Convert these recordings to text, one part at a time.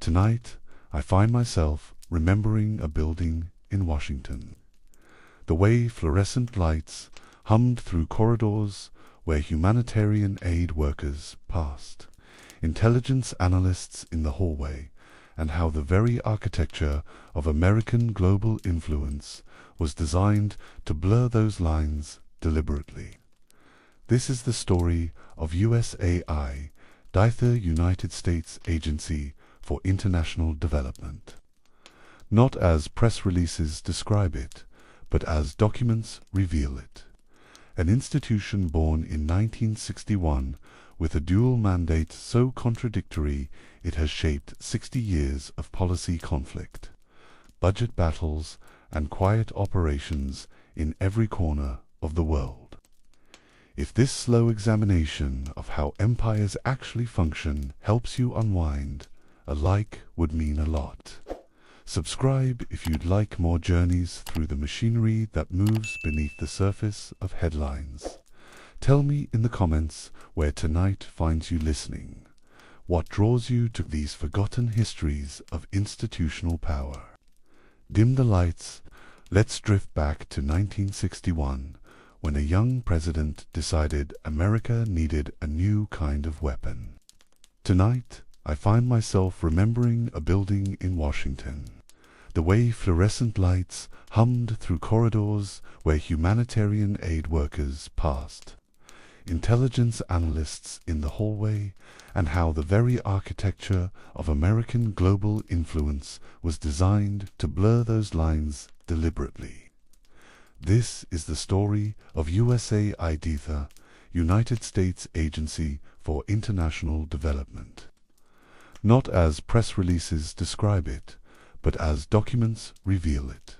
Tonight, I find myself remembering a building in Washington. The way fluorescent lights hummed through corridors where humanitarian aid workers passed, intelligence analysts in the hallway, and how the very architecture of American global influence was designed to blur those lines deliberately. This is the story of USAID, the United States Agency for International Development. Not as press releases describe it, but as documents reveal it. An institution born in 1961 with a dual mandate so contradictory it has shaped 60 years of policy conflict, budget battles, and quiet operations in every corner of the world. If this slow examination of how empires actually function helps you unwind, a like would mean a lot. Subscribe if you'd like more journeys through the machinery that moves beneath the surface of headlines. Tell me in the comments where tonight finds you listening. What draws you to these forgotten histories of institutional power? Dim the lights. Let's drift back to 1961, when a young president decided America needed a new kind of weapon. Tonight, I find myself remembering a building in Washington. The way fluorescent lights hummed through corridors where humanitarian aid workers passed, intelligence analysts in the hallway, and how the very architecture of American global influence was designed to blur those lines deliberately. This is the story of USAID, the United States Agency for International Development. Not as press releases describe it, but as documents reveal it.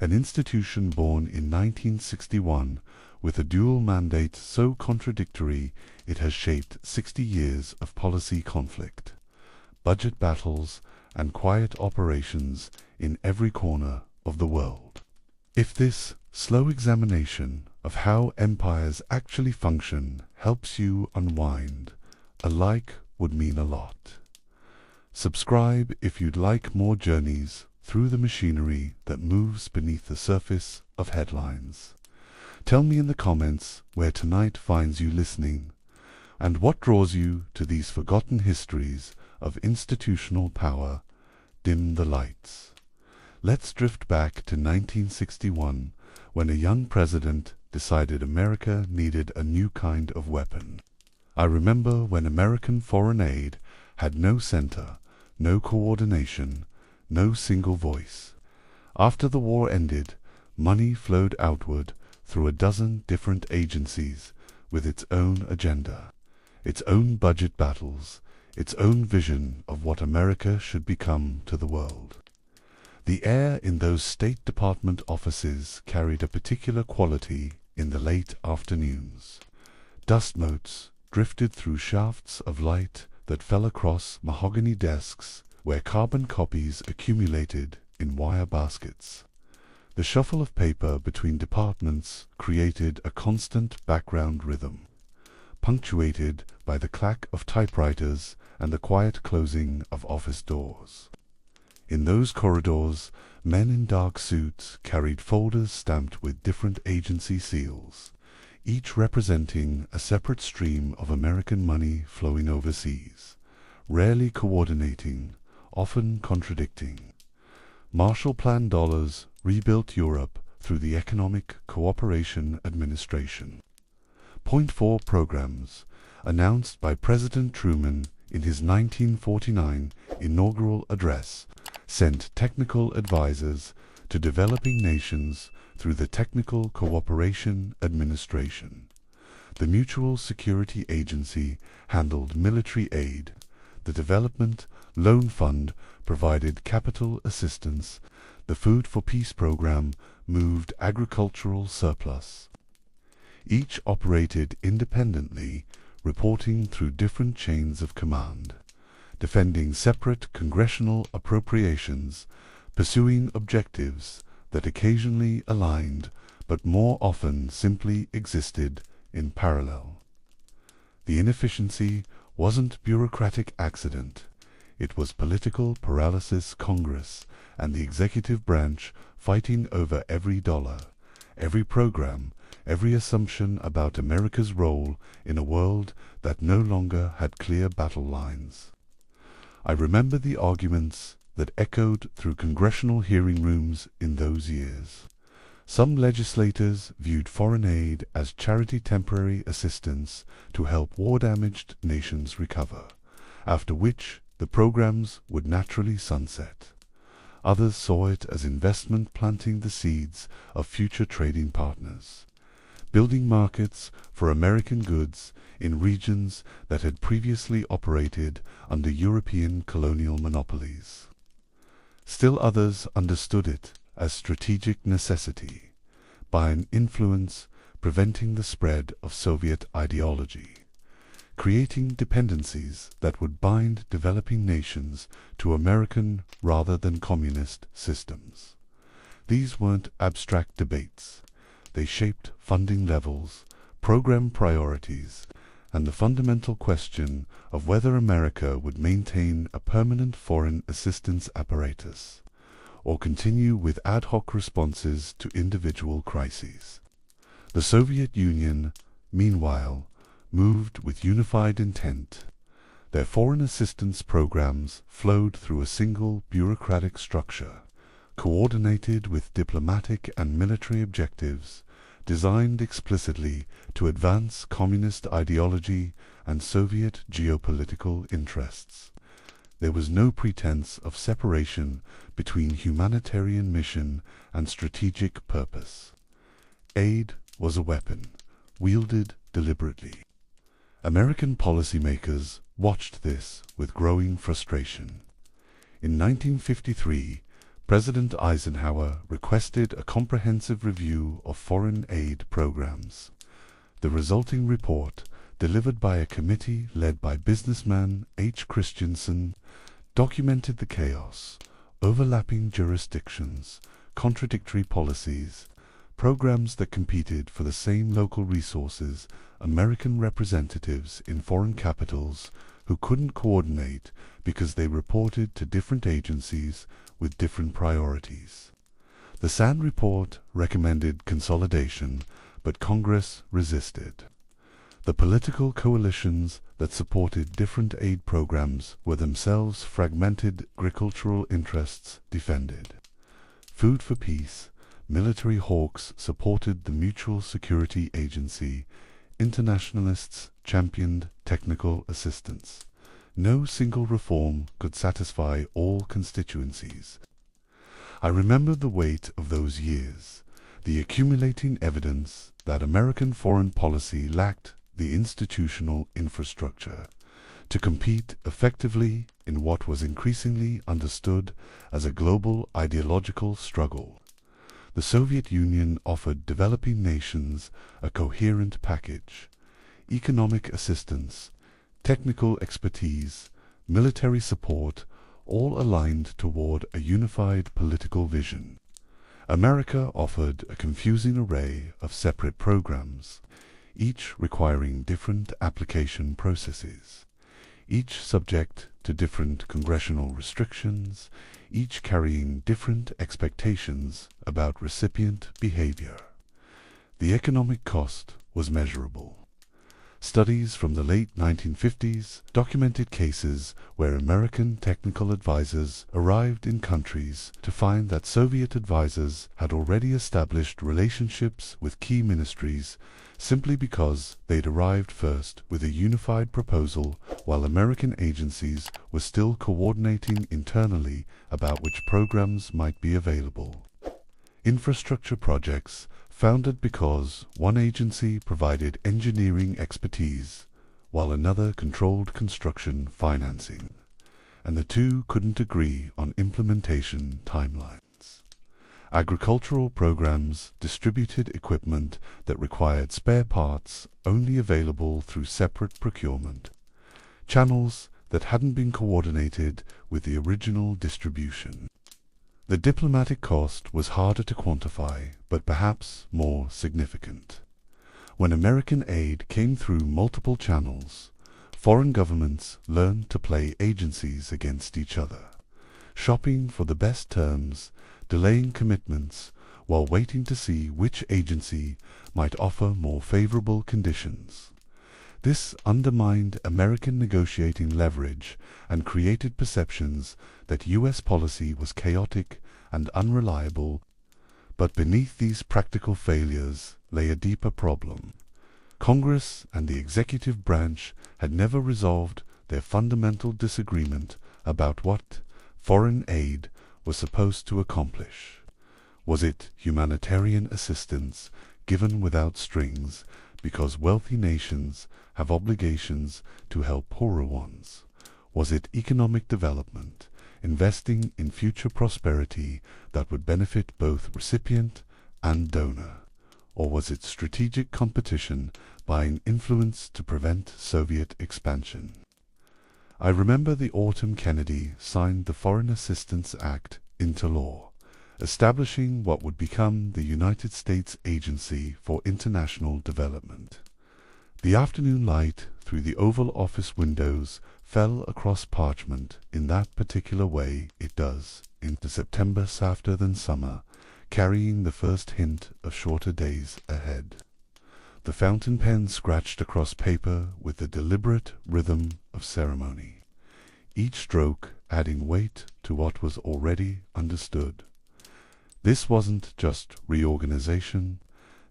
An institution born in 1961 with a dual mandate so contradictory it has shaped 60 years of policy conflict, budget battles, and quiet operations in every corner of the world. If this slow examination of how empires actually function helps you unwind, a like would mean a lot. Subscribe if you'd like more journeys through the machinery that moves beneath the surface of headlines. Tell me in the comments where tonight finds you listening, and what draws you to these forgotten histories of institutional power. Dim the lights. Let's drift back to 1961, when a young president decided America needed a new kind of weapon. I remember when American foreign aid had no center, no coordination, no single voice. After the war ended, money flowed outward through a dozen different agencies with its own agenda, its own budget battles, its own vision of what America should become to the world. The air in those State Department offices carried a particular quality in the late afternoons. Dust motes drifted through shafts of light that fell across mahogany desks where carbon copies accumulated in wire baskets. The shuffle of paper between departments created a constant background rhythm, punctuated by the clack of typewriters and the quiet closing of office doors. In those corridors, men in dark suits carried folders stamped with different agency seals, each representing a separate stream of American money flowing overseas, rarely coordinating, often contradicting. Marshall Plan dollars rebuilt Europe through the Economic Cooperation Administration. Point 4 programs, announced by President Truman in his 1949 inaugural address, sent technical advisors to developing nations through the Technical Cooperation Administration. The Mutual Security Agency handled military aid. The Development Loan Fund provided capital assistance. The Food for Peace program moved agricultural surplus. Each operated independently, reporting through different chains of command, defending separate congressional appropriations, pursuing objectives that occasionally aligned but more often simply existed in parallel. The inefficiency wasn't bureaucratic accident. It was political paralysis Congress and the executive branch fighting over every dollar, every program, every assumption about America's role in a world that no longer had clear battle lines. I remember the arguments that echoed through congressional hearing rooms in those years. Some legislators viewed foreign aid as charity temporary assistance to help war-damaged nations recover, after which the programs would naturally sunset. Others saw it as investment planting the seeds of future trading partners, building markets for American goods in regions that had previously operated under European colonial monopolies. Still others understood it as strategic necessity, by an influence preventing the spread of Soviet ideology, creating dependencies that would bind developing nations to American rather than communist systems. These weren't abstract debates. They shaped funding levels, program priorities, and the fundamental question of whether America would maintain a permanent foreign assistance apparatus, or continue with ad hoc responses to individual crises. The Soviet Union, meanwhile, moved with unified intent. Their foreign assistance programs flowed through a single bureaucratic structure, coordinated with diplomatic and military objectives, designed explicitly to advance communist ideology and Soviet geopolitical interests. There was no pretense of separation between humanitarian mission and strategic purpose. Aid was a weapon, wielded deliberately. American policymakers watched this with growing frustration. In 1953, President Eisenhower requested a comprehensive review of foreign aid programs. The resulting report, delivered by a committee led by businessman H. Christensen, documented the chaos, overlapping jurisdictions, contradictory policies, programs that competed for the same local resources, American representatives in foreign capitals who couldn't coordinate because they reported to different agencies with different priorities. The Sand Report recommended consolidation, but Congress resisted. The political coalitions that supported different aid programs were themselves fragmented agricultural interests defended. Food for Peace, military hawks supported the Mutual Security Agency, internationalists championed technical assistance. No single reform could satisfy all constituencies. I remember the weight of those years, the accumulating evidence that American foreign policy lacked the institutional infrastructure to compete effectively in what was increasingly understood as a global ideological struggle. The Soviet Union offered developing nations a coherent package: economic assistance, technical expertise, military support, all aligned toward a unified political vision. America offered a confusing array of separate programs, each requiring different application processes, each subject to different congressional restrictions, each carrying different expectations about recipient behavior. The economic cost was measurable. Studies from the late 1950s documented cases where American technical advisors arrived in countries to find that Soviet advisors had already established relationships with key ministries simply because they'd arrived first with a unified proposal while American agencies were still coordinating internally about which programs might be available. Infrastructure projects founded because one agency provided engineering expertise while another controlled construction financing, and the two couldn't agree on implementation timelines. Agricultural programs distributed equipment that required spare parts only available through separate procurement, channels that hadn't been coordinated with the original distribution. The diplomatic cost was harder to quantify, but perhaps more significant. When American aid came through multiple channels, foreign governments learned to play agencies against each other, shopping for the best terms, delaying commitments, while waiting to see which agency might offer more favorable conditions. This undermined American negotiating leverage and created perceptions that U.S. policy was chaotic and unreliable, but beneath these practical failures lay a deeper problem. Congress and the executive branch had never resolved their fundamental disagreement about what foreign aid was supposed to accomplish. Was it humanitarian assistance given without strings because wealthy nations have obligations to help poorer ones? Was it economic development, investing in future prosperity that would benefit both recipient and donor? Or was it strategic competition buying influence to prevent Soviet expansion? I remember the autumn Kennedy signed the Foreign Assistance Act into law, establishing what would become the United States Agency for International Development. The afternoon light through the Oval Office windows fell across parchment in that particular way it does into September softer than summer, carrying the first hint of shorter days ahead. The fountain pen scratched across paper with the deliberate rhythm of ceremony, each stroke adding weight to what was already understood. This wasn't just reorganization,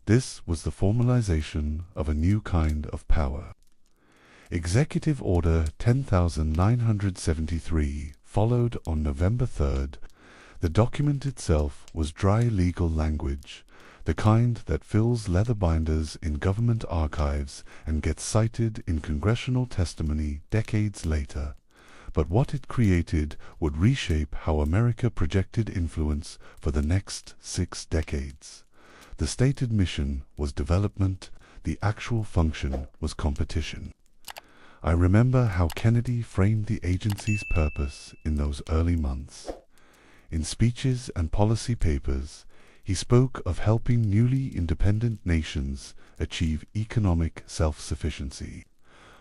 this was the formalization of a new kind of power. Executive Order 10,973 followed on November 3rd. The document itself was dry legal language, the kind that fills leather binders in government archives and gets cited in congressional testimony decades later. But what it created would reshape how America projected influence for the next 6 decades. The stated mission was development, the actual function was competition. I remember how Kennedy framed the agency's purpose in those early months. In speeches and policy papers, he spoke of helping newly independent nations achieve economic self-sufficiency,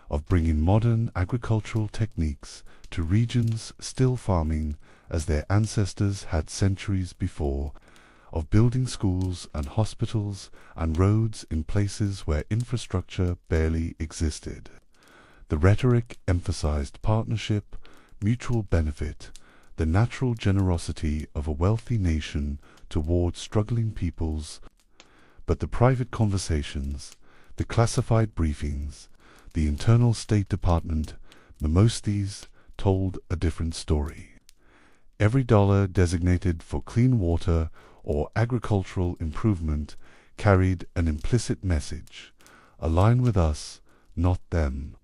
of bringing modern agricultural techniques to regions still farming as their ancestors had centuries before, of building schools and hospitals and roads in places where infrastructure barely existed. The rhetoric emphasized partnership, mutual benefit, the natural generosity of a wealthy nation toward struggling peoples, but the private conversations, the classified briefings, the internal State Department mimosas told a different story. Every dollar designated for clean water or agricultural improvement carried an implicit message: align with us, not them.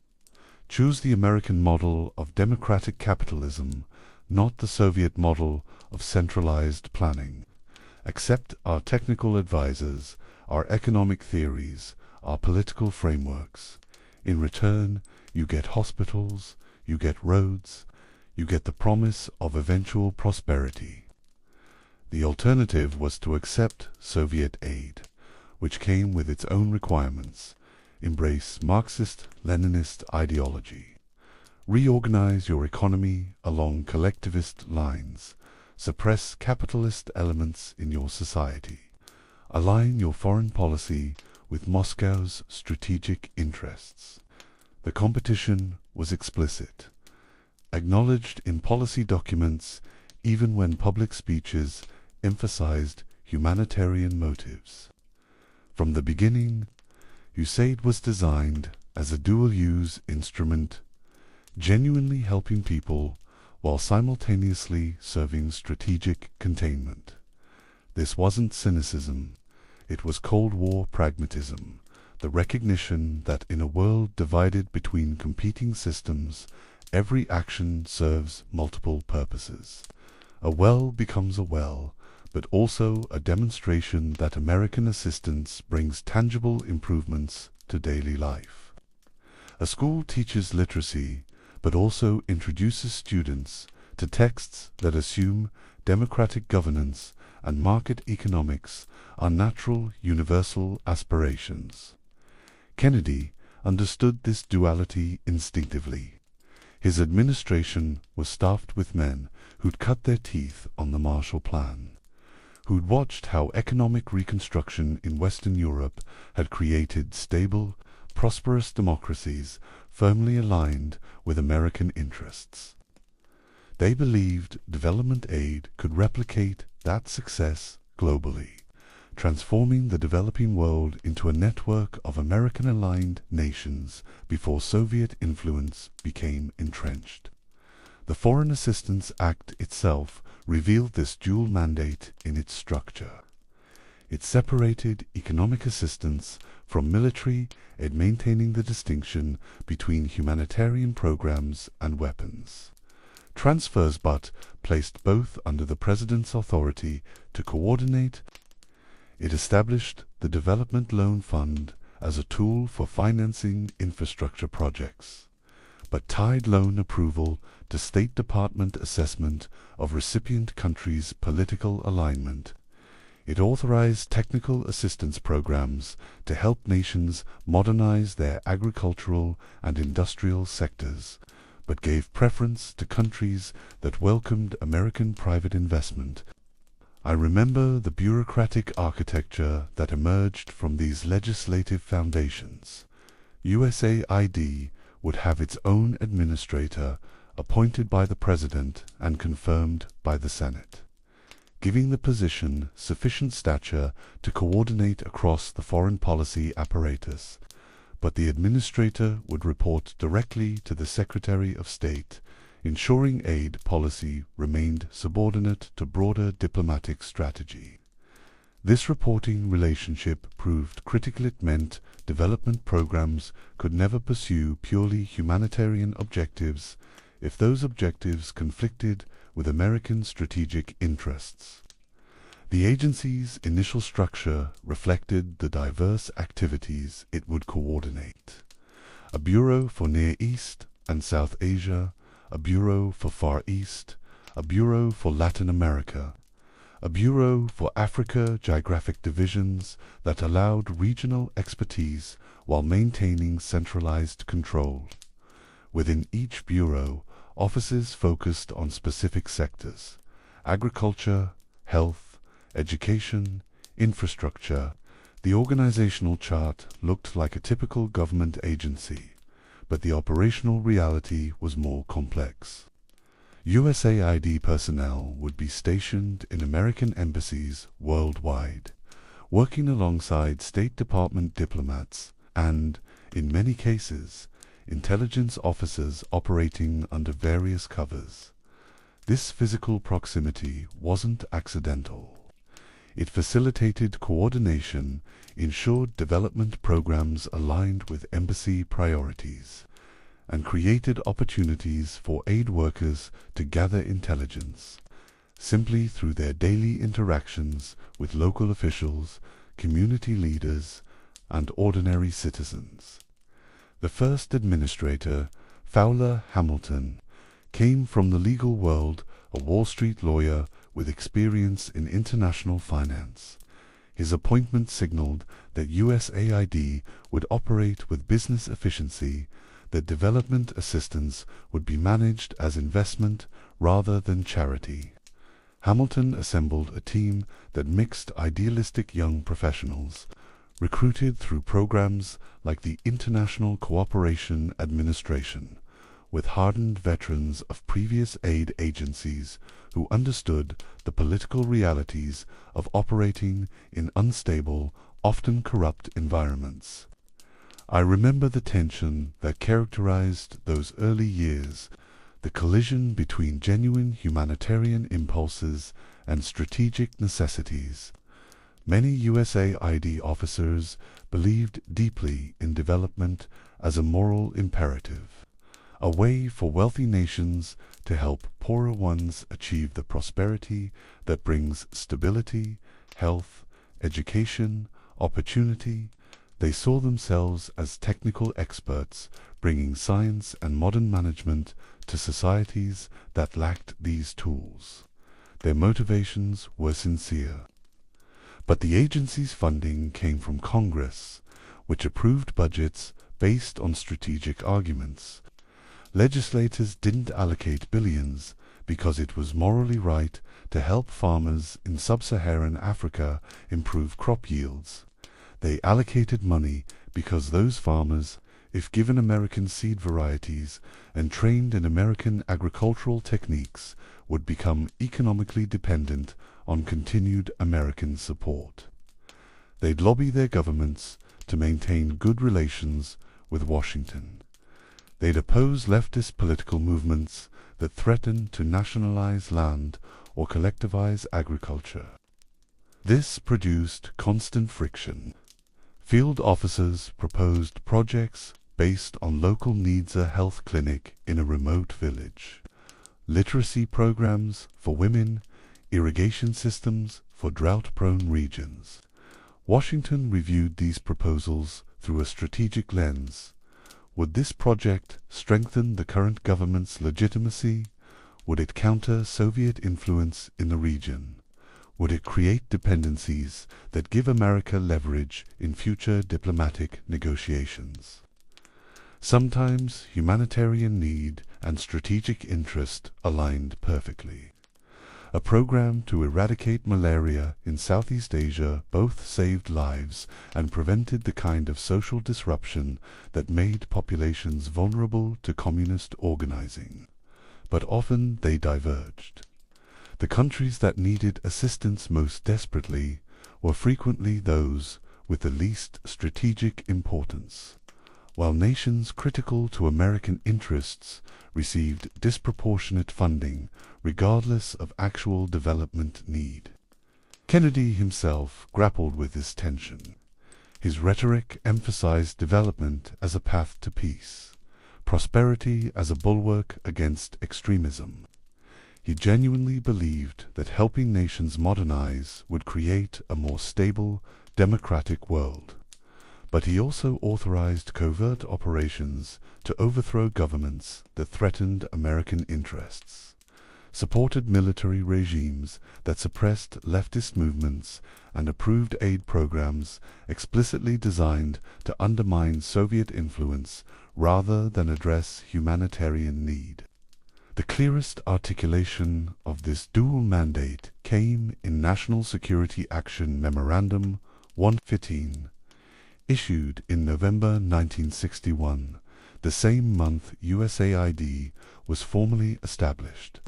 Choose the American model of democratic capitalism, not the Soviet model of centralized planning. Accept our technical advisors, our economic theories, our political frameworks. In return, you get hospitals, you get roads, you get the promise of eventual prosperity. The alternative was to accept Soviet aid, which came with its own requirements, embrace Marxist-Leninist ideology, reorganize your economy along collectivist lines, suppress capitalist elements in your society, align your foreign policy with Moscow's strategic interests. The competition was explicit, acknowledged in policy documents even when public speeches emphasized humanitarian motives. From the beginning, USAID was designed as a dual-use instrument, genuinely helping people while simultaneously serving strategic containment. This wasn't cynicism, it was Cold War pragmatism, the recognition that in a world divided between competing systems, every action serves multiple purposes. A well becomes a well, but also a demonstration that American assistance brings tangible improvements to daily life. A school teaches literacy, but also introduces students to texts that assume democratic governance and market economics are natural universal aspirations. Kennedy, understood this duality instinctively. His administration was staffed with men who'd cut their teeth on the Marshall Plan, who'd watched how economic reconstruction in Western Europe had created stable, prosperous democracies firmly aligned with American interests. They believed development aid could replicate that success globally, transforming the developing world into a network of American-aligned nations before Soviet influence became entrenched. The Foreign Assistance Act itself revealed this dual mandate in its structure. It separated economic assistance from military aid, maintaining the distinction between humanitarian programs and weapons transfers, but placed both under the President's authority to coordinate. It established the Development Loan Fund as a tool for financing infrastructure projects, but tied loan approval to State Department assessment of recipient countries' political alignment. It authorized technical assistance programs to help nations modernize their agricultural and industrial sectors, but gave preference to countries that welcomed American private investment. I remember the bureaucratic architecture that emerged from these legislative foundations. USAID would have its own administrator appointed by the President and confirmed by the Senate, giving the position sufficient stature to coordinate across the foreign policy apparatus. But the administrator would report directly to the Secretary of State, ensuring aid policy remained subordinate to broader diplomatic strategy. This reporting relationship proved critical. It meant development programs could never pursue purely humanitarian objectives if those objectives conflicted with American strategic interests. The agency's initial structure reflected the diverse activities it would coordinate: a Bureau for Near East and South Asia, a Bureau for Far East, a Bureau for Latin America, a Bureau for Africa, geographic divisions that allowed regional expertise while maintaining centralized control. Within each bureau, offices focused on specific sectors: agriculture, health, education, infrastructure. The organizational chart looked like a typical government agency, but the operational reality was more complex. USAID personnel would be stationed in American embassies worldwide, working alongside State Department diplomats and, in many cases, intelligence officers operating under various covers. This physical proximity wasn't accidental. It facilitated coordination, ensured development programs aligned with embassy priorities, and created opportunities for aid workers to gather intelligence simply through their daily interactions with local officials, community leaders, and ordinary citizens. The first administrator, Fowler Hamilton, came from the legal world, a Wall Street lawyer with experience in international finance. His appointment signaled that USAID would operate with business efficiency, that development assistance would be managed as investment rather than charity. Hamilton assembled a team that mixed idealistic young professionals, recruited through programs like the International Cooperation Administration, with hardened veterans of previous aid agencies who understood the political realities of operating in unstable, often corrupt environments. I remember the tension that characterized those early years, the collision between genuine humanitarian impulses and strategic necessities. Many USAID officers believed deeply in development as a moral imperative, a way for wealthy nations to help poorer ones achieve the prosperity that brings stability, health, education, opportunity. They saw themselves as technical experts, bringing science and modern management to societies that lacked these tools. Their motivations were sincere. But the agency's funding came from Congress, which approved budgets based on strategic arguments. Legislators didn't allocate billions because it was morally right to help farmers in sub-Saharan Africa improve crop yields. They allocated money because those farmers, if given American seed varieties and trained in American agricultural techniques, would become economically dependent on continued American support. They'd lobby their governments to maintain good relations with Washington. They'd oppose leftist political movements that threatened to nationalize land or collectivize agriculture. This produced constant friction. Field officers proposed projects based on local needs: a health clinic in a remote village, literacy programs for women, irrigation systems for drought-prone regions. Washington reviewed these proposals through a strategic lens. Would this project strengthen the current government's legitimacy? Would it counter Soviet influence in the region? Would it create dependencies that give America leverage in future diplomatic negotiations? Sometimes humanitarian need and strategic interest aligned perfectly. A program to eradicate malaria in Southeast Asia both saved lives and prevented the kind of social disruption that made populations vulnerable to communist organizing. But often they diverged. The countries that needed assistance most desperately were frequently those with the least strategic importance, while nations critical to American interests received disproportionate funding regardless of actual development need. Kennedy himself grappled with this tension. His rhetoric emphasized development as a path to peace, prosperity as a bulwark against extremism. He genuinely believed that helping nations modernize would create a more stable, democratic world. But he also authorized covert operations to overthrow governments that threatened American interests, supported military regimes that suppressed leftist movements, and approved aid programs explicitly designed to undermine Soviet influence rather than address humanitarian need. The clearest articulation of this dual mandate came in National Security Action Memorandum 115, issued in November 1961, the same month USAID was formally established.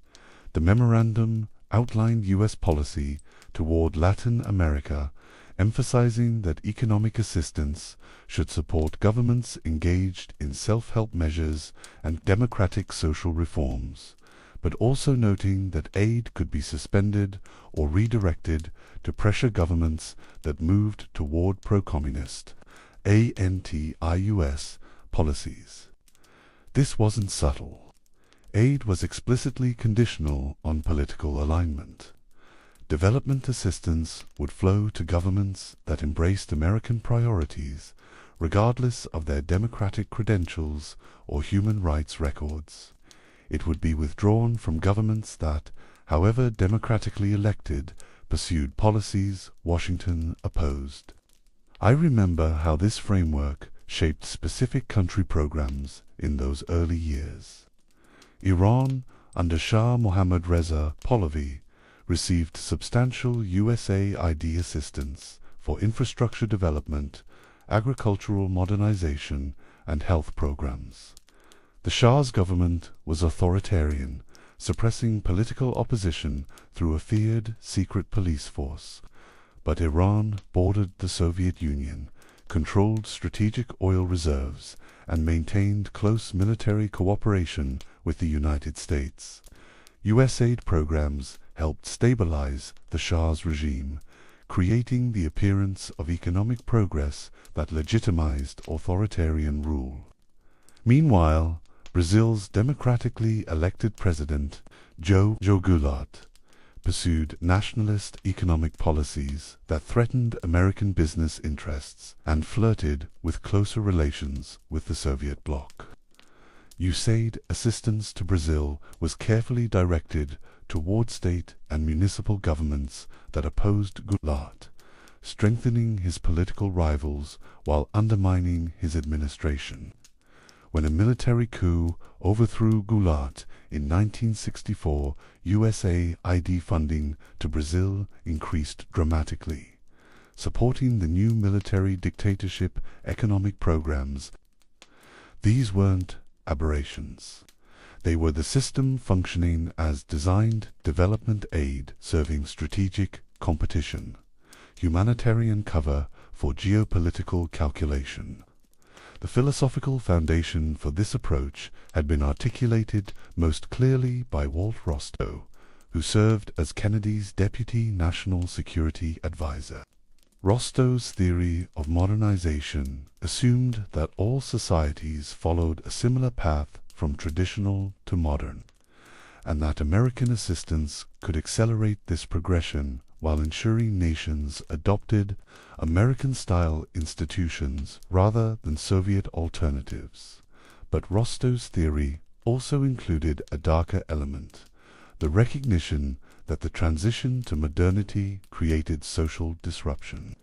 The memorandum outlined U.S. policy toward Latin America, emphasizing that economic assistance should support governments engaged in self-help measures and democratic social reforms, but also noting that aid could be suspended or redirected to pressure governments that moved toward pro-communist anti-US policies. This wasn't subtle. Aid was explicitly conditional on political alignment. Development assistance would flow to governments that embraced American priorities, regardless of their democratic credentials or human rights records. It would be withdrawn from governments that, however democratically elected, pursued policies Washington opposed. I remember how this framework shaped specific country programs in those early years. Iran, under Shah Mohammad Reza Pahlavi, received substantial USAID assistance for infrastructure development, agricultural modernization, and health programs. The Shah's government was authoritarian, suppressing political opposition through a feared secret police force. But Iran bordered the Soviet Union, controlled strategic oil reserves, and maintained close military cooperation with the United States. USAID programs helped stabilize the Shah's regime, creating the appearance of economic progress that legitimized authoritarian rule. Meanwhile, Brazil's democratically elected president, João Goulart, pursued nationalist economic policies that threatened American business interests and flirted with closer relations with the Soviet bloc. USAID assistance to Brazil was carefully directed toward state and municipal governments that opposed Goulart, strengthening his political rivals while undermining his administration. When a military coup overthrew Goulart in 1964, USAID funding to Brazil increased dramatically, supporting the new military dictatorship economic programs. These weren't aberrations. They were the system functioning as designed development aid serving strategic competition, humanitarian cover for geopolitical calculation. The philosophical foundation for this approach had been articulated most clearly by Walt Rostow, who served as Kennedy's Deputy National Security Advisor. Rostow's theory of modernization assumed that all societies followed a similar path from traditional to modern, and that American assistance could accelerate this progression while ensuring nations adopted American-style institutions rather than Soviet alternatives. But Rostow's theory also included a darker element, the recognition that the transition to modernity created social disruption,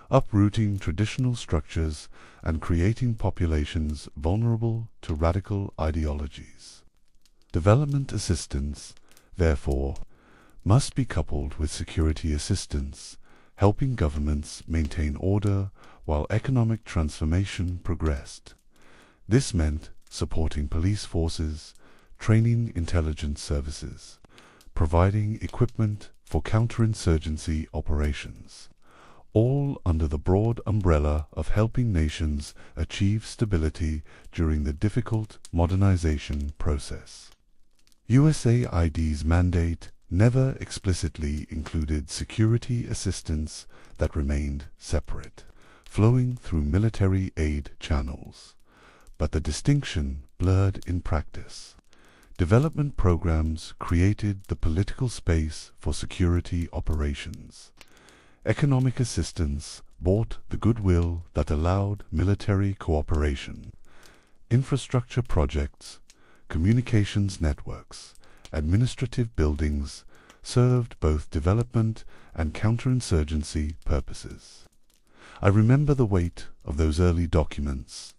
uprooting traditional structures and creating populations vulnerable to radical ideologies. Development assistance, therefore, must be coupled with security assistance, helping governments maintain order while economic transformation progressed. This meant supporting police forces, training intelligence services, providing equipment for counterinsurgency operations, all under the broad umbrella of helping nations achieve stability during the difficult modernization process. USAID's mandate never explicitly included security assistance that remained separate, flowing through military aid channels. But the distinction blurred in practice. Development programs created the political space for security operations. Economic assistance bought the goodwill that allowed military cooperation. Infrastructure projects, communications networks, administrative buildings served both development and counterinsurgency purposes. I remember the weight of those early documents,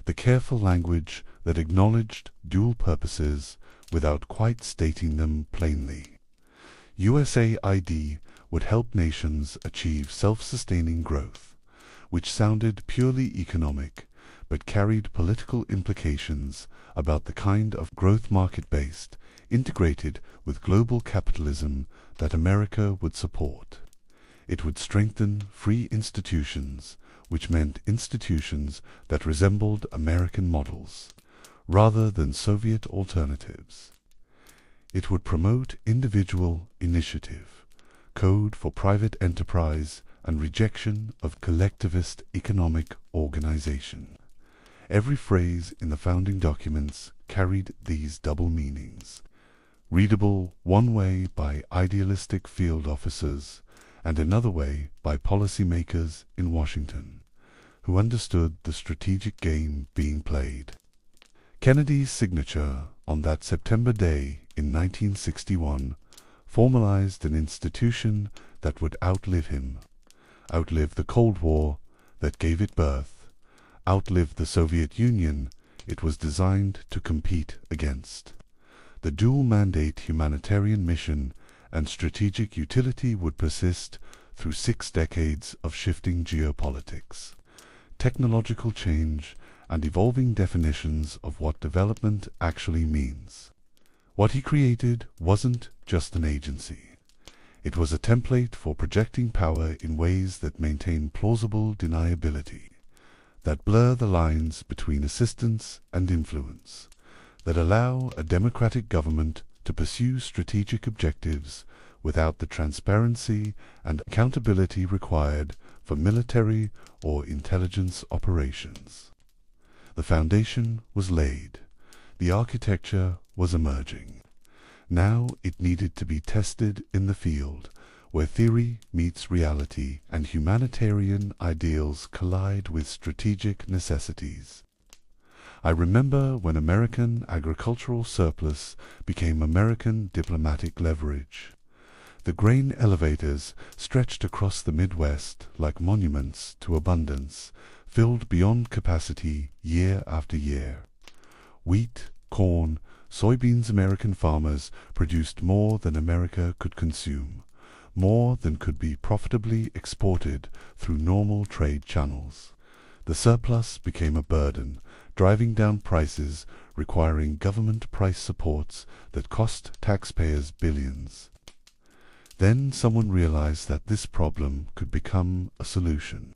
the careful language that acknowledged dual purposes without quite stating them plainly. USAID would help nations achieve self-sustaining growth, which sounded purely economic but carried political implications about the kind of growth market-based, integrated with global capitalism that America would support. It would strengthen free institutions, which meant institutions that resembled American models, rather than Soviet alternatives. It would promote individual initiative, code for private enterprise, and rejection of collectivist economic organization. Every phrase in the founding documents carried these double meanings, readable one way by idealistic field officers and another way by policymakers in Washington, who understood the strategic game being played. Kennedy's signature on that September day in 1961 formalized an institution that would outlive him, outlive the Cold War that gave it birth, outlive the Soviet Union it was designed to compete against. The dual-mandate humanitarian mission and strategic utility would persist through 6 decades of shifting geopolitics, technological change, and evolving definitions of what development actually means. What he created wasn't just an agency. It was a template for projecting power in ways that maintain plausible deniability, that blur the lines between assistance and influence, that allow a democratic government to pursue strategic objectives without the transparency and accountability required for military or intelligence operations. The foundation was laid. The architecture was emerging. Now it needed to be tested in the field, where theory meets reality and humanitarian ideals collide with strategic necessities. I remember when American agricultural surplus became American diplomatic leverage. The grain elevators stretched across the Midwest like monuments to abundance, filled beyond capacity year after year. Wheat, corn, soybeans. American farmers produced more than America could consume, more than could be profitably exported through normal trade channels. The surplus became a burden, driving down prices, requiring government price supports that cost taxpayers billions. Then someone realized that this problem could become a solution.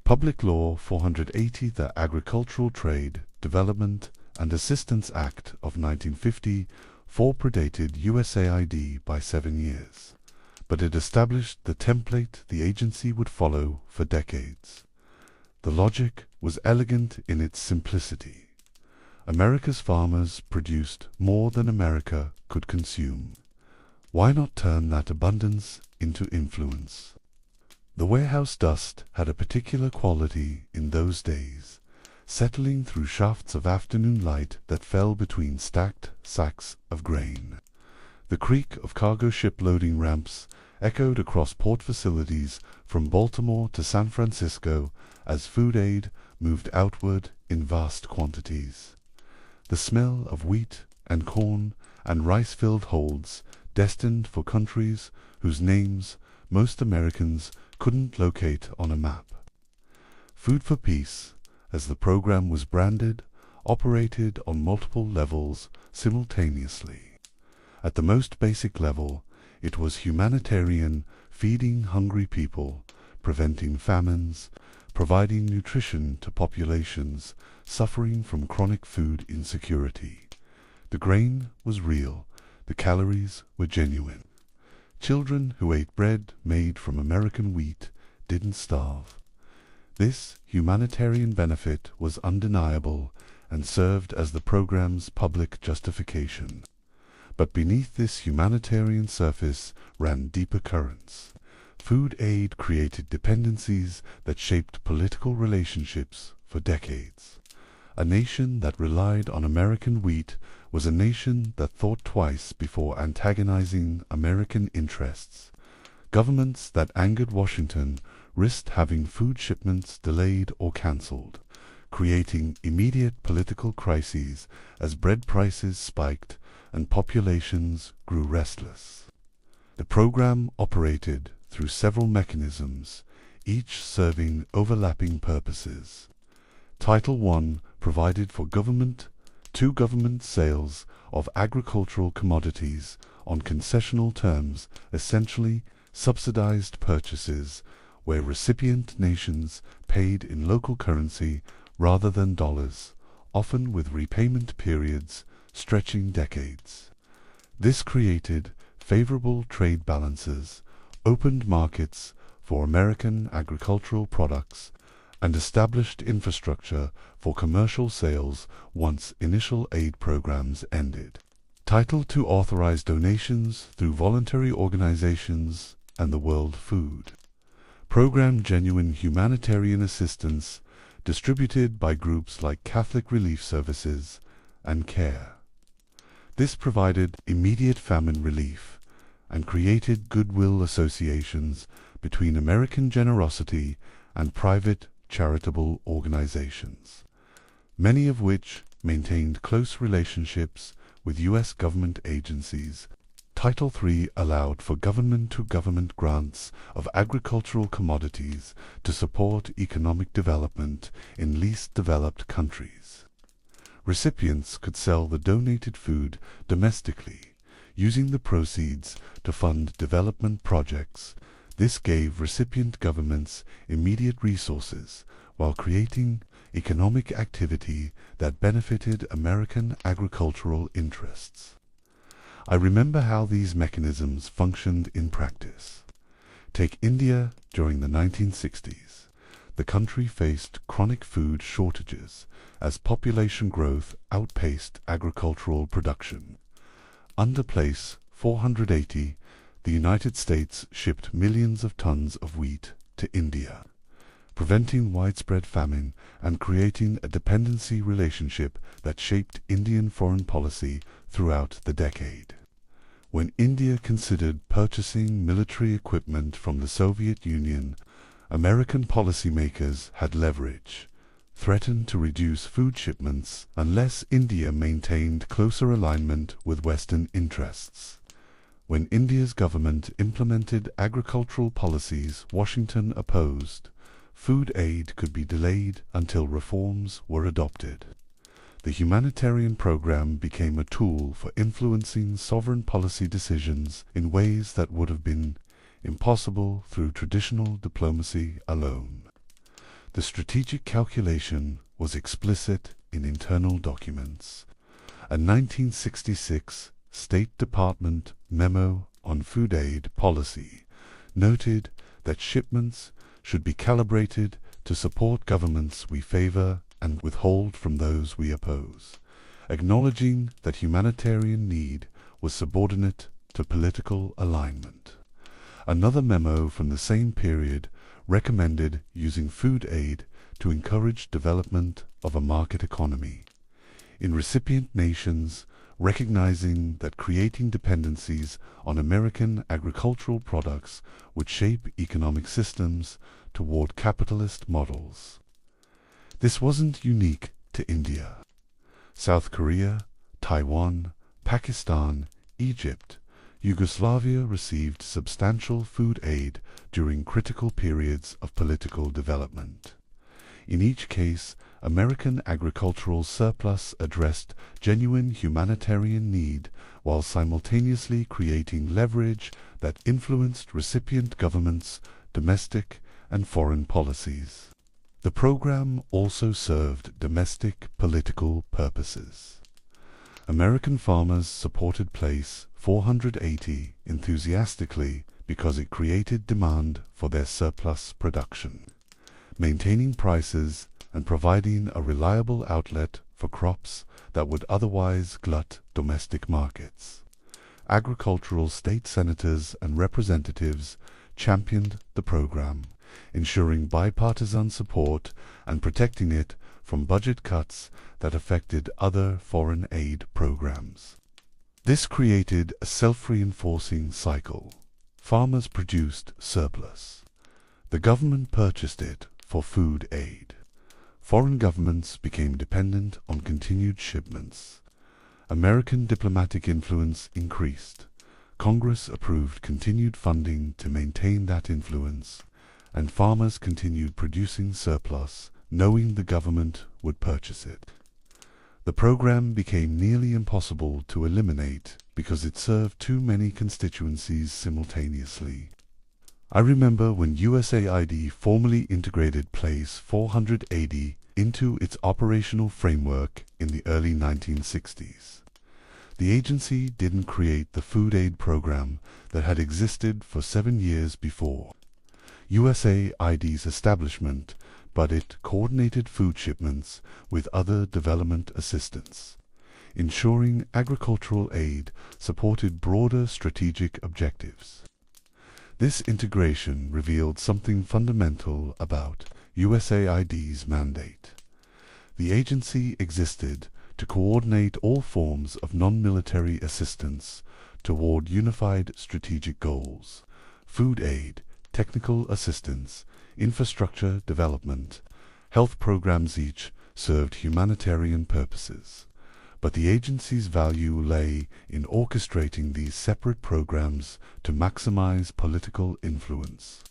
Public Law 480, the Agricultural Trade, Development and Assistance Act of 1950, predated USAID by 7 years, but it established the template the agency would follow for decades. The logic was elegant in its simplicity. America's farmers produced more than America could consume. Why not turn that abundance into influence? The warehouse dust had a particular quality in those days, settling through shafts of afternoon light that fell between stacked sacks of grain. The creak of cargo ship loading ramps echoed across port facilities from Baltimore to San Francisco as food aid moved outward in vast quantities. The smell of wheat and corn and rice-filled holds destined for countries whose names most Americans couldn't locate on a map. Food for Peace, as the program was branded, operated on multiple levels simultaneously. At the most basic level, it was humanitarian, feeding hungry people, preventing famines, providing nutrition to populations suffering from chronic food insecurity. The grain was real, the calories were genuine. Children who ate bread made from American wheat didn't starve. This humanitarian benefit was undeniable and served as the program's public justification. But beneath this humanitarian surface ran deeper currents. Food aid created dependencies that shaped political relationships for decades. A nation that relied on American wheat was a nation that thought twice before antagonizing American interests. Governments that angered Washington risked having food shipments delayed or cancelled, creating immediate political crises as bread prices spiked and populations grew restless. The program operated through several mechanisms, each serving overlapping purposes. Title I provided for government sales of agricultural commodities on concessional terms, essentially subsidized purchases, where recipient nations paid in local currency rather than dollars, often with repayment periods stretching decades. This created favorable trade balances, opened markets for American agricultural products, and established infrastructure for commercial sales once initial aid programs ended. Title II authorized donations through voluntary organizations and the World Food Program, genuine humanitarian assistance distributed by groups like Catholic Relief Services and CARE. This provided immediate famine relief and created goodwill associations between American generosity and private charitable organizations, many of which maintained close relationships with U.S. government agencies. Title III allowed for government-to-government grants of agricultural commodities to support economic development in least developed countries. Recipients could sell the donated food domestically, using the proceeds to fund development projects. This gave recipient governments immediate resources while creating economic activity that benefited American agricultural interests. I remember how these mechanisms functioned in practice. Take India during the 1960s. The country faced chronic food shortages as population growth outpaced agricultural production. Under Place 480, the United States shipped millions of tons of wheat to India, preventing widespread famine and creating a dependency relationship that shaped Indian foreign policy throughout the decade. When India considered purchasing military equipment from the Soviet Union, American policymakers had leverage, threatened to reduce food shipments unless India maintained closer alignment with Western interests. When India's government implemented agricultural policies Washington opposed, food aid could be delayed until reforms were adopted. The humanitarian program became a tool for influencing sovereign policy decisions in ways that would have been impossible through traditional diplomacy alone. The strategic calculation was explicit in internal documents. A 1966 State Department memo on food aid policy noted that shipments should be calibrated to support governments we favor and withhold from those we oppose, acknowledging that humanitarian need was subordinate to political alignment. Another memo from the same period recommended using food aid to encourage development of a market economy. In recipient nations, recognizing that creating dependencies on American agricultural products would shape economic systems toward capitalist models. This wasn't unique to India. South Korea, Taiwan, Pakistan, Egypt, Yugoslavia received substantial food aid during critical periods of political development. In each case, American agricultural surplus addressed genuine humanitarian need while simultaneously creating leverage that influenced recipient governments' domestic and foreign policies. The program also served domestic political purposes. American farmers supported Place 480 enthusiastically because it created demand for their surplus production, maintaining prices and providing a reliable outlet for crops that would otherwise glut domestic markets. Agricultural state senators and representatives championed the program, ensuring bipartisan support and protecting it from budget cuts that affected other foreign aid programs. This created a self-reinforcing cycle. Farmers produced surplus. The government purchased it for food aid. Foreign governments became dependent on continued shipments. American diplomatic influence increased. Congress approved continued funding to maintain that influence, and farmers continued producing surplus, knowing the government would purchase it. The program became nearly impossible to eliminate because it served too many constituencies simultaneously. I remember when USAID formally integrated Place 480 into its operational framework in the early 1960s. The agency didn't create the food aid program that had existed for 7 years before. USAID's establishment, but it coordinated food shipments with other development assistance, ensuring agricultural aid supported broader strategic objectives. This integration revealed something fundamental about USAID's mandate. The agency existed to coordinate all forms of non-military assistance toward unified strategic goals: food aid, technical assistance, infrastructure development, health programs. Each served humanitarian purposes, but the agency's value lay in orchestrating these separate programs to maximize political influence.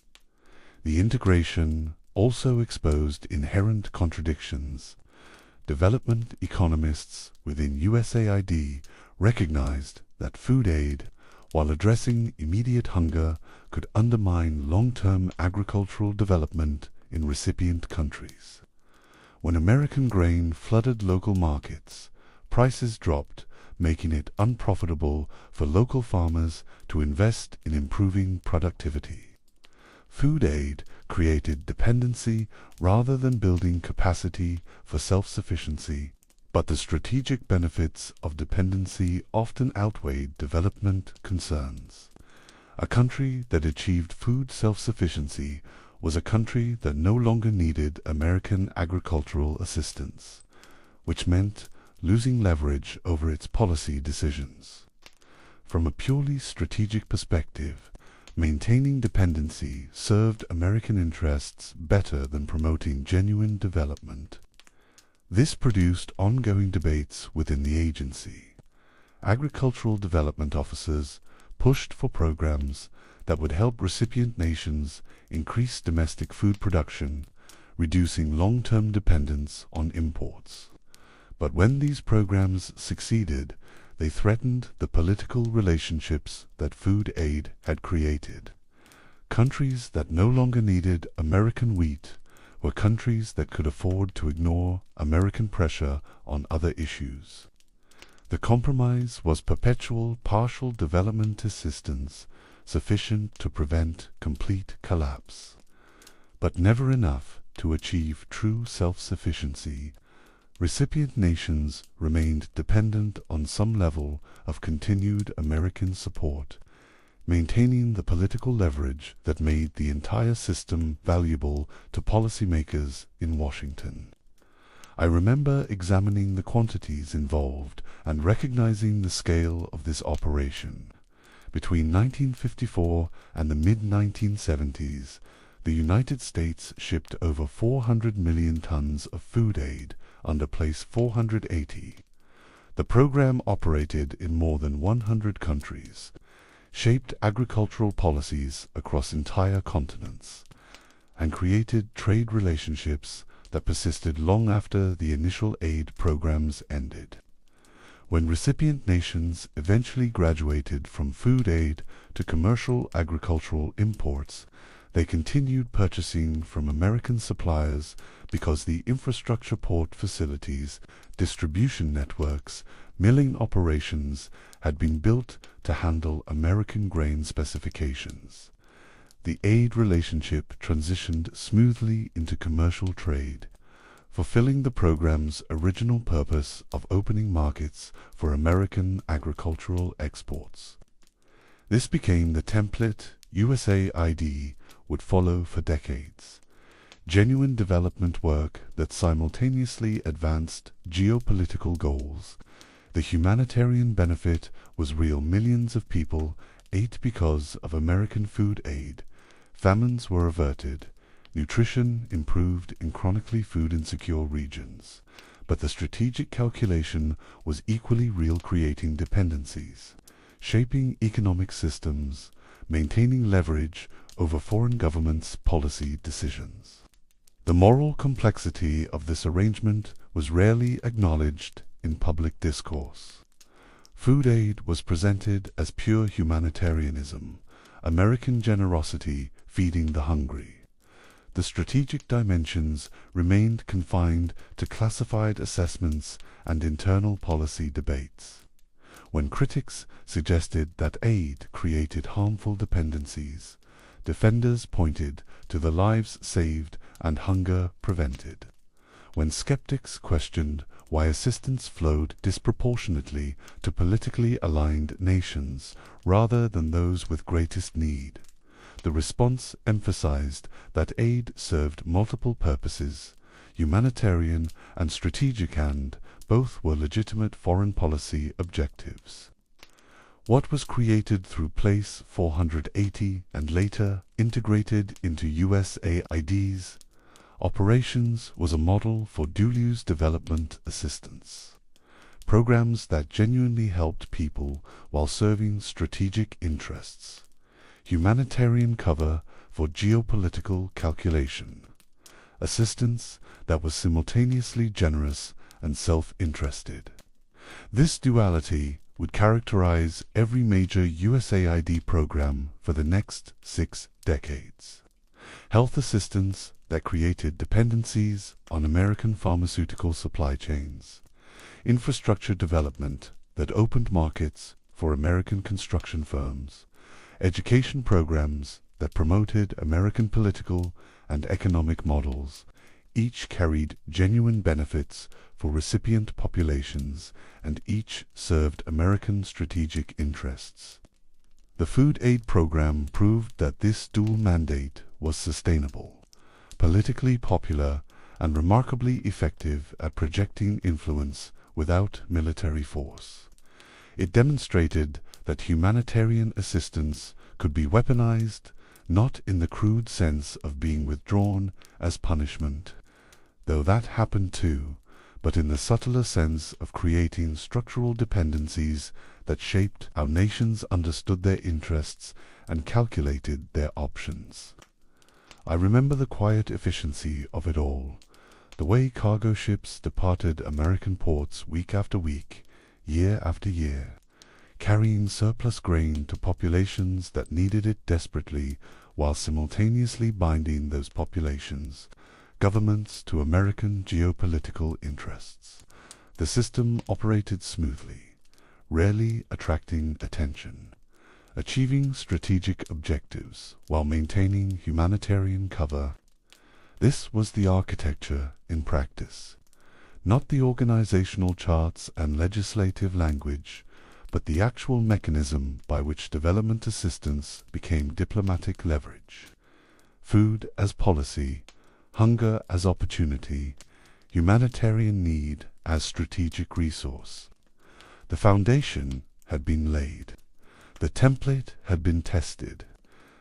The integration also exposed inherent contradictions. Development economists within USAID recognized that food aid, while addressing immediate hunger, could undermine long-term agricultural development in recipient countries. When American grain flooded local markets, prices dropped, making it unprofitable for local farmers to invest in improving productivity. Food aid created dependency rather than building capacity for self-sufficiency, but the strategic benefits of dependency often outweighed development concerns. A country that achieved food self-sufficiency was a country that no longer needed American agricultural assistance, which meant losing leverage over its policy decisions. From a purely strategic perspective, maintaining dependency served American interests better than promoting genuine development. This produced ongoing debates within the agency. Agricultural development officers pushed for programs that would help recipient nations increase domestic food production, reducing long-term dependence on imports. But when these programs succeeded, they threatened the political relationships that food aid had created. Countries that no longer needed American wheat were countries that could afford to ignore American pressure on other issues. The compromise was perpetual partial development assistance, sufficient to prevent complete collapse, but never enough to achieve true self-sufficiency. Recipient nations remained dependent on some level of continued American support, maintaining the political leverage that made the entire system valuable to policymakers in Washington. I remember examining the quantities involved and recognizing the scale of this operation. Between 1954 and the mid-1970s, the United States shipped over 400 million tons of food aid under Place 480. The program operated in more than 100 countries, shaped agricultural policies across entire continents, and created trade relationships that persisted long after the initial aid programs ended. When recipient nations eventually graduated from food aid to commercial agricultural imports, they continued purchasing from American suppliers because the infrastructure, port facilities, distribution networks, milling operations had been built to handle American grain specifications. The aid relationship transitioned smoothly into commercial trade, fulfilling the program's original purpose of opening markets for American agricultural exports. This became the template USAID would follow for decades. Genuine development work that simultaneously advanced geopolitical goals. The humanitarian benefit was real. Millions of people ate because of American food aid. Famines were averted. Nutrition improved in chronically food insecure regions. But the strategic calculation was equally real, creating dependencies, shaping economic systems, maintaining leverage over foreign governments' policy decisions. The moral complexity of this arrangement was rarely acknowledged in public discourse. Food aid was presented as pure humanitarianism, American generosity feeding the hungry. The strategic dimensions remained confined to classified assessments and internal policy debates. When critics suggested that aid created harmful dependencies, defenders pointed to the lives saved and hunger prevented. When skeptics questioned why assistance flowed disproportionately to politically aligned nations rather than those with greatest need, the response emphasized that aid served multiple purposes, humanitarian and strategic, and both were legitimate foreign policy objectives. What was created through Place 480 and later integrated into USAID's operations was a model for dual-use development assistance. Programs that genuinely helped people while serving strategic interests. Humanitarian cover for geopolitical calculation. Assistance that was simultaneously generous and self-interested. This duality would characterize every major USAID program for the next 6 decades. Health assistance that created dependencies on American pharmaceutical supply chains. Infrastructure development that opened markets for American construction firms. Education programs that promoted American political and economic models. Each carried genuine benefits for recipient populations, and each served American strategic interests. The food aid program proved that this dual mandate was sustainable, politically popular, and remarkably effective at projecting influence without military force. It demonstrated that humanitarian assistance could be weaponized, not in the crude sense of being withdrawn as punishment, though that happened too, but in the subtler sense of creating structural dependencies that shaped how nations understood their interests and calculated their options. I remember the quiet efficiency of it all, the way cargo ships departed American ports week after week, year after year, carrying surplus grain to populations that needed it desperately, while simultaneously binding those populations, governments, to American geopolitical interests. The system operated smoothly, rarely attracting attention, achieving strategic objectives while maintaining humanitarian cover. This was the architecture in practice, not the organizational charts and legislative language, but the actual mechanism by which development assistance became diplomatic leverage. Food as policy, hunger as opportunity, humanitarian need as strategic resource. The foundation had been laid. The template had been tested.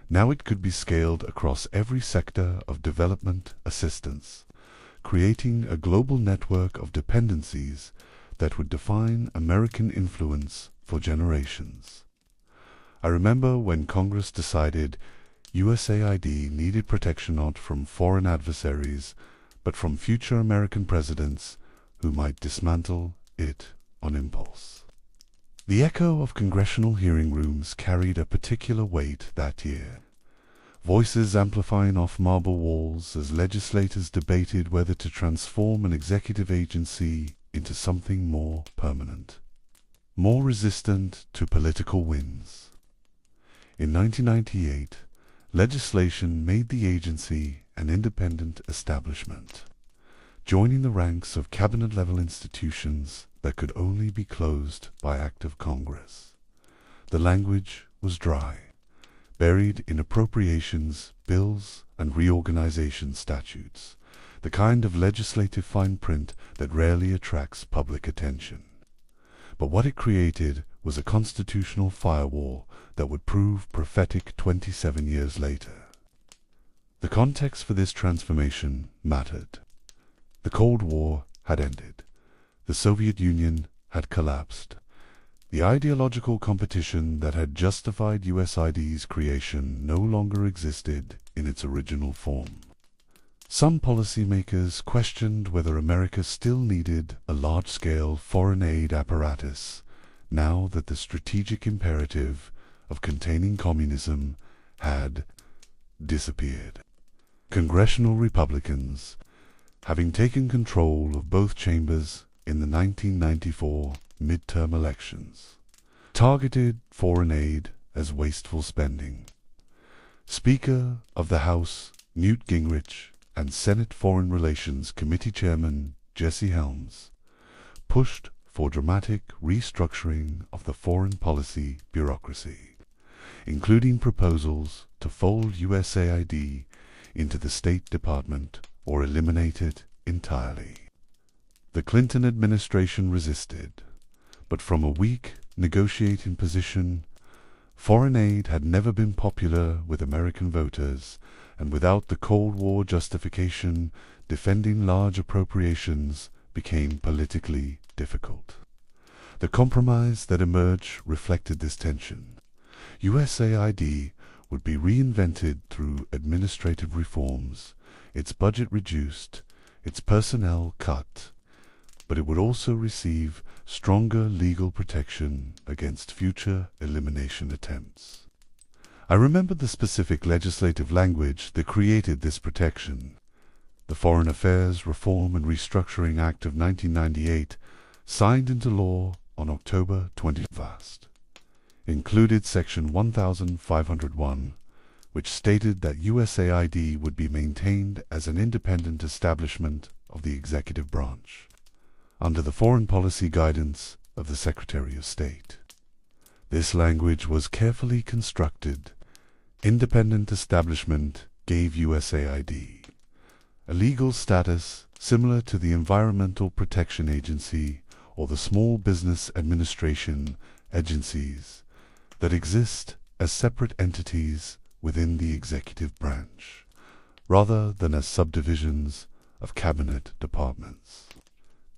Now it could be scaled across every sector of development assistance, creating a global network of dependencies that would define American influence for generations. I remember when Congress decided USAID needed protection not from foreign adversaries, but from future American presidents who might dismantle it on impulse. The echo of congressional hearing rooms carried a particular weight that year, voices amplifying off marble walls as legislators debated whether to transform an executive agency into something more permanent, more resistant to political winds. In 1998, legislation made the agency an independent establishment, joining the ranks of cabinet-level institutions that could only be closed by act of Congress. The language was dry, buried in appropriations, bills, and reorganization statutes, the kind of legislative fine print that rarely attracts public attention. But what it created was a constitutional firewall that would prove prophetic 27 years later. The context for this transformation mattered. The Cold War had ended. The Soviet Union had collapsed. The ideological competition that had justified USAID's creation no longer existed in its original form. Some policymakers questioned whether America still needed a large-scale foreign aid apparatus now that the strategic imperative of containing communism had disappeared. Congressional Republicans, having taken control of both chambers in the 1994 midterm elections, targeted foreign aid as wasteful spending. Speaker of the House Newt Gingrich and Senate Foreign Relations Committee Chairman Jesse Helms pushed for dramatic restructuring of the foreign policy bureaucracy, including proposals to fold USAID into the State Department or eliminate it entirely. The Clinton administration resisted, but from a weak negotiating position, foreign aid had never been popular with American voters, and without the Cold War justification, defending large appropriations became politically difficult. The compromise that emerged reflected this tension. USAID would be reinvented through administrative reforms, its budget reduced, its personnel cut, but it would also receive stronger legal protection against future elimination attempts. I remember the specific legislative language that created this protection. The Foreign Affairs Reform and Restructuring Act of 1998, signed into law on October 21st, included Section 1501, which stated that USAID would be maintained as an independent establishment of the executive branch, under the foreign policy guidance of the Secretary of State. This language was carefully constructed. Independent establishment gave USAID a legal status similar to the Environmental Protection Agency or the Small Business Administration agencies that exist as separate entities within the executive branch, rather than as subdivisions of cabinet departments.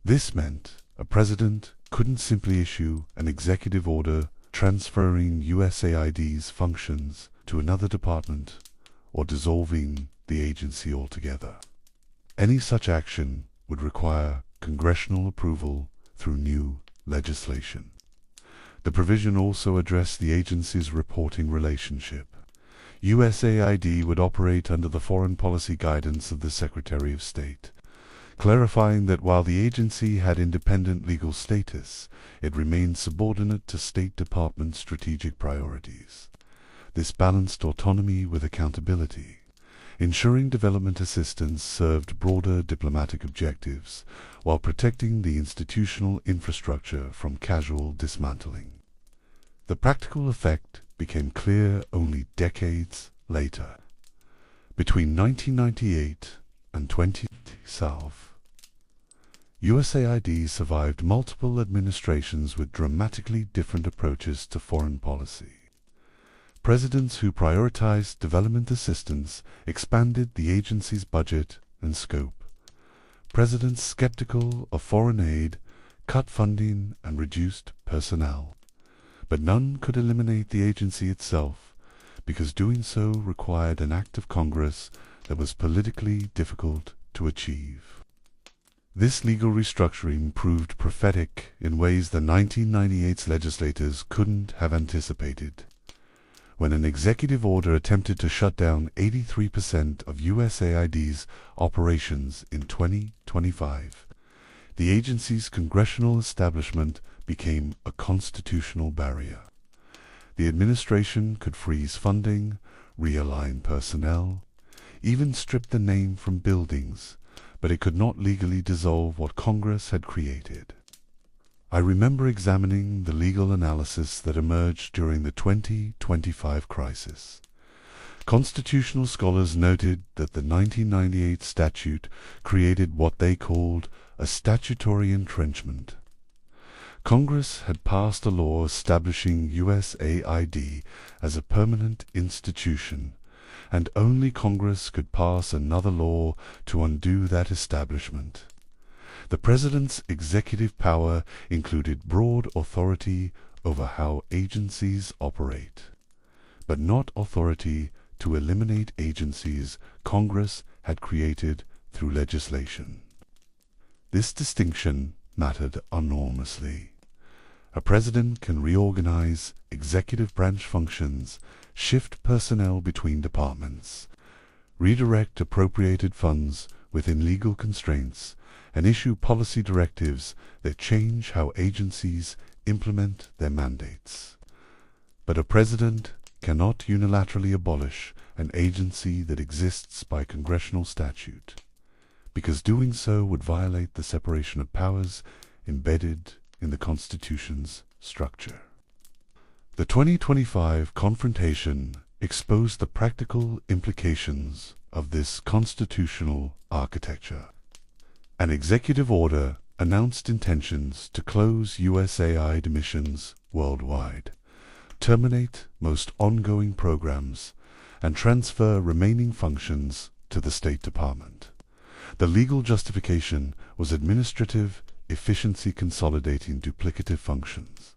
This meant a president couldn't simply issue an executive order transferring USAID's functions to another department or dissolving the agency altogether. Any such action would require congressional approval through new legislation. The provision also addressed the agency's reporting relationship. USAID would operate under the foreign policy guidance of the Secretary of State, clarifying that while the agency had independent legal status, it remained subordinate to State Department strategic priorities. This balanced autonomy with accountability, ensuring development assistance served broader diplomatic objectives while protecting the institutional infrastructure from casual dismantling. The practical effect became clear only decades later. Between 1998 and 2012, USAID survived multiple administrations with dramatically different approaches to foreign policy. Presidents who prioritized development assistance expanded the agency's budget and scope. Presidents skeptical of foreign aid cut funding and reduced personnel. But none could eliminate the agency itself, because doing so required an act of Congress that was politically difficult to achieve. This legal restructuring proved prophetic in ways the 1998's legislators couldn't have anticipated. When an executive order attempted to shut down 83% of USAID's operations in 2025, the agency's congressional establishment became a constitutional barrier. The administration could freeze funding, realign personnel, even strip the name from buildings, but it could not legally dissolve what Congress had created. I remember examining the legal analysis that emerged during the 2025 crisis. Constitutional scholars noted that the 1998 statute created what they called a statutory entrenchment. Congress had passed a law establishing USAID as a permanent institution, and only Congress could pass another law to undo that establishment. The President's executive power included broad authority over how agencies operate, but not authority to eliminate agencies Congress had created through legislation. This distinction mattered enormously. A president can reorganize executive branch functions, shift personnel between departments, redirect appropriated funds within legal constraints, and issue policy directives that change how agencies implement their mandates. But a president cannot unilaterally abolish an agency that exists by congressional statute, because doing so would violate the separation of powers embedded in the Constitution's structure. The 2025 confrontation exposed the practical implications of this constitutional architecture. An executive order announced intentions to close USAID missions worldwide, terminate most ongoing programs, and transfer remaining functions to the State Department. The legal justification was administrative efficiency, consolidating duplicative functions,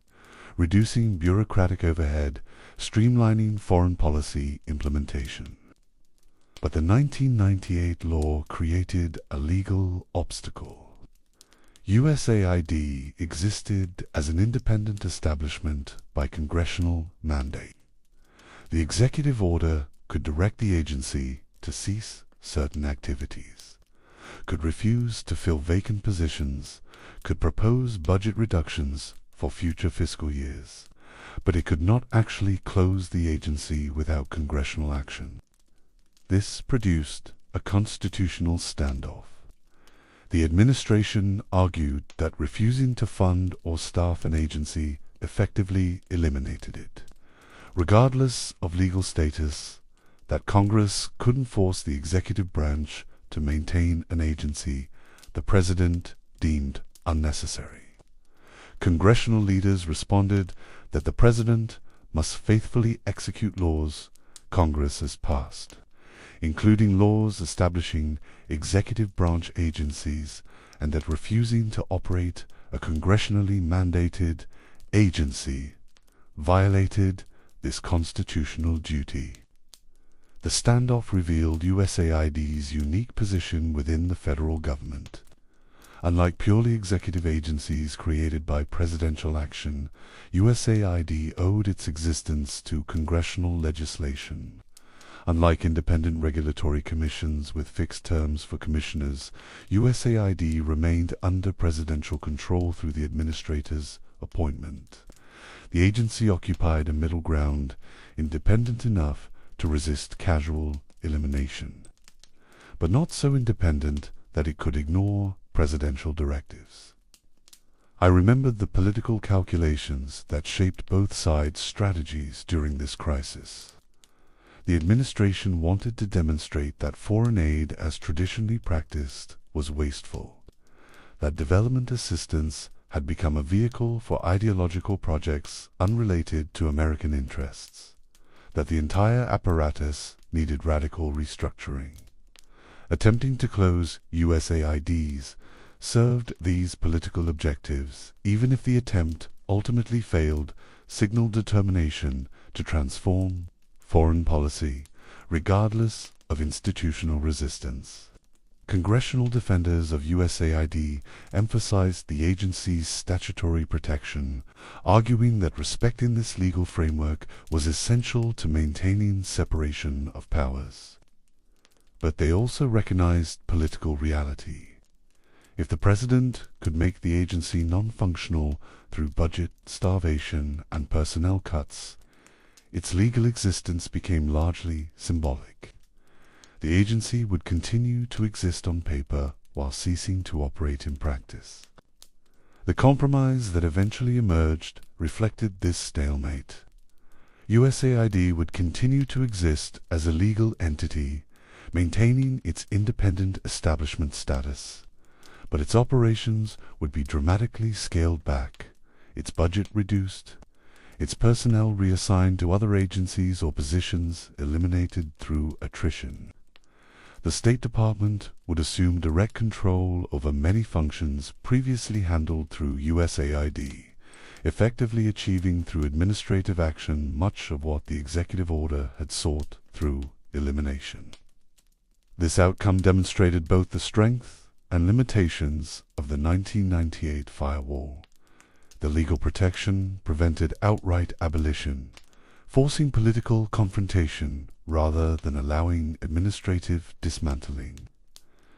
reducing bureaucratic overhead, streamlining foreign policy implementation. But the 1998 law created a legal obstacle. USAID existed as an independent establishment by congressional mandate. The executive order could direct the agency to cease certain activities, could refuse to fill vacant positions, could propose budget reductions for future fiscal years, but it could not actually close the agency without congressional action. This produced a constitutional standoff. The administration argued that refusing to fund or staff an agency effectively eliminated it, regardless of legal status, that Congress couldn't force the executive branch to maintain an agency the President deemed unnecessary. Congressional leaders responded that the President must faithfully execute laws Congress has passed, including laws establishing executive branch agencies, and that refusing to operate a congressionally mandated agency violated this constitutional duty. The standoff revealed USAID's unique position within the federal government. Unlike purely executive agencies created by presidential action, USAID owed its existence to congressional legislation. Unlike independent regulatory commissions with fixed terms for commissioners, USAID remained under presidential control through the administrator's appointment. The agency occupied a middle ground, independent enough to resist casual elimination, but not so independent that it could ignore presidential directives. I remembered the political calculations that shaped both sides' strategies during this crisis. The administration wanted to demonstrate that foreign aid as traditionally practiced was wasteful, that development assistance had become a vehicle for ideological projects unrelated to American interests, that the entire apparatus needed radical restructuring. Attempting to close USAIDs served these political objectives, even if the attempt ultimately failed, signaled determination to transform foreign policy, regardless of institutional resistance. Congressional defenders of USAID emphasized the agency's statutory protection, arguing that respecting this legal framework was essential to maintaining separation of powers. But they also recognized political reality. If the president could make the agency non-functional through budget starvation and personnel cuts, its legal existence became largely symbolic. The agency would continue to exist on paper while ceasing to operate in practice. The compromise that eventually emerged reflected this stalemate. USAID would continue to exist as a legal entity, maintaining its independent establishment status, but its operations would be dramatically scaled back, its budget reduced, its personnel reassigned to other agencies or positions eliminated through attrition. The State Department would assume direct control over many functions previously handled through USAID, effectively achieving through administrative action much of what the executive order had sought through elimination. This outcome demonstrated both the strength and limitations of the 1998 firewall. The legal protection prevented outright abolition, forcing political confrontation rather than allowing administrative dismantling.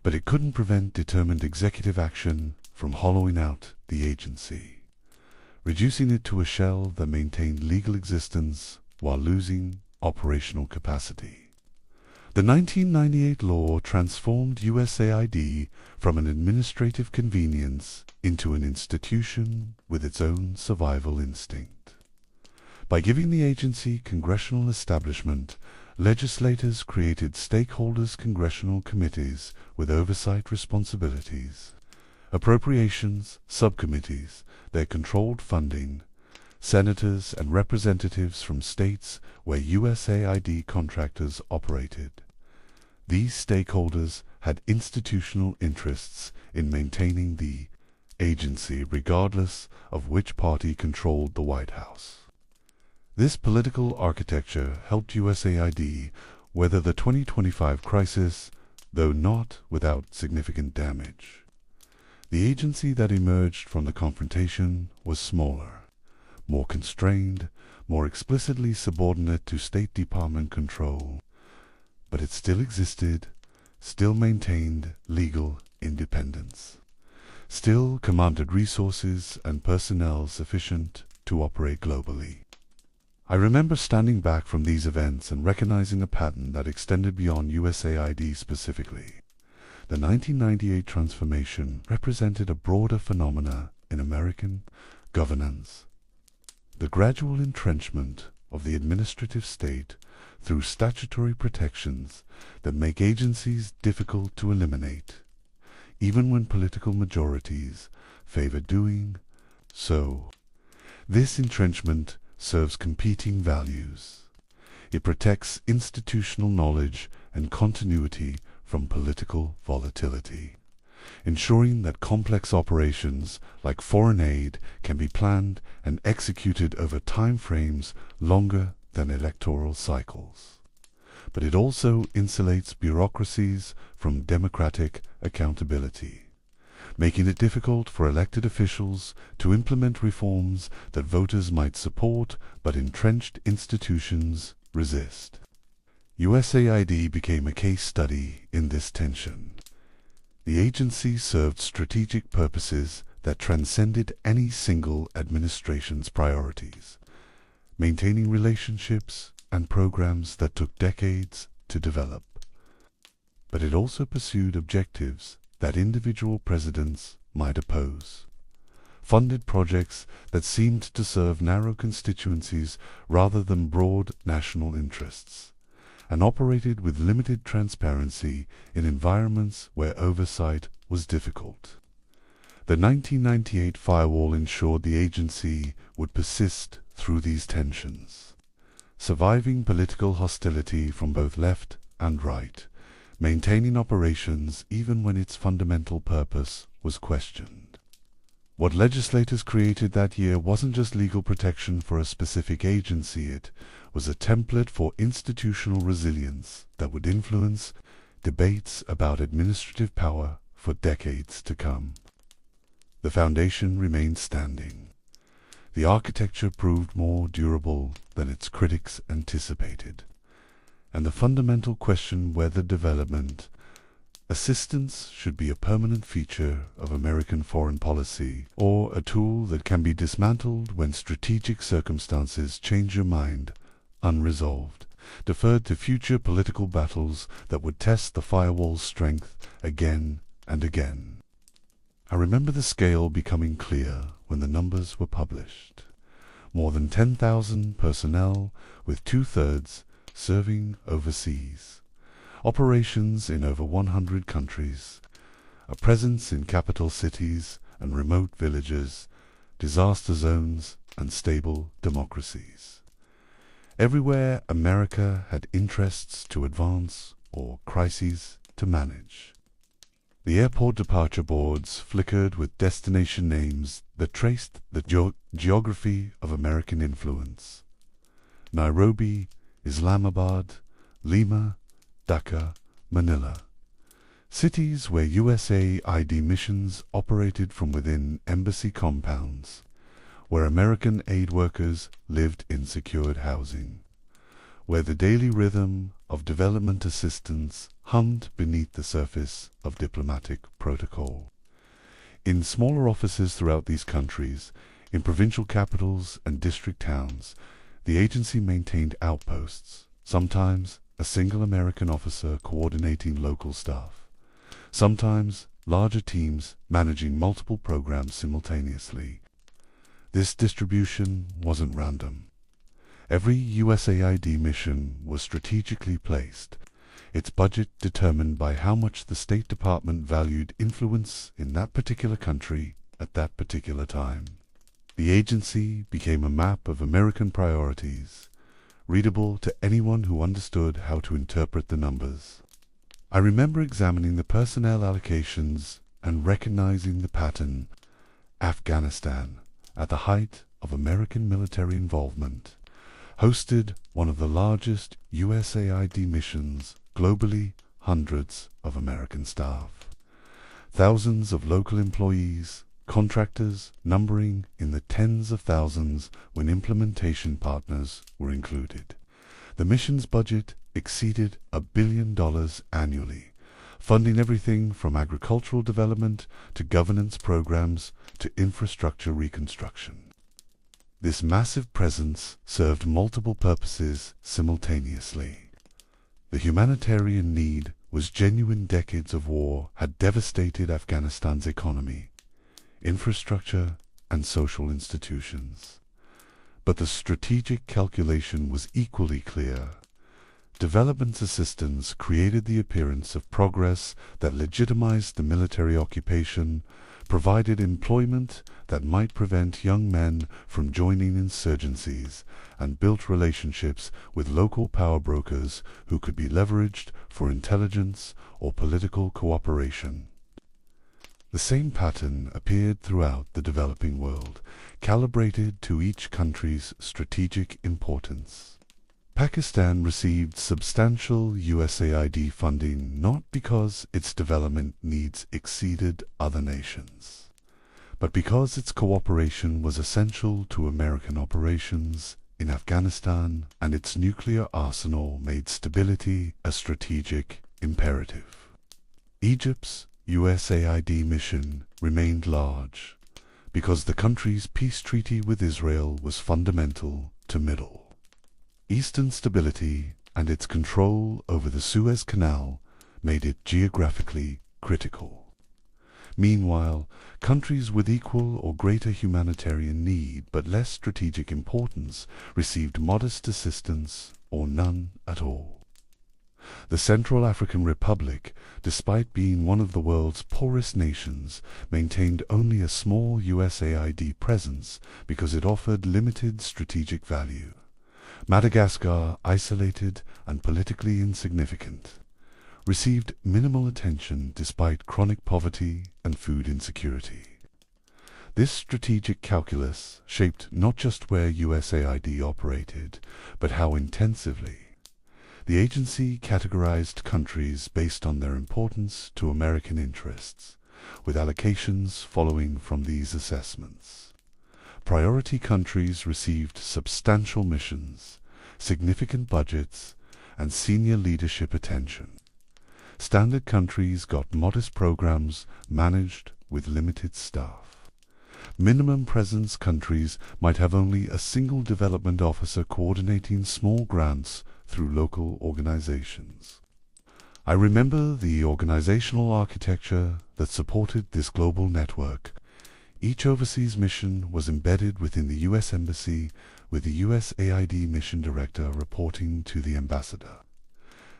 But it couldn't prevent determined executive action from hollowing out the agency, reducing it to a shell that maintained legal existence while losing operational capacity. The 1998 law transformed USAID from an administrative convenience into an institution with its own survival instinct. By giving the agency congressional establishment, legislators created stakeholders' congressional committees with oversight responsibilities, appropriations subcommittees, their controlled funding, senators and representatives from states where USAID contractors operated. These stakeholders had institutional interests in maintaining the agency regardless of which party controlled the White House. This political architecture helped USAID weather the 2025 crisis, though not without significant damage. The agency that emerged from the confrontation was smaller, more constrained, more explicitly subordinate to State Department control, but it still existed, still maintained legal independence, still commanded resources and personnel sufficient to operate globally. I remember standing back from these events and recognizing a pattern that extended beyond USAID specifically. The 1998 transformation represented a broader phenomena in American governance. The gradual entrenchment of the administrative state through statutory protections that make agencies difficult to eliminate, even when political majorities favor doing so. This entrenchment serves competing values. It protects institutional knowledge and continuity from political volatility, ensuring that complex operations like foreign aid can be planned and executed over time frames longer than electoral cycles. But it also insulates bureaucracies from democratic accountability, making it difficult for elected officials to implement reforms that voters might support but entrenched institutions resist. USAID became a case study in this tension. The agency served strategic purposes that transcended any single administration's priorities, maintaining relationships and programs that took decades to develop. But it also pursued objectives that individual presidents might oppose, funded projects that seemed to serve narrow constituencies rather than broad national interests, and operated with limited transparency in environments where oversight was difficult. The 1998 firewall ensured the agency would persist through these tensions, surviving political hostility from both left and right, maintaining operations even when its fundamental purpose was questioned. What legislators created that year wasn't just legal protection for a specific agency, it was a template for institutional resilience that would influence debates about administrative power for decades to come. The foundation remained standing. The architecture proved more durable than its critics anticipated, and the fundamental question whether development assistance should be a permanent feature of American foreign policy or a tool that can be dismantled when strategic circumstances change your mind, unresolved, deferred to future political battles that would test the firewall's strength again and again. I remember the scale becoming clear when the numbers were published. More than 10,000 personnel, with 2/3 serving overseas. Operations in over 100 countries. A presence in capital cities and remote villages, disaster zones and stable democracies. Everywhere America had interests to advance or crises to manage. The airport departure boards flickered with destination names that traced the geography of American influence. Nairobi, Islamabad, Lima, Dhaka, Manila. Cities where USAID missions operated from within embassy compounds, where American aid workers lived in secured housing, where the daily rhythm of development assistance hummed beneath the surface of diplomatic protocol. In smaller offices throughout these countries, in provincial capitals and district towns, the agency maintained outposts, sometimes a single American officer coordinating local staff, sometimes larger teams managing multiple programs simultaneously. This distribution wasn't random. Every USAID mission was strategically placed, its budget determined by how much the State Department valued influence in that particular country at that particular time. The agency became a map of American priorities, readable to anyone who understood how to interpret the numbers. I remember examining the personnel allocations and recognizing the pattern. Afghanistan, at the height of American military involvement, hosted one of the largest USAID missions globally, hundreds of American staff, thousands of local employees, contractors numbering in the tens of thousands when implementation partners were included. The mission's budget exceeded $1 billion annually, funding everything from agricultural development to governance programs to infrastructure reconstruction. This massive presence served multiple purposes simultaneously. The humanitarian need was genuine. Decades of war had devastated Afghanistan's economy, infrastructure, and social institutions. But the strategic calculation was equally clear. Development assistance created the appearance of progress that legitimized the military occupation, provided employment that might prevent young men from joining insurgencies, and built relationships with local power brokers who could be leveraged for intelligence or political cooperation. The same pattern appeared throughout the developing world, calibrated to each country's strategic importance. Pakistan received substantial USAID funding not because its development needs exceeded other nations, but because its cooperation was essential to American operations in Afghanistan, and its nuclear arsenal made stability a strategic imperative. Egypt's USAID mission remained large because the country's peace treaty with Israel was fundamental to Middle Eastern stability, and its control over the Suez Canal made it geographically critical. Meanwhile, countries with equal or greater humanitarian need but less strategic importance received modest assistance or none at all. The Central African Republic, despite being one of the world's poorest nations, maintained only a small USAID presence because it offered limited strategic value. Madagascar, isolated and politically insignificant, received minimal attention despite chronic poverty and food insecurity. This strategic calculus shaped not just where USAID operated, but how intensively. The agency categorized countries based on their importance to American interests, with allocations following from these assessments. Priority countries received substantial missions, significant budgets, and senior leadership attention. Standard countries got modest programs managed with limited staff. Minimum presence countries might have only a single development officer coordinating small grants through local organizations. I remember the organizational architecture that supported this global network. Each overseas mission was embedded within the U.S. Embassy, with the USAID mission director reporting to the ambassador.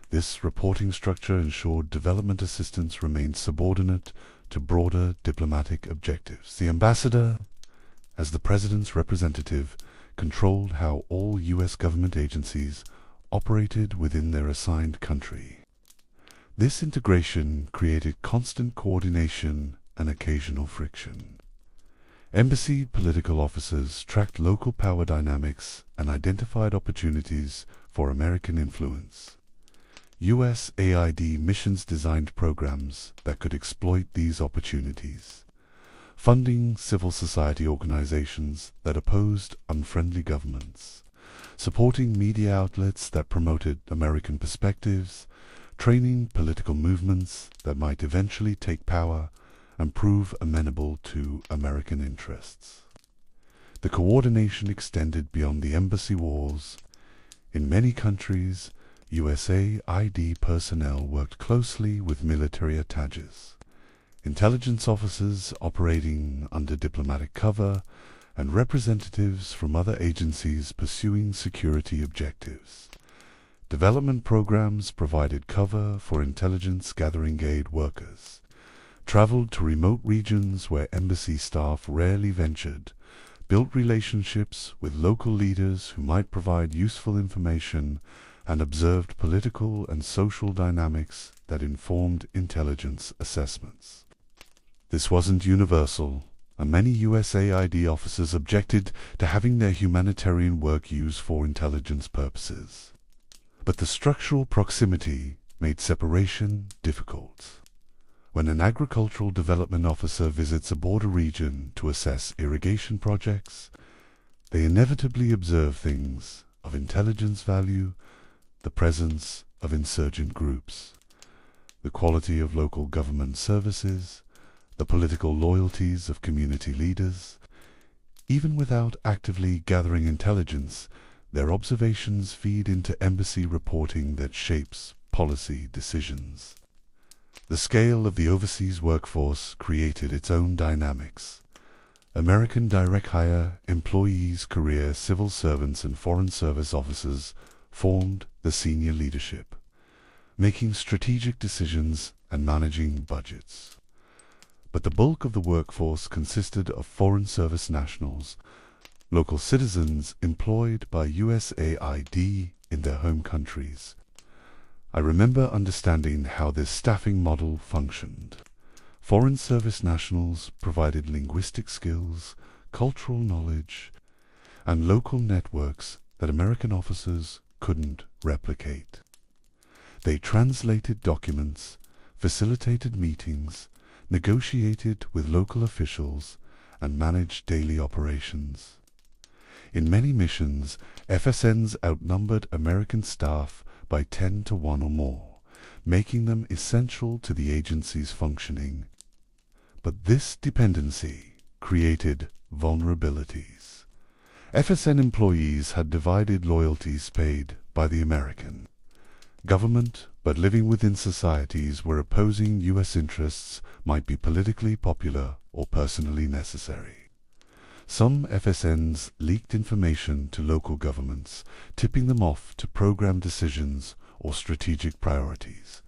This reporting structure ensured development assistance remained subordinate to broader diplomatic objectives. The ambassador, as the president's representative, controlled how all U.S. government agencies operated within their assigned country. This integration created constant coordination and occasional friction. Embassy political officers tracked local power dynamics and identified opportunities for American influence. USAID missions designed programs that could exploit these opportunities, funding civil society organizations that opposed unfriendly governments, supporting media outlets that promoted American perspectives, training political movements that might eventually take power and prove amenable to American interests. The coordination extended beyond the embassy walls. In many countries, USAID personnel worked closely with military attaches, intelligence officers operating under diplomatic cover, and representatives from other agencies pursuing security objectives. Development programs provided cover for intelligence gathering aid workers, traveled to remote regions where embassy staff rarely ventured, built relationships with local leaders who might provide useful information, and observed political and social dynamics that informed intelligence assessments. This wasn't universal, and many USAID officers objected to having their humanitarian work used for intelligence purposes. But the structural proximity made separation difficult. When an agricultural development officer visits a border region to assess irrigation projects, they inevitably observe things of intelligence value: the presence of insurgent groups, the quality of local government services, the political loyalties of community leaders. Even without actively gathering intelligence, their observations feed into embassy reporting that shapes policy decisions. The scale of the overseas workforce created its own dynamics. American direct hire employees, career civil servants, and foreign service officers formed the senior leadership, making strategic decisions and managing budgets. but the bulk of the workforce consisted of Foreign Service nationals, local citizens employed by USAID in their home countries. I remember understanding how this staffing model functioned. Foreign Service nationals provided linguistic skills, cultural knowledge, and local networks that American officers couldn't replicate. They translated documents, facilitated meetings, negotiated with local officials, and managed daily operations. In many missions, FSNs outnumbered American staff by 10 to 1 or more, making them essential to the agency's functioning. But this dependency created vulnerabilities. FSN employees had divided loyalties paid by the American government, but living within societies where opposing U.S. interests might be politically popular or personally necessary. Some FSNs leaked information to local governments, tipping them off to program decisions or strategic priorities.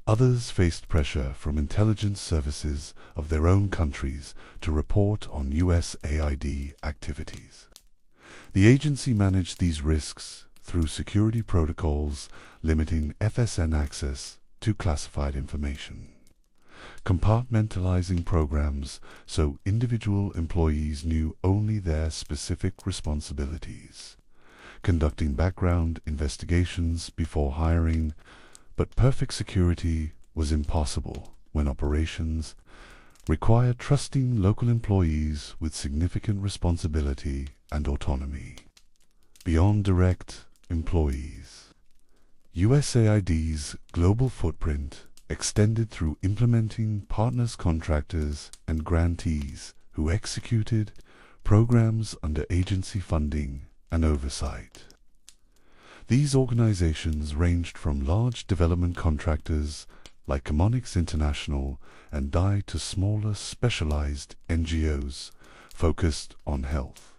Others faced pressure from intelligence services of their own countries to report on USAID activities. The agency managed these risks through security protocols limiting FSN access to classified information, compartmentalizing programs so individual employees knew only their specific responsibilities, conducting background investigations before hiring, but perfect security was impossible when operations required trusting local employees with significant responsibility and autonomy. Beyond direct employees, USAID's global footprint extended through implementing partners, contractors, and grantees who executed programs under agency funding and oversight. These organizations ranged from large development contractors like Chemonics International and DI to smaller specialized NGOs focused on health,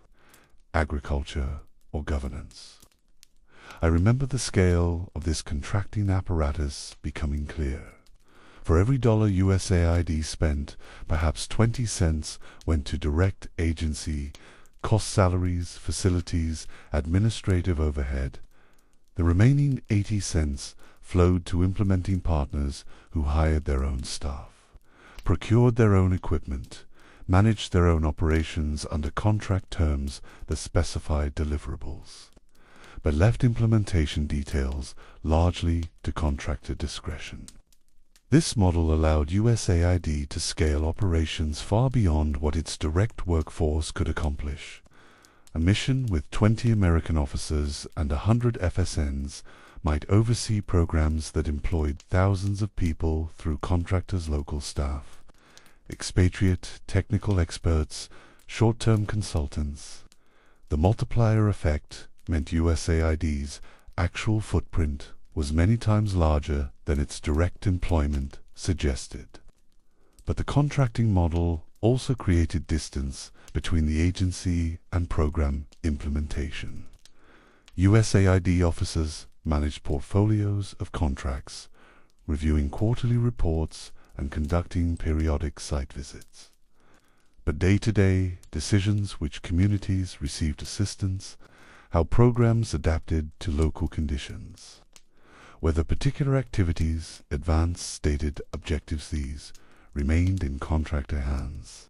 agriculture, or governance. I remember the scale of this contracting apparatus becoming clear. For every dollar USAID spent, perhaps 20 cents went to direct agency, cost salaries, facilities, administrative overhead. The remaining 80 cents flowed to implementing partners who hired their own staff, procured their own equipment, managed their own operations under contract terms that specified deliverables, but left implementation details largely to contractor discretion. This model allowed USAID to scale operations far beyond what its direct workforce could accomplish. A mission with 20 American officers and 100 FSNs might oversee programs that employed thousands of people through contractors' local staff, expatriate technical experts, short-term consultants. The multiplier effect meant USAID's actual footprint was many times larger than its direct employment suggested. But the contracting model also created distance between the agency and program implementation. USAID officers managed portfolios of contracts, reviewing quarterly reports and conducting periodic site visits. But day-to-day decisions which communities received assistance, how programs adapted to local conditions, whether particular activities advanced stated objectives, these remained in contractor hands.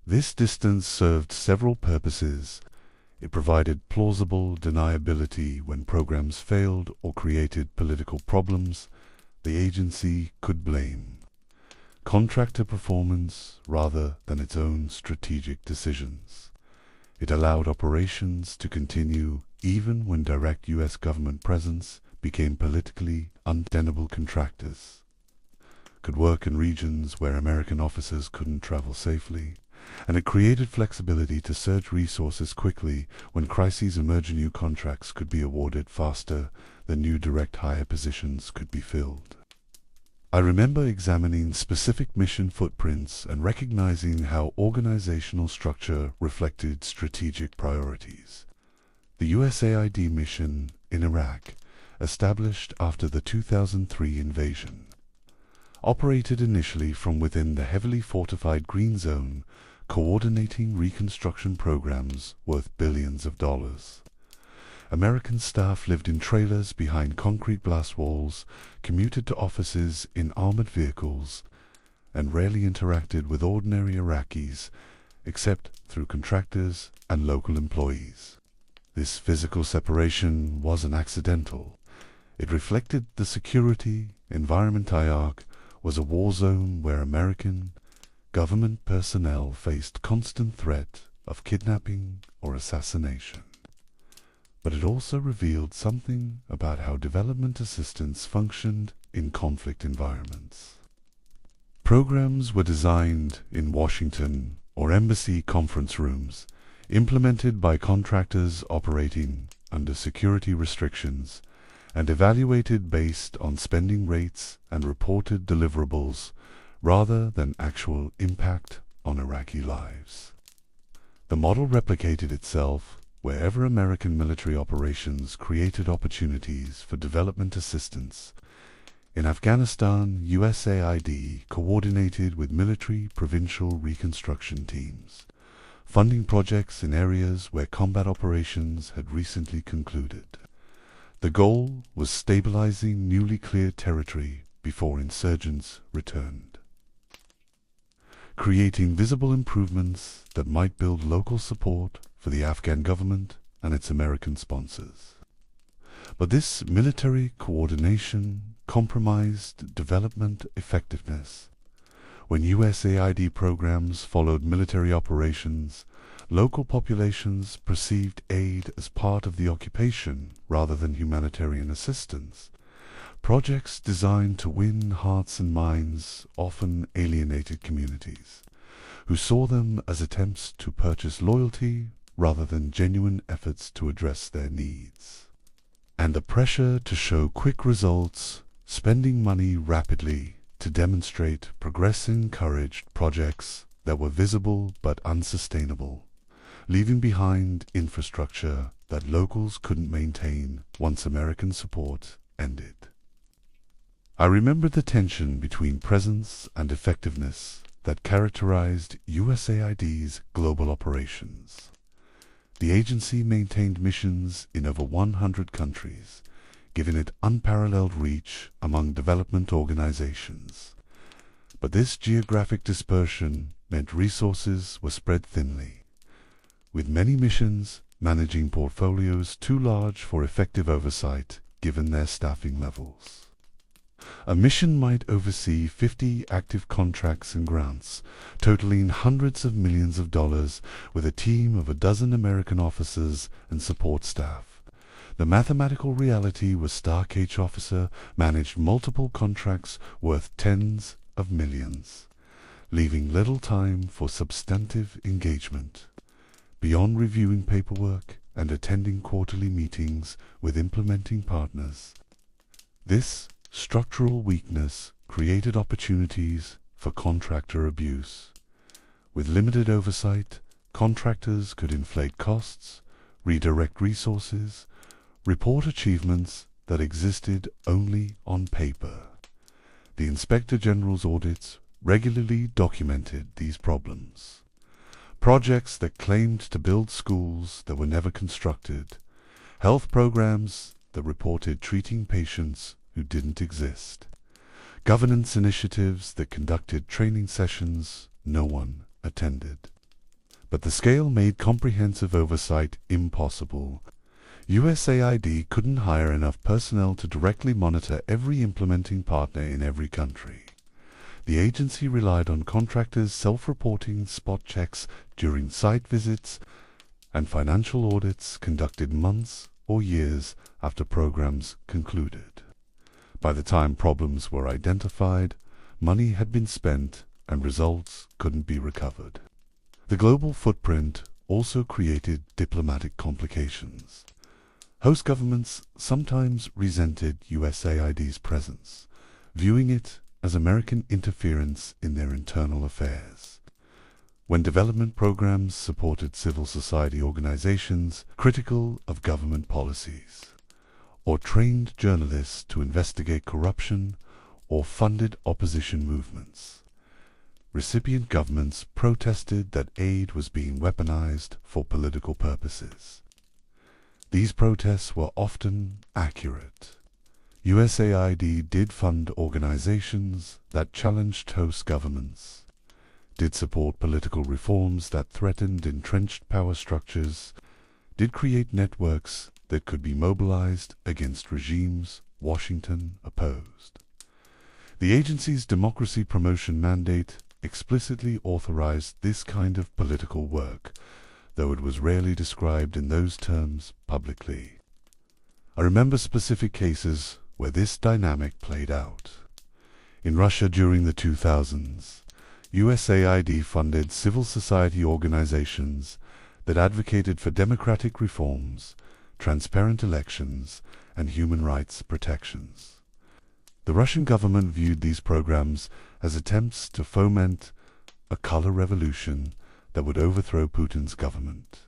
This distance served several purposes. It provided plausible deniability when programs failed or created political problems the agency could blame contractor performance rather than its own strategic decisions. It allowed operations to continue even when direct U.S. government presence became politically untenable. Contractors could work in regions where American officers couldn't travel safely, and it created flexibility to surge resources quickly when crises emerged. New contracts could be awarded faster than new direct hire positions could be filled. I remember examining specific mission footprints and recognizing how organizational structure reflected strategic priorities. The USAID mission in Iraq, established after the 2003 invasion, operated initially from within the heavily fortified Green Zone, coordinating reconstruction programs worth billions of dollars. American staff lived in trailers behind concrete blast walls, commuted to offices in armored vehicles, and rarely interacted with ordinary Iraqis except through contractors and local employees. This physical separation wasn't accidental. It reflected the security environment. Iraq was a war zone where American government personnel faced constant threat of kidnapping or assassination. But it also revealed something about how development assistance functioned in conflict environments. Programs were designed in Washington or embassy conference rooms, implemented by contractors operating under security restrictions, and evaluated based on spending rates and reported deliverables rather than actual impact on Iraqi lives. The model replicated itself wherever American military operations created opportunities for development assistance. In Afghanistan, USAID coordinated with military provincial reconstruction teams, funding projects in areas where combat operations had recently concluded. The goal was stabilizing newly cleared territory before insurgents returned, creating visible improvements that might build local support for the Afghan government and its American sponsors. But this military coordination compromised development effectiveness. When USAID programs followed military operations, local populations perceived aid as part of the occupation rather than humanitarian assistance. Projects designed to win hearts and minds often alienated communities, who saw them as attempts to purchase loyalty rather than genuine efforts to address their needs. And the pressure to show quick results, spending money rapidly to demonstrate progress, encouraged projects that were visible but unsustainable, leaving behind infrastructure that locals couldn't maintain once American support ended. I remember the tension between presence and effectiveness that characterized USAID's global operations. The agency maintained missions in over 100 countries, giving it unparalleled reach among development organizations. But this geographic dispersion meant resources were spread thinly, with many missions managing portfolios too large for effective oversight given their staffing levels. A mission might oversee 50 active contracts and grants, totaling hundreds of millions of dollars, with a team of a dozen American officers and support staff. The mathematical reality was stark. Each officer managed multiple contracts worth tens of millions, leaving little time for substantive engagement, beyond reviewing paperwork and attending quarterly meetings with implementing partners. This structural weakness created opportunities for contractor abuse. With limited oversight, contractors could inflate costs, redirect resources, report achievements that existed only on paper. The Inspector General's audits regularly documented these problems. Projects that claimed to build schools that were never constructed, health programs that reported treating patients who didn't exist, governance initiatives that conducted training sessions no one attended. But the scale made comprehensive oversight impossible. USAID couldn't hire enough personnel to directly monitor every implementing partner in every country. The agency relied on contractors self-reporting spot checks during site visits and financial audits conducted months or years after programs concluded. By the time problems were identified, money had been spent and results couldn't be recovered. The global footprint also created diplomatic complications. Host governments sometimes resented USAID's presence, viewing it as American interference in their internal affairs. When development programs supported civil society organizations critical of government policies, or trained journalists to investigate corruption, or funded opposition movements. Recipient governments protested that aid was being weaponized for political purposes. These protests were often accurate. USAID did fund organizations that challenged host governments, did support political reforms that threatened entrenched power structures, did create networks that could be mobilized against regimes Washington opposed. The agency's democracy promotion mandate explicitly authorized this kind of political work, though it was rarely described in those terms publicly. I remember specific cases where this dynamic played out. In Russia during the 2000s, USAID funded civil society organizations that advocated for democratic reforms, transparent elections, and human rights protections. The Russian government viewed these programs as attempts to foment a color revolution that would overthrow Putin's government.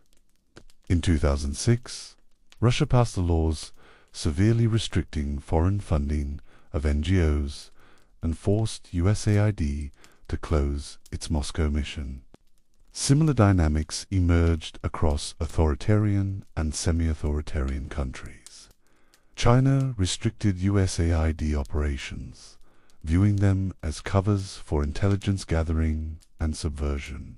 In 2006, Russia passed the laws severely restricting foreign funding of NGOs and forced USAID to close its Moscow mission. Similar dynamics emerged across authoritarian and semi-authoritarian countries. China restricted USAID operations, viewing them as covers for intelligence gathering and subversion.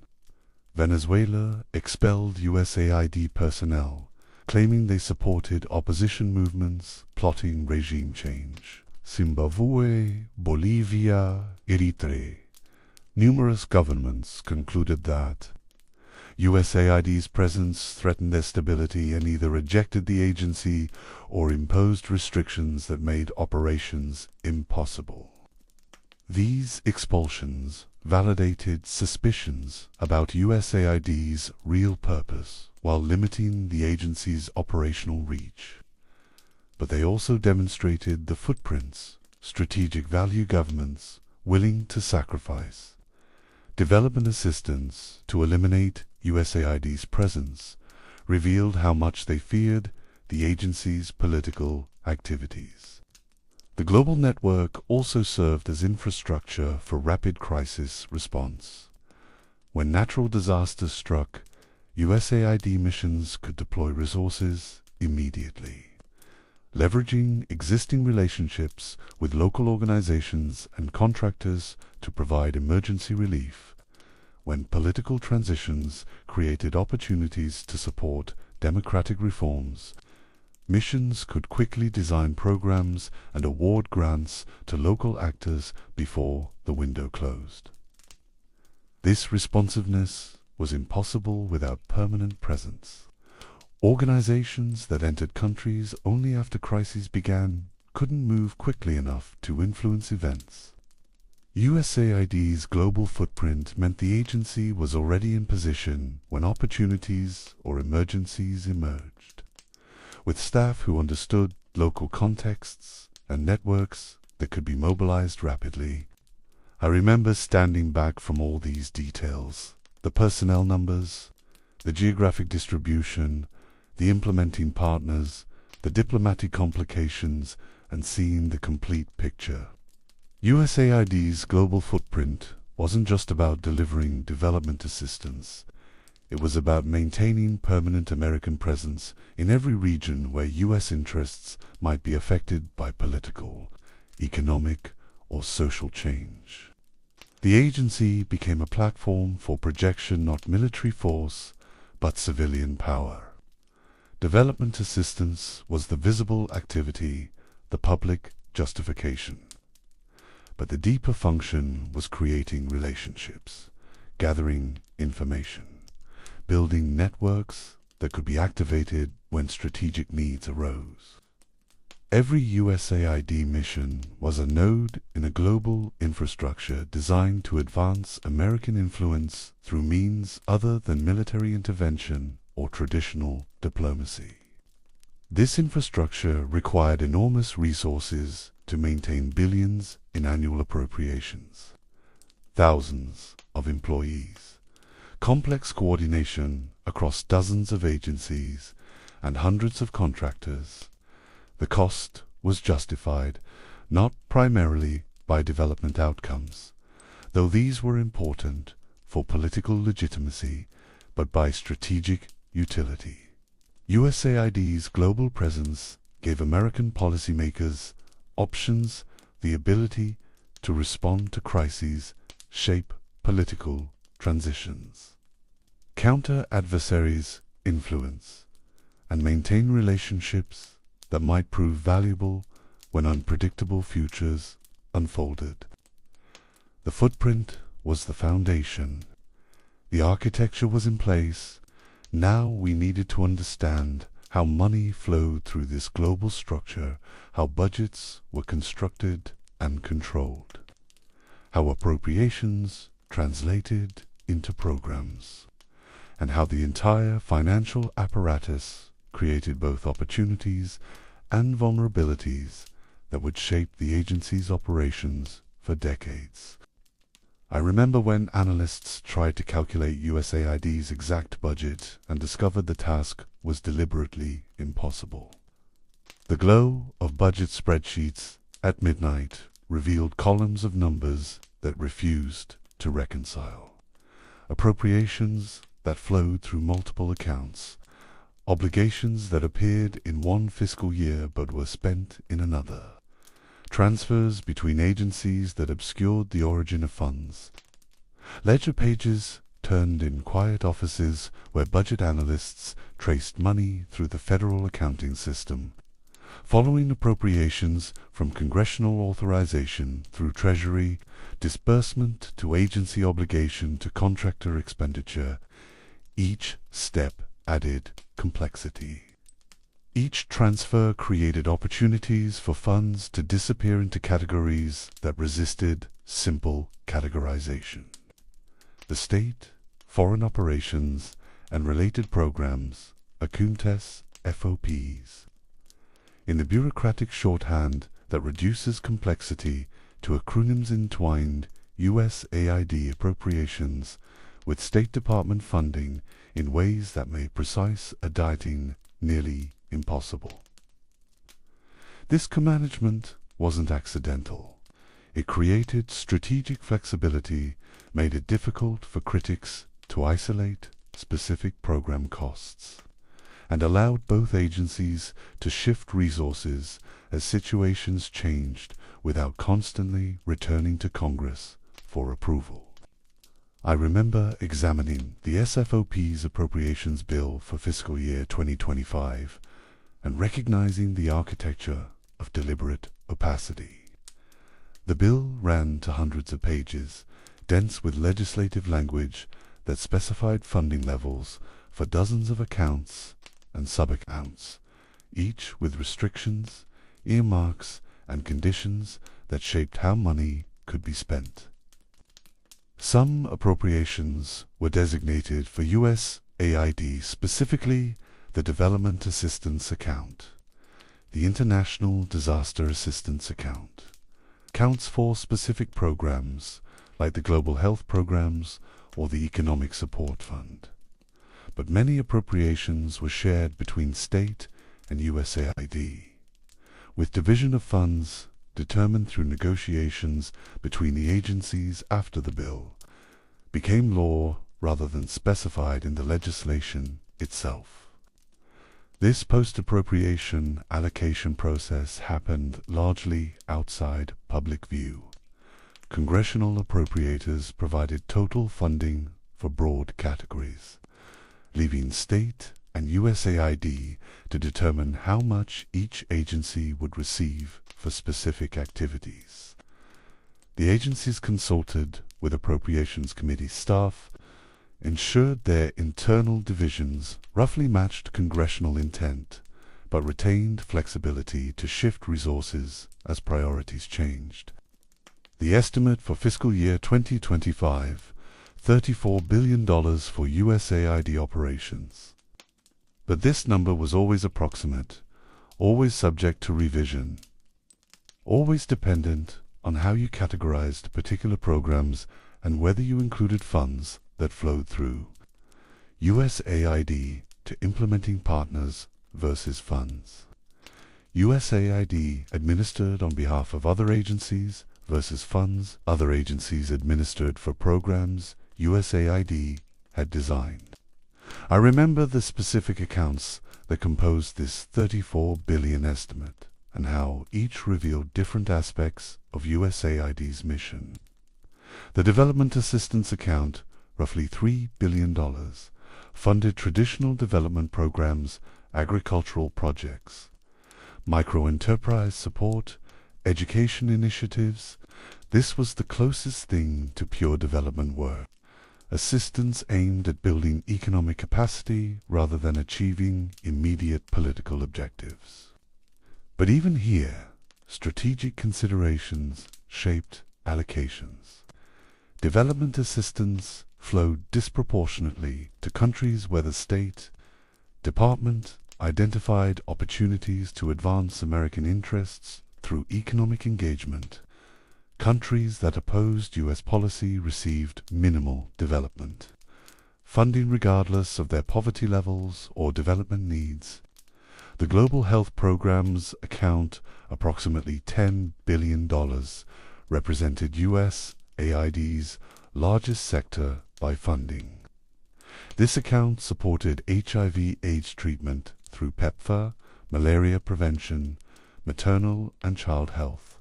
Venezuela expelled USAID personnel, claiming they supported opposition movements plotting regime change. Zimbabwe, Bolivia, Eritrea. Numerous governments concluded that USAID's presence threatened their stability and either rejected the agency or imposed restrictions that made operations impossible. These expulsions validated suspicions about USAID's real purpose while limiting the agency's operational reach. But they also demonstrated the footprints strategic value governments willing to sacrifice. Development assistance to eliminate USAID's presence revealed how much they feared the agency's political activities. The global network also served as infrastructure for rapid crisis response. When natural disasters struck, USAID missions could deploy resources immediately. Leveraging existing relationships with local organizations and contractors to provide emergency relief, when political transitions created opportunities to support democratic reforms, missions could quickly design programs and award grants to local actors before the window closed. This responsiveness was impossible without permanent presence. Organizations that entered countries only after crises began couldn't move quickly enough to influence events. USAID's global footprint meant the agency was already in position when opportunities or emergencies emerged. With staff who understood local contexts and networks that could be mobilized rapidly. I remember standing back from all these details, the personnel numbers, the geographic distribution, the implementing partners, the diplomatic complications, and seeing the complete picture. USAID's global footprint wasn't just about delivering development assistance. It was about maintaining permanent American presence in every region where U.S. interests might be affected by political, economic, or social change. The agency became a platform for projection not military force, but civilian power. Development assistance was the visible activity, the public justification. But the deeper function was creating relationships, gathering information, building networks that could be activated when strategic needs arose. Every USAID mission was a node in a global infrastructure designed to advance American influence through means other than military intervention or traditional diplomacy. This infrastructure required enormous resources to maintain billions in annual appropriations, thousands of employees, complex coordination across dozens of agencies, and hundreds of contractors. The cost was justified not primarily by development outcomes, though these were important for political legitimacy, but by strategic utility. USAID's global presence gave American policymakers options, the ability to respond to crises, shape political transitions, counter adversaries' influence, and maintain relationships that might prove valuable when unpredictable futures unfolded. The footprint was the foundation. The architecture was in place. Now we needed to understand how money flowed through this global structure, how budgets were constructed and controlled, how appropriations translated into programs, and how the entire financial apparatus created both opportunities and vulnerabilities that would shape the agency's operations for decades. I remember when analysts tried to calculate USAID's exact budget and discovered the task was deliberately impossible. The glow of budget spreadsheets at midnight revealed columns of numbers that refused to reconcile, appropriations that flowed through multiple accounts, obligations that appeared in one fiscal year but were spent in another, transfers between agencies that obscured the origin of funds, ledger pages turned in quiet offices where budget analysts traced money through the federal accounting system, following appropriations from congressional authorization through Treasury, disbursement to agency obligation to contractor expenditure. Each step added complexity. Each transfer created opportunities for funds to disappear into categories that resisted simple categorization. The state, foreign operations, and related programs, ACUNTES, FOPs. In the bureaucratic shorthand that reduces complexity to acronyms entwined USAID appropriations with State Department funding in ways that made precise auditing nearly impossible. This co-management wasn't accidental. It created strategic flexibility, made it difficult for critics to isolate specific program costs, and allowed both agencies to shift resources as situations changed without constantly returning to Congress for approval. I remember examining the SFOP's appropriations bill for fiscal year 2025 and recognizing the architecture of deliberate opacity. The bill ran to hundreds of pages, dense with legislative language that specified funding levels for dozens of accounts and sub-accounts, each with restrictions, earmarks, and conditions that shaped how money could be spent. Some appropriations were designated for USAID, specifically the Development Assistance Account, the International Disaster Assistance Account, accounts for specific programs like the Global Health Programs or the Economic Support Fund. But many appropriations were shared between state and USAID, with division of funds determined through negotiations between the agencies after the bill became law rather than specified in the legislation itself. This post-appropriation allocation process happened largely outside public view. Congressional appropriators provided total funding for broad categories, leaving state and USAID to determine how much each agency would receive for specific activities. The agencies consulted with Appropriations Committee staff, ensured their internal divisions roughly matched congressional intent, but retained flexibility to shift resources as priorities changed. The estimate for fiscal year 2025, $34 billion for USAID operations. But this number was always approximate, always subject to revision, always dependent on how you categorized particular programs and whether you included funds that flowed through USAID to implementing partners versus funds. USAID administered on behalf of other agencies versus funds other agencies administered for programs USAID had designed. I remember the specific accounts that composed this $34 billion estimate, and how each revealed different aspects of USAID's mission. The development assistance account, roughly $3 billion, funded traditional development programs, agricultural projects, micro-enterprise support, education initiatives. This was the closest thing to pure development work. Assistance aimed at building economic capacity rather than achieving immediate political objectives. But even here, strategic considerations shaped allocations. Development assistance flowed disproportionately to countries where the State Department identified opportunities to advance American interests through economic engagement. Countries that opposed U.S. policy received minimal development funding regardless of their poverty levels or development needs. The global health programs account approximately $10 billion, represented USAID's largest sector by funding. This account supported HIV/AIDS treatment through PEPFAR, malaria prevention, maternal and child health,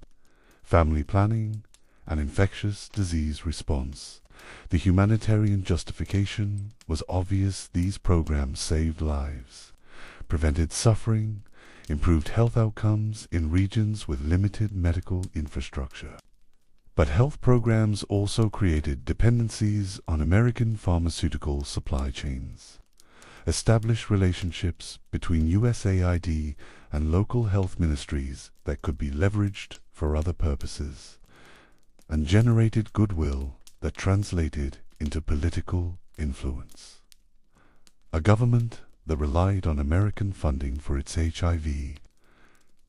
family planning, and infectious disease response. The humanitarian justification was obvious. These programs saved lives, prevented suffering, improved health outcomes in regions with limited medical infrastructure. But health programs also created dependencies on American pharmaceutical supply chains, established relationships between USAID and local health ministries that could be leveraged for other purposes, and generated goodwill that translated into political influence. A government that relied on American funding for its HIV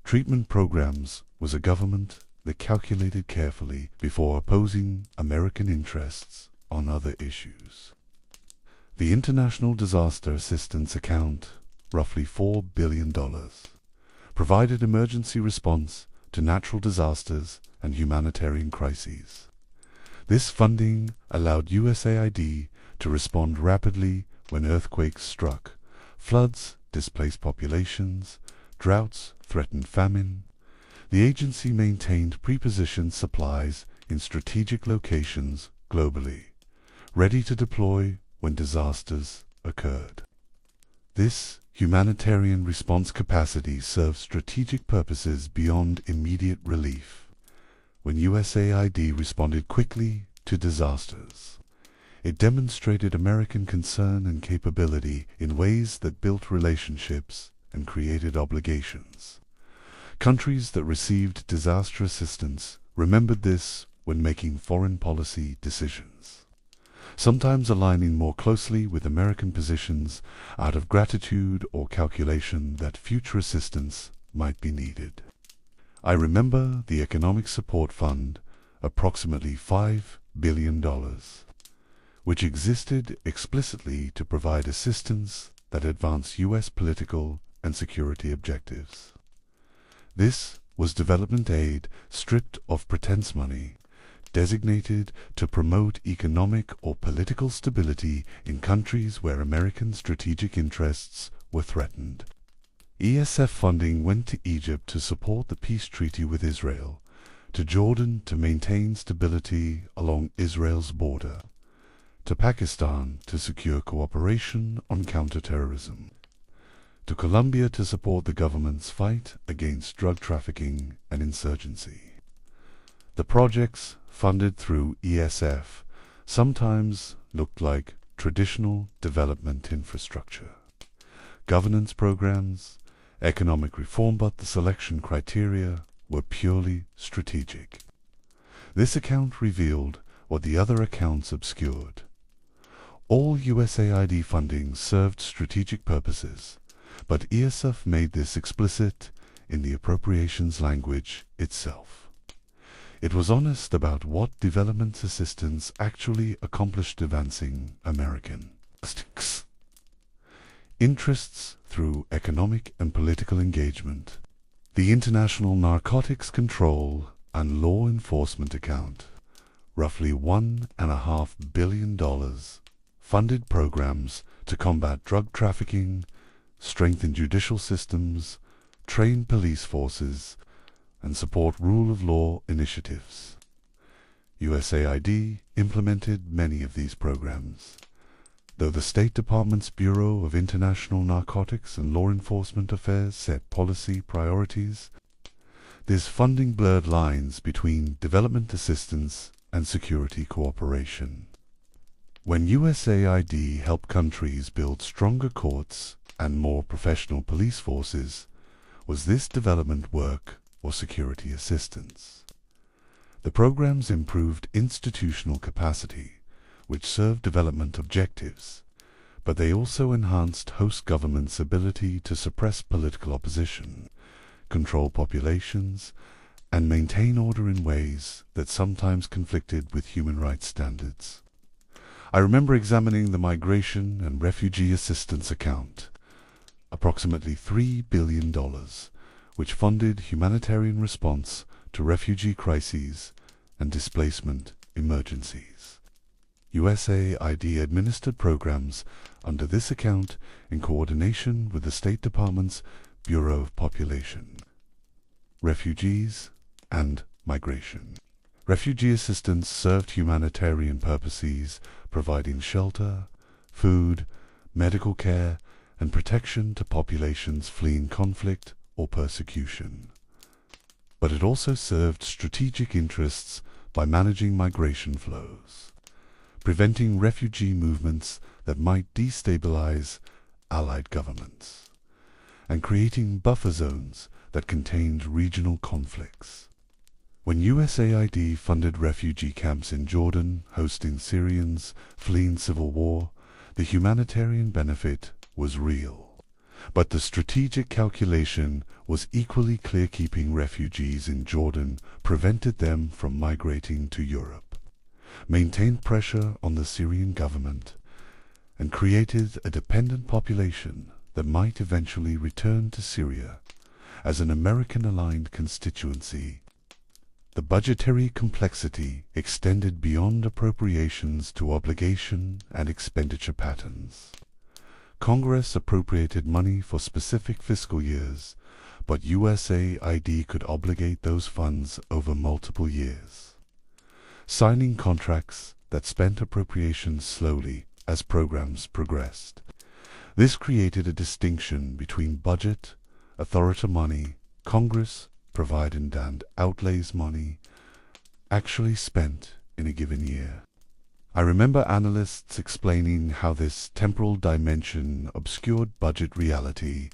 treatment programs was a government that calculated carefully before opposing American interests on other issues. The International Disaster Assistance Account, roughly $4 billion, provided emergency response to natural disasters and humanitarian crises. This funding allowed USAID to respond rapidly when earthquakes struck, floods displaced populations, droughts threatened famine. The agency maintained prepositioned supplies in strategic locations globally, ready to deploy when disasters occurred. This humanitarian response capacity served strategic purposes beyond immediate relief. When USAID responded quickly to disasters, it demonstrated American concern and capability in ways that built relationships and created obligations. Countries that received disaster assistance remembered this when making foreign policy decisions, sometimes aligning more closely with American positions out of gratitude or calculation that future assistance might be needed. I remember the Economic Support Fund, approximately $5 billion, which existed explicitly to provide assistance that advanced U.S. political and security objectives. This was development aid stripped of pretense money, designated to promote economic or political stability in countries where American strategic interests were threatened. ESF funding went to Egypt to support the peace treaty with Israel, to Jordan to maintain stability along Israel's border, to Pakistan to secure cooperation on counterterrorism, to Colombia to support the government's fight against drug trafficking and insurgency. The projects funded through ESF sometimes looked like traditional development infrastructure, governance programs, economic reform, but the selection criteria were purely strategic. This account revealed what the other accounts obscured. All USAID funding served strategic purposes, but ESF made this explicit in the appropriations language itself. It was honest about what development assistance actually accomplished, advancing American interests through economic and political engagement. The International Narcotics Control and law enforcement account, roughly $1.5 billion, funded programs to combat drug trafficking, strengthen judicial systems, train police forces, and support rule of law initiatives. USAID implemented many of these programs. Though the State Department's Bureau of International Narcotics and Law Enforcement Affairs set policy priorities, this funding blurred lines between development assistance and security cooperation. When USAID helped countries build stronger courts and more professional police forces, was this development work or security assistance? The programs improved institutional capacity, which served development objectives, but they also enhanced host governments' ability to suppress political opposition, control populations, and maintain order in ways that sometimes conflicted with human rights standards. I remember examining the Migration and Refugee Assistance account, approximately $3 billion, which funded humanitarian response to refugee crises and displacement emergencies. USAID administered programs under this account in coordination with the State Department's Bureau of Population, Refugees, and Migration. Refugee assistance served humanitarian purposes, providing shelter, food, medical care, and protection to populations fleeing conflict or persecution. But it also served strategic interests by managing migration flows, preventing refugee movements that might destabilize allied governments, and creating buffer zones that contained regional conflicts. When USAID funded refugee camps in Jordan hosting Syrians fleeing civil war, the humanitarian benefit was real. But the strategic calculation was equally clear: keeping refugees in Jordan prevented them from migrating to Europe, maintained pressure on the Syrian government, and created a dependent population that might eventually return to Syria as an American-aligned constituency. The budgetary complexity extended beyond appropriations to obligation and expenditure patterns. Congress appropriated money for specific fiscal years, but USAID could obligate those funds over multiple years, signing contracts that spent appropriations slowly as programs progressed. This created a distinction between budget, authority money, Congress provided and outlays money actually spent in a given year. I remember analysts explaining how this temporal dimension obscured budget reality.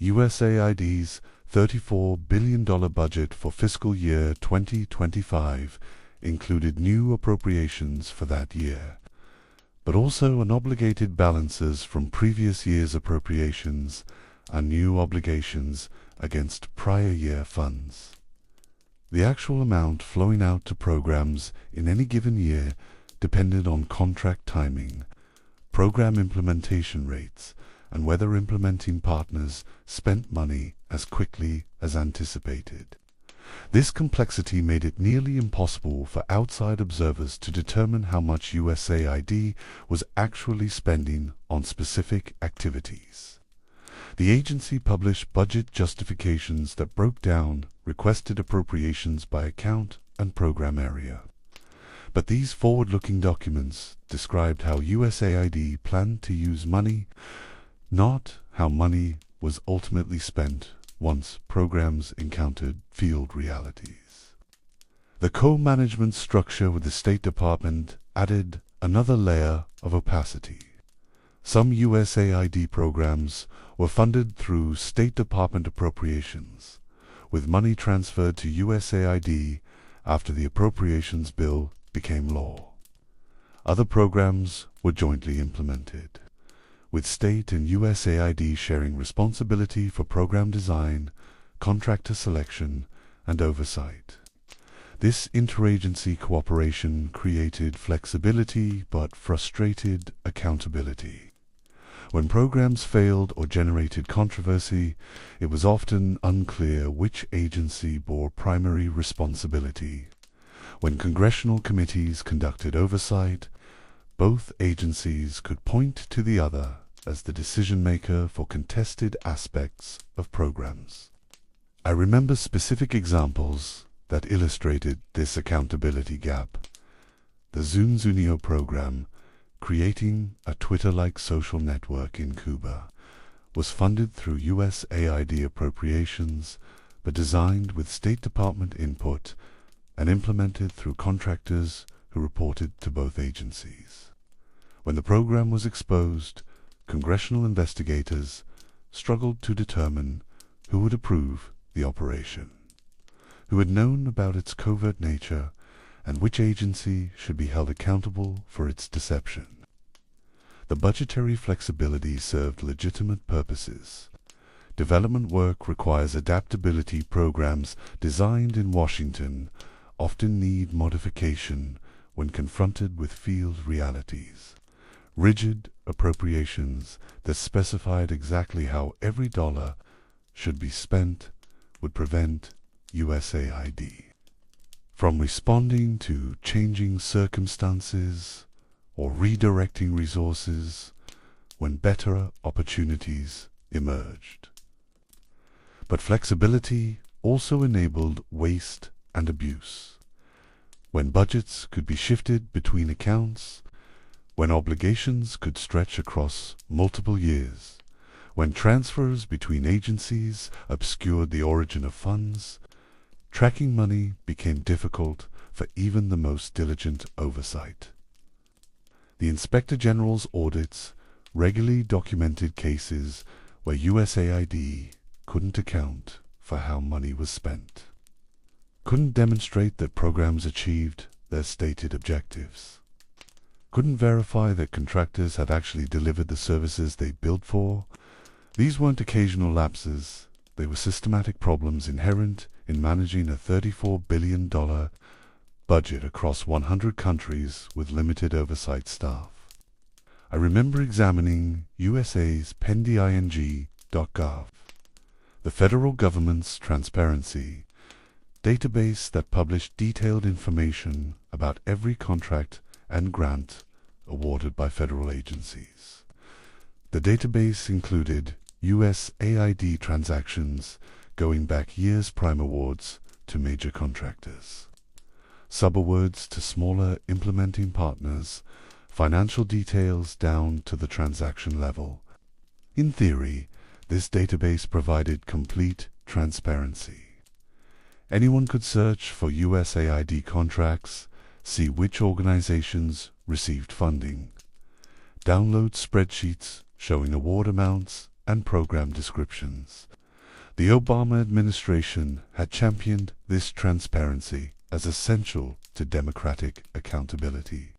USAID's $34 billion budget for fiscal year 2025 included new appropriations for that year, but also unobligated balances from previous year's appropriations and new obligations against prior year funds. The actual amount flowing out to programs in any given year depended on contract timing, program implementation rates, and whether implementing partners spent money as quickly as anticipated. This complexity made it nearly impossible for outside observers to determine how much USAID was actually spending on specific activities. The agency published budget justifications that broke down requested appropriations by account and program area. But these forward-looking documents described how USAID planned to use money, not how money was ultimately spent once programs encountered field realities. The co-management structure with the State Department added another layer of opacity. Some USAID programs were funded through State Department appropriations, with money transferred to USAID after the appropriations bill became law. Other programs were jointly implemented, with state and USAID sharing responsibility for program design, contractor selection, and oversight. This interagency cooperation created flexibility but frustrated accountability. When programs failed or generated controversy, it was often unclear which agency bore primary responsibility. When congressional committees conducted oversight, both agencies could point to the other as the decision-maker for contested aspects of programs. I remember specific examples that illustrated this accountability gap. The Zunzuneo program, creating a Twitter-like social network in Cuba, was funded through USAID appropriations, but designed with State Department input and implemented through contractors who reported to both agencies. When the program was exposed, congressional investigators struggled to determine who would approve the operation, who had known about its covert nature, and which agency should be held accountable for its deception. The budgetary flexibility served legitimate purposes. Development work requires adaptability. Programs designed in Washington often need modification when confronted with field realities. Rigid appropriations that specified exactly how every dollar should be spent would prevent USAID from responding to changing circumstances or redirecting resources when better opportunities emerged. But flexibility also enabled waste and abuse. When budgets could be shifted between accounts, when obligations could stretch across multiple years, when transfers between agencies obscured the origin of funds, tracking money became difficult for even the most diligent oversight. The Inspector General's audits regularly documented cases where USAID couldn't account for how money was spent, couldn't demonstrate that programs achieved their stated objectives, couldn't verify that contractors had actually delivered the services they billed for. These weren't occasional lapses, they were systematic problems inherent in managing a $34 billion budget across 100 countries with limited oversight staff. I remember examining USA's pending.gov, the federal government's transparency database that published detailed information about every contract and grant awarded by federal agencies. The database included USAID transactions going back years prime awards to major contractors, subawards to smaller implementing partners, financial details down to the transaction level. In theory, this database provided complete transparency. Anyone could search for USAID contracts, see which organizations received funding, download spreadsheets showing award amounts and program descriptions. The Obama administration had championed this transparency as essential to democratic accountability.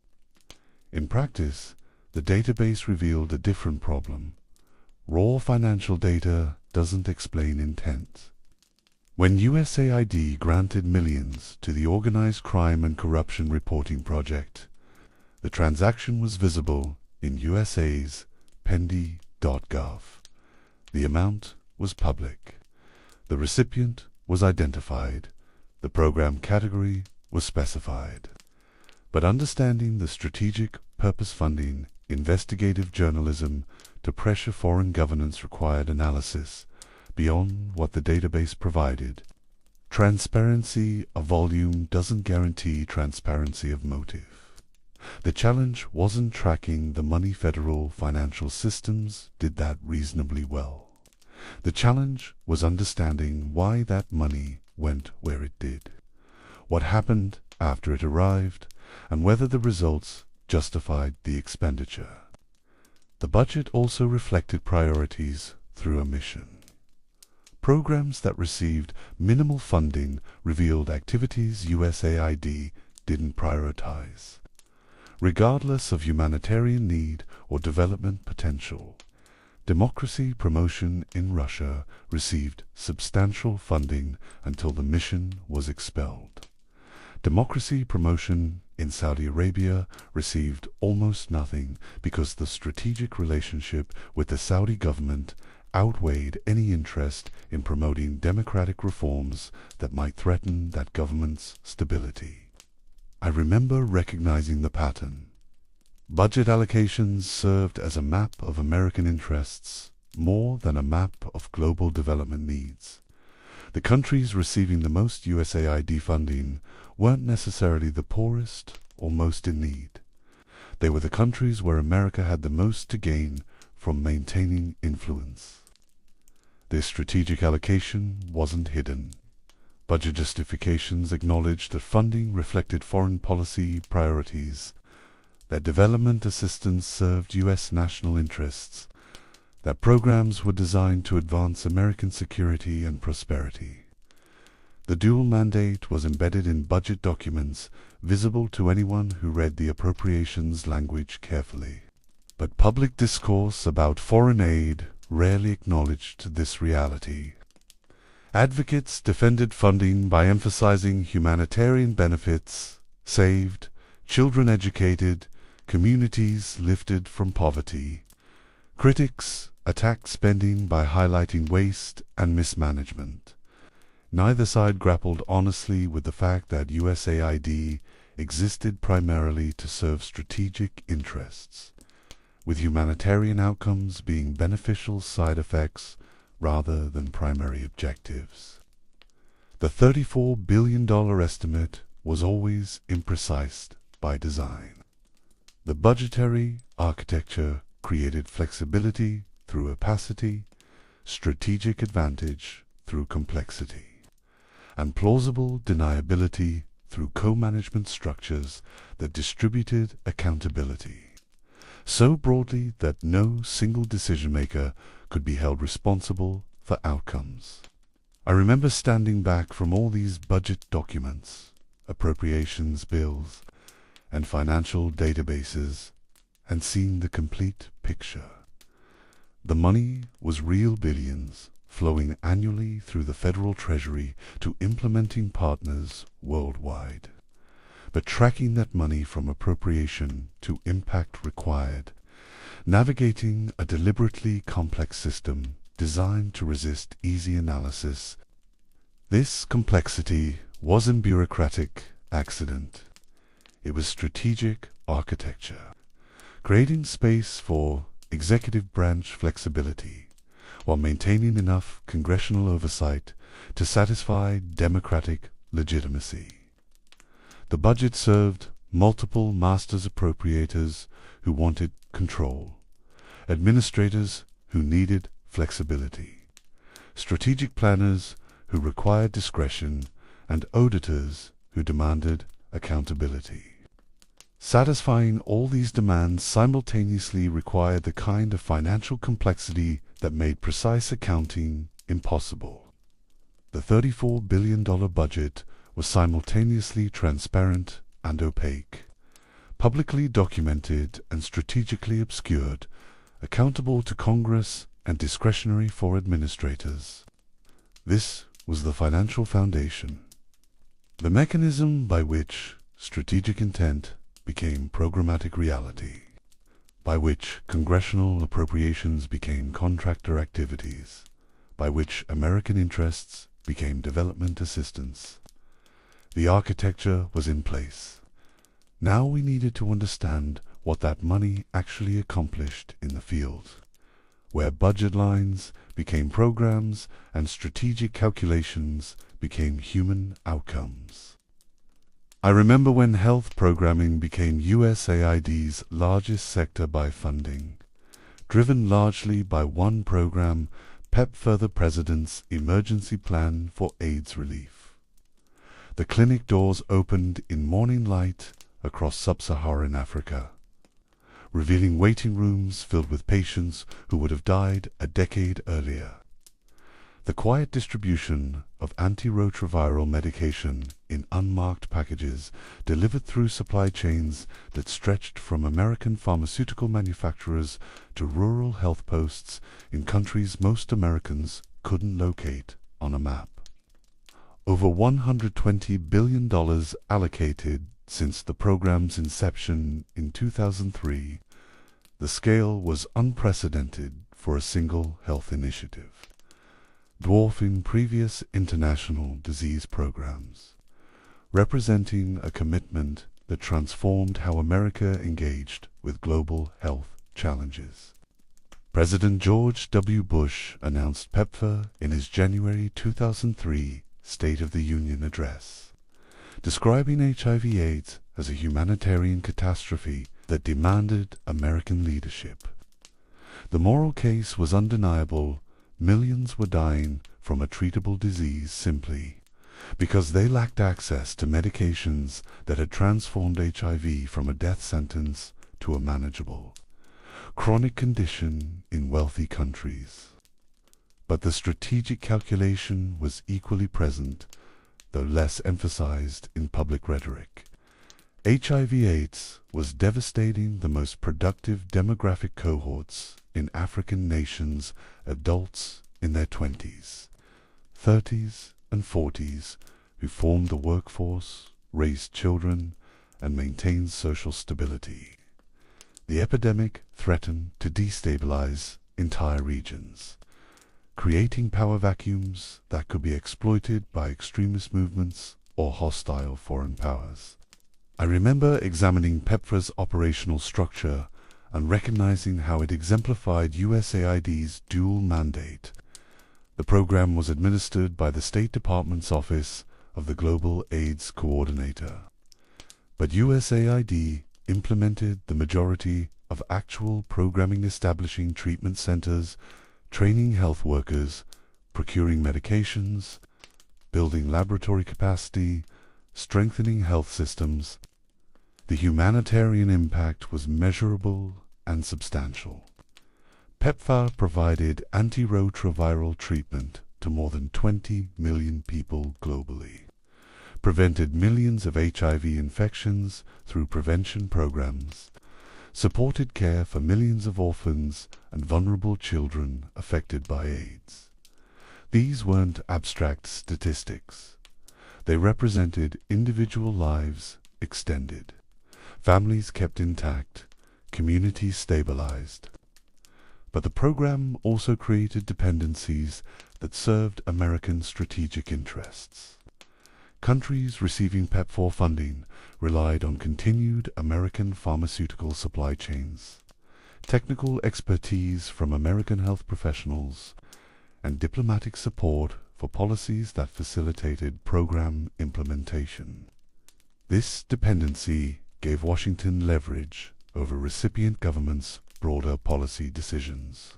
In practice, the database revealed a different problem. Raw financial data doesn't explain intent. When USAID granted millions to the Organized Crime and Corruption Reporting Project, the transaction was visible in USA's pending.gov. The amount was public. The recipient was identified. The program category was specified. But understanding the strategic purpose funding, investigative journalism to pressure foreign governance required analysis beyond what the database provided. Transparency of volume doesn't guarantee transparency of motive. The challenge wasn't tracking the money. Federal financial systems did that reasonably well. The challenge was understanding why that money went where it did, what happened after it arrived, and whether the results justified the expenditure. The budget also reflected priorities through a mission. Programs that received minimal funding revealed activities USAID didn't prioritize, regardless of humanitarian need or development potential. Democracy promotion in Russia received substantial funding until the mission was expelled. Democracy promotion in Saudi Arabia received almost nothing because the strategic relationship with the Saudi government outweighed any interest in promoting democratic reforms that might threaten that government's stability. I remember recognizing the pattern. Budget allocations served as a map of American interests more than a map of global development needs. The countries receiving the most USAID funding weren't necessarily the poorest or most in need. They were the countries where America had the most to gain from maintaining influence. This strategic allocation wasn't hidden. Budget justifications acknowledged that funding reflected foreign policy priorities, that development assistance served U.S. national interests, that programs were designed to advance American security and prosperity. The dual mandate was embedded in budget documents, visible to anyone who read the appropriations language carefully. But public discourse about foreign aid rarely acknowledged this reality. Advocates defended funding by emphasizing humanitarian benefits, saved, children educated, communities lifted from poverty. Critics attacked spending by highlighting waste and mismanagement. Neither side grappled honestly with the fact that USAID existed primarily to serve strategic interests, with humanitarian outcomes being beneficial side effects rather than primary objectives. The $34 billion estimate was always imprecise by design. The budgetary architecture created flexibility through opacity, strategic advantage through complexity, and plausible deniability through co-management structures that distributed accountability so broadly that no single decision-maker could be held responsible for outcomes. I remember standing back from all these budget documents, appropriations bills, and financial databases, and seeing the complete picture. The money was real billions flowing annually through the federal treasury to implementing partners worldwide. But tracking that money from appropriation to impact required, navigating a deliberately complex system designed to resist easy analysis. This complexity wasn't bureaucratic accident. It was strategic architecture, creating space for executive branch flexibility while maintaining enough congressional oversight to satisfy democratic legitimacy. The budget served multiple masters appropriators who wanted control, administrators who needed flexibility, strategic planners who required discretion, and auditors who demanded accountability. Satisfying all these demands simultaneously required the kind of financial complexity that made precise accounting impossible. The $34 billion budget was simultaneously transparent and opaque, publicly documented and strategically obscured, accountable to Congress and discretionary for administrators. This was the financial foundation, the mechanism by which strategic intent became programmatic reality, by which congressional appropriations became contractor activities, by which American interests became development assistance. The architecture was in place. Now we needed to understand what that money actually accomplished in the field, where budget lines became programs and strategic calculations became human outcomes. I remember when health programming became USAID's largest sector by funding, driven largely by one program, PEPFAR, the President's Emergency Plan for AIDS Relief. The clinic doors opened in morning light across sub-Saharan Africa, revealing waiting rooms filled with patients who would have died a decade earlier. The quiet distribution of antiretroviral medication in unmarked packages delivered through supply chains that stretched from American pharmaceutical manufacturers to rural health posts in countries most Americans couldn't locate on a map. Over $120 billion allocated Since the program's inception in 2003, the scale was unprecedented for a single health initiative, dwarfing previous international disease programs, representing a commitment that transformed how America engaged with global health challenges. President George W. Bush announced PEPFAR in his January 2003 State of the Union address, describing HIV/AIDS as a humanitarian catastrophe that demanded American leadership. The moral case was undeniable. Millions were dying from a treatable disease simply because they lacked access to medications that had transformed HIV from a death sentence to a manageable, chronic condition in wealthy countries. But the strategic calculation was equally present, though less emphasized in public rhetoric. HIV/AIDS was devastating the most productive demographic cohorts in African nations, adults in their 20s, 30s, and 40s, who formed the workforce, raised children, and maintained social stability. The epidemic threatened to destabilize entire regions, creating power vacuums that could be exploited by extremist movements or hostile foreign powers. I remember examining PEPFAR's operational structure and recognizing how it exemplified USAID's dual mandate. The program was administered by the State Department's Office of the Global AIDS Coordinator, but USAID implemented the majority of actual programming, establishing treatment centers, training health workers, procuring medications, building laboratory capacity, strengthening health systems. The humanitarian impact was measurable and substantial. PEPFAR provided antiretroviral treatment to more than 20 million people globally, prevented millions of HIV infections through prevention programs, supported care for millions of orphans and vulnerable children affected by AIDS. These weren't abstract statistics. They represented individual lives extended, families kept intact, communities stabilized. But the program also created dependencies that served American strategic interests. Countries receiving PEPFAR funding relied on continued American pharmaceutical supply chains, technical expertise from American health professionals, and diplomatic support for policies that facilitated program implementation. This dependency gave Washington leverage over recipient governments' broader policy decisions.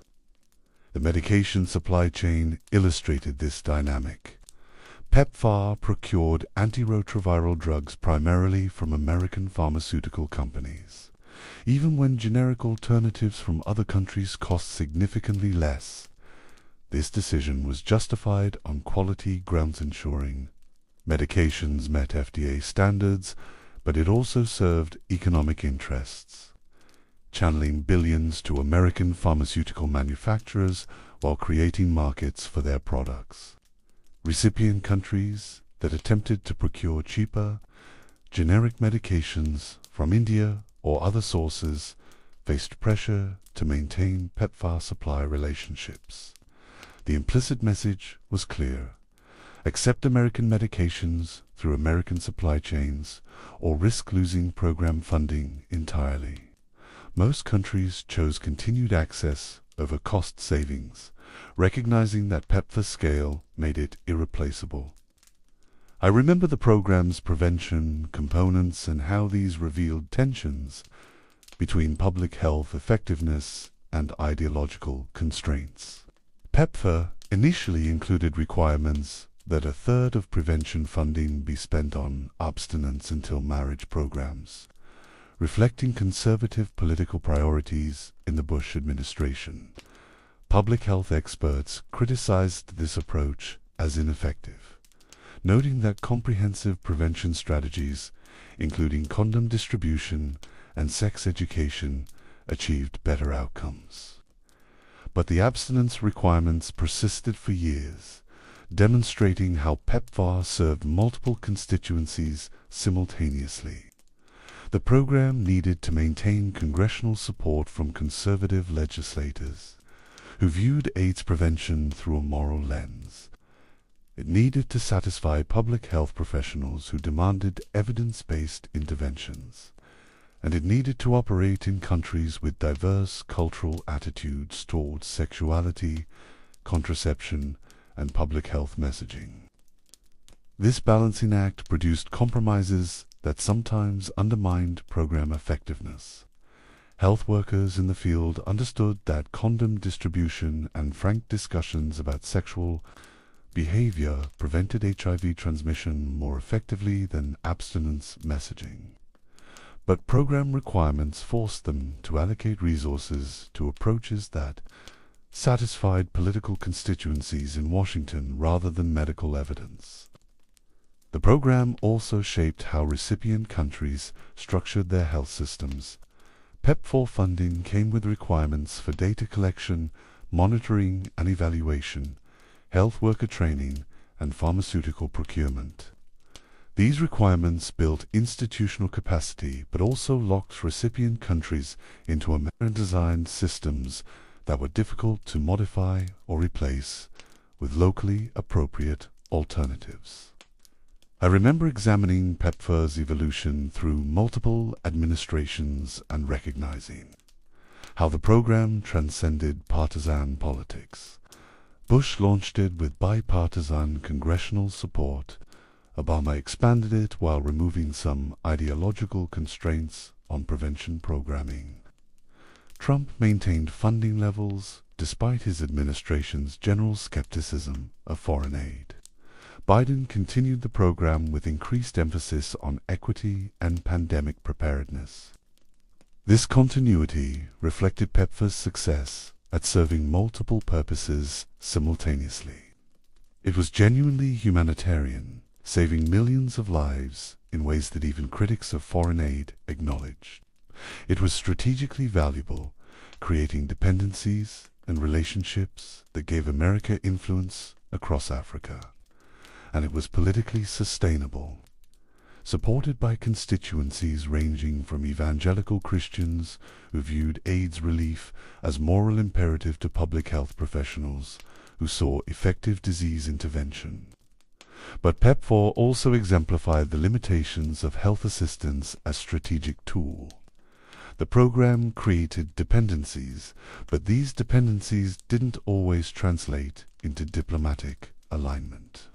The medication supply chain illustrated this dynamic. PEPFAR procured antiretroviral drugs primarily from American pharmaceutical companies, even when generic alternatives from other countries cost significantly less. This decision was justified on quality grounds, ensuring medications met FDA standards, but it also served economic interests, channeling billions to American pharmaceutical manufacturers while creating markets for their products. Recipient countries that attempted to procure cheaper, generic medications from India or other sources faced pressure to maintain PEPFAR supply relationships. The implicit message was clear: accept American medications through American supply chains or risk losing program funding entirely. Most countries chose continued access over cost savings, recognizing that PEPFAR's scale made it irreplaceable. I remember the program's prevention components and how these revealed tensions between public health effectiveness and ideological constraints. PEPFAR initially included requirements that a third of prevention funding be spent on abstinence until marriage programs, reflecting conservative political priorities in the Bush administration. Public health experts criticized this approach as ineffective, noting that comprehensive prevention strategies, including condom distribution and sex education, achieved better outcomes. But the abstinence requirements persisted for years, demonstrating how PEPFAR served multiple constituencies simultaneously. The program needed to maintain congressional support from conservative legislators who viewed AIDS prevention through a moral lens. It needed to satisfy public health professionals who demanded evidence-based interventions, and it needed to operate in countries with diverse cultural attitudes towards sexuality, contraception, and public health messaging. This balancing act produced compromises that sometimes undermined program effectiveness. Health workers in the field understood that condom distribution and frank discussions about sexual behavior prevented HIV transmission more effectively than abstinence messaging. But program requirements forced them to allocate resources to approaches that satisfied political constituencies in Washington rather than medical evidence. The program also shaped how recipient countries structured their health systems. PEPFAR funding came with requirements for data collection, monitoring and evaluation, health worker training, and pharmaceutical procurement. These requirements built institutional capacity but also locked recipient countries into American-designed systems that were difficult to modify or replace with locally appropriate alternatives. I remember examining PEPFAR's evolution through multiple administrations and recognizing how the program transcended partisan politics. Bush launched it with bipartisan congressional support. Obama expanded it while removing some ideological constraints on prevention programming. Trump maintained funding levels despite his administration's general skepticism of foreign aid. Biden continued the program with increased emphasis on equity and pandemic preparedness. This continuity reflected PEPFAR's success at serving multiple purposes simultaneously. It was genuinely humanitarian, saving millions of lives in ways that even critics of foreign aid acknowledged. It was strategically valuable, creating dependencies and relationships that gave America influence across Africa. And it was politically sustainable, supported by constituencies ranging from evangelical Christians who viewed AIDS relief as moral imperative to public health professionals who saw effective disease intervention. But PEPFAR also exemplified the limitations of health assistance as strategic tool. The program created dependencies, but these dependencies didn't always translate into diplomatic alignment.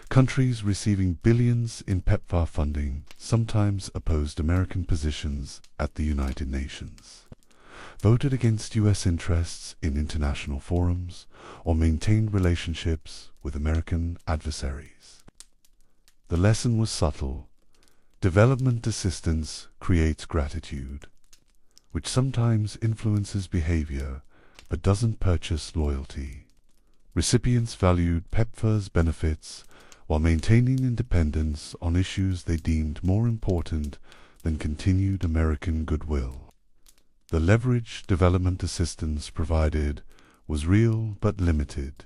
Countries receiving billions in PEPFAR funding sometimes opposed American positions at the United Nations, voted against U.S. interests in international forums, or maintained relationships with American adversaries. The lesson was subtle. Development assistance creates gratitude, which sometimes influences behavior but doesn't purchase loyalty. Recipients valued PEPFAR's benefits while maintaining independence on issues they deemed more important than continued American goodwill. The leverage development assistance provided was real but limited,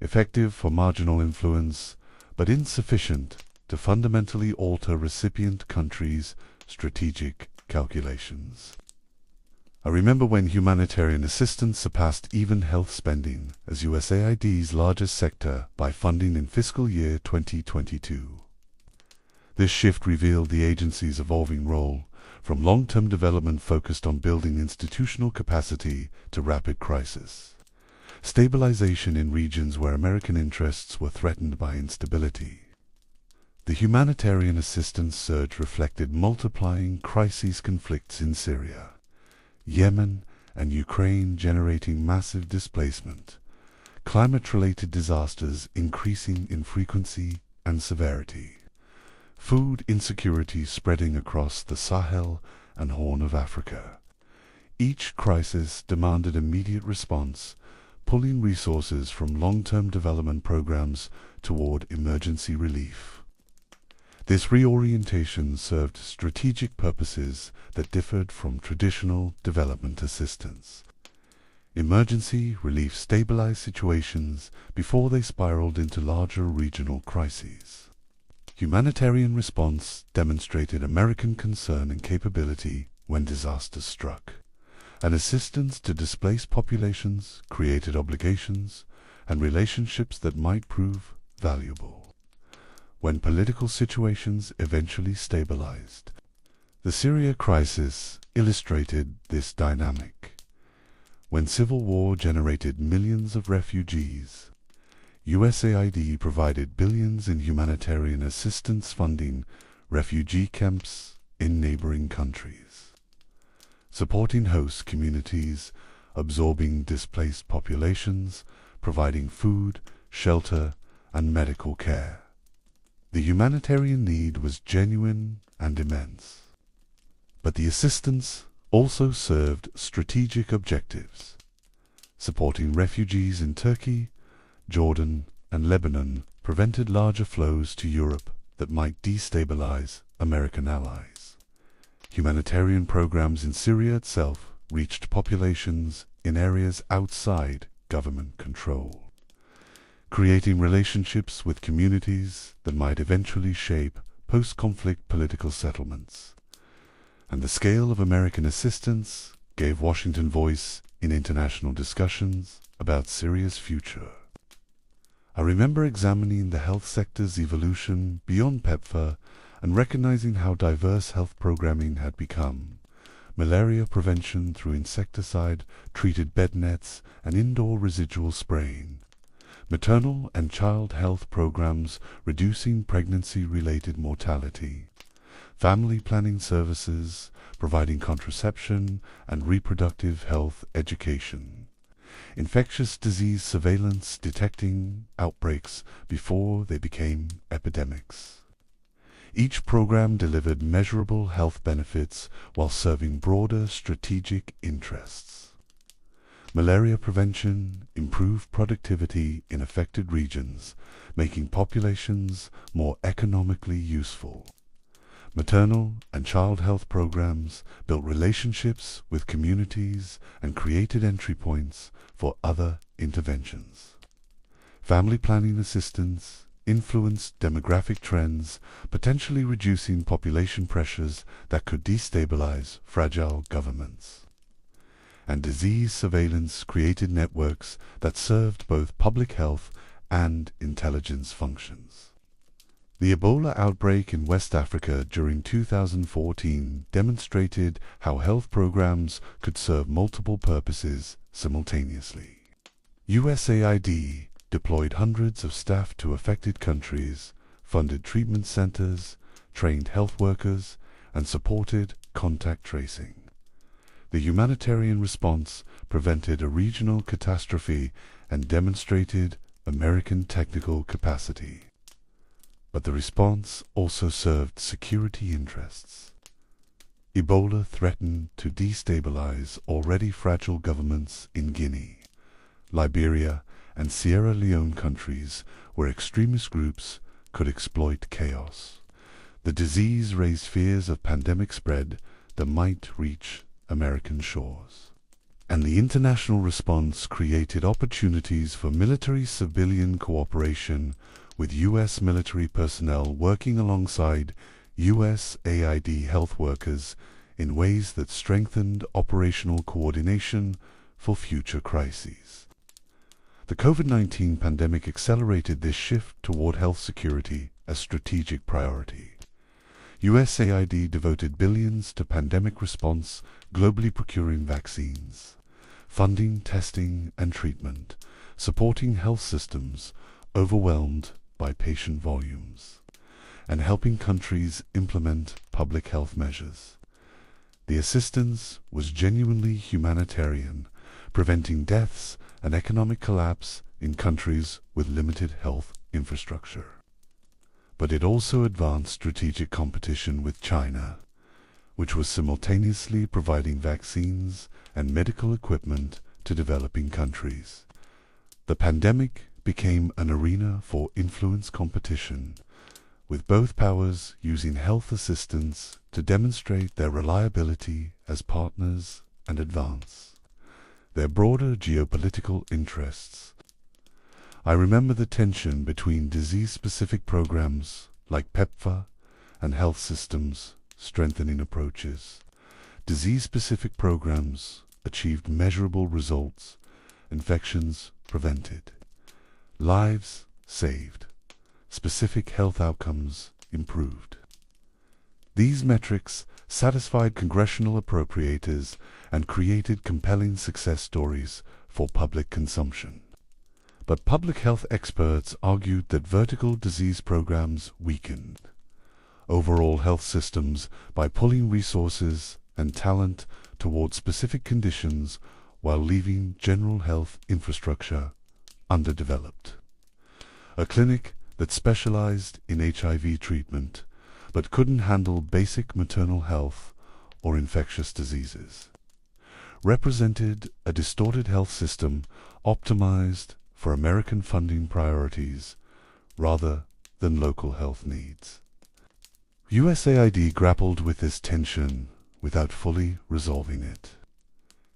effective for marginal influence, but insufficient to fundamentally alter recipient countries' strategic calculations. I remember when humanitarian assistance surpassed even health spending as USAID's largest sector by funding in fiscal year 2022. This shift revealed the agency's evolving role, from long-term development focused on building institutional capacity to rapid crisis stabilization in regions where American interests were threatened by instability. The humanitarian assistance surge reflected multiplying crises conflicts in Syria, Yemen, and Ukraine generating massive displacement, climate-related disasters increasing in frequency and severity, food insecurity spreading across the Sahel and Horn of Africa. Each crisis demanded immediate response, pulling resources from long-term development programs toward emergency relief. This reorientation served strategic purposes that differed from traditional development assistance. Emergency relief stabilized situations before they spiraled into larger regional crises. Humanitarian response demonstrated American concern and capability when disasters struck, and assistance to displaced populations created obligations and relationships that might prove valuable. When political situations eventually stabilized, the Syria crisis illustrated this dynamic. When civil war generated millions of refugees, USAID provided billions in humanitarian assistance funding refugee camps in neighboring countries, supporting host communities, absorbing displaced populations, providing food, shelter, and medical care. The humanitarian need was genuine and immense. But the assistance also served strategic objectives. Supporting refugees in Turkey, Jordan, and Lebanon prevented larger flows to Europe that might destabilize American allies. Humanitarian programs in Syria itself reached populations in areas outside government control, creating relationships with communities that might eventually shape post-conflict political settlements. And the scale of American assistance gave Washington voice in international discussions about Syria's future. I remember examining the health sector's evolution beyond PEPFAR and recognizing how diverse health programming had become. Malaria prevention through insecticide-treated bed nets and indoor residual spraying. Maternal and child health programs reducing pregnancy-related mortality. Family planning services providing contraception and reproductive health education. Infectious disease surveillance detecting outbreaks before they became epidemics. Each program delivered measurable health benefits while serving broader strategic interests. Malaria prevention improved productivity in affected regions, making populations more economically useful. Maternal and child health programs built relationships with communities and created entry points for other interventions. Family planning assistance influenced demographic trends, potentially reducing population pressures that could destabilize fragile governments. And disease surveillance created networks that served both public health and intelligence functions. The Ebola outbreak in West Africa during 2014 demonstrated how health programs could serve multiple purposes simultaneously. USAID deployed hundreds of staff to affected countries, funded treatment centers, trained health workers, and supported contact tracing. The humanitarian response prevented a regional catastrophe and demonstrated American technical capacity. But the response also served security interests. Ebola threatened to destabilize already fragile governments in Guinea, Liberia, and Sierra Leone countries where extremist groups could exploit chaos. The disease raised fears of pandemic spread that might reach American shores. And the international response created opportunities for military-civilian cooperation with U.S. military personnel working alongside USAID health workers in ways that strengthened operational coordination for future crises. The COVID-19 pandemic accelerated this shift toward health security as strategic priority. USAID devoted billions to pandemic response, globally procuring vaccines, funding testing and treatment, supporting health systems overwhelmed by patient volumes, and helping countries implement public health measures. The assistance was genuinely humanitarian, preventing deaths and economic collapse in countries with limited health infrastructure. But it also advanced strategic competition with China, which was simultaneously providing vaccines and medical equipment to developing countries. The pandemic became an arena for influence competition, with both powers using health assistance to demonstrate their reliability as partners and advance their broader geopolitical interests. I remember the tension between disease-specific programs like PEPFAR and health systems strengthening approaches. Disease-specific programs achieved measurable results, infections prevented, lives saved, specific health outcomes improved. These metrics satisfied congressional appropriators and created compelling success stories for public consumption. But public health experts argued that vertical disease programs weakened overall health systems by pulling resources and talent toward specific conditions while leaving general health infrastructure underdeveloped. A clinic that specialized in HIV treatment but couldn't handle basic maternal health or infectious diseases represented a distorted health system optimized for American funding priorities rather than local health needs. USAID grappled with this tension without fully resolving it.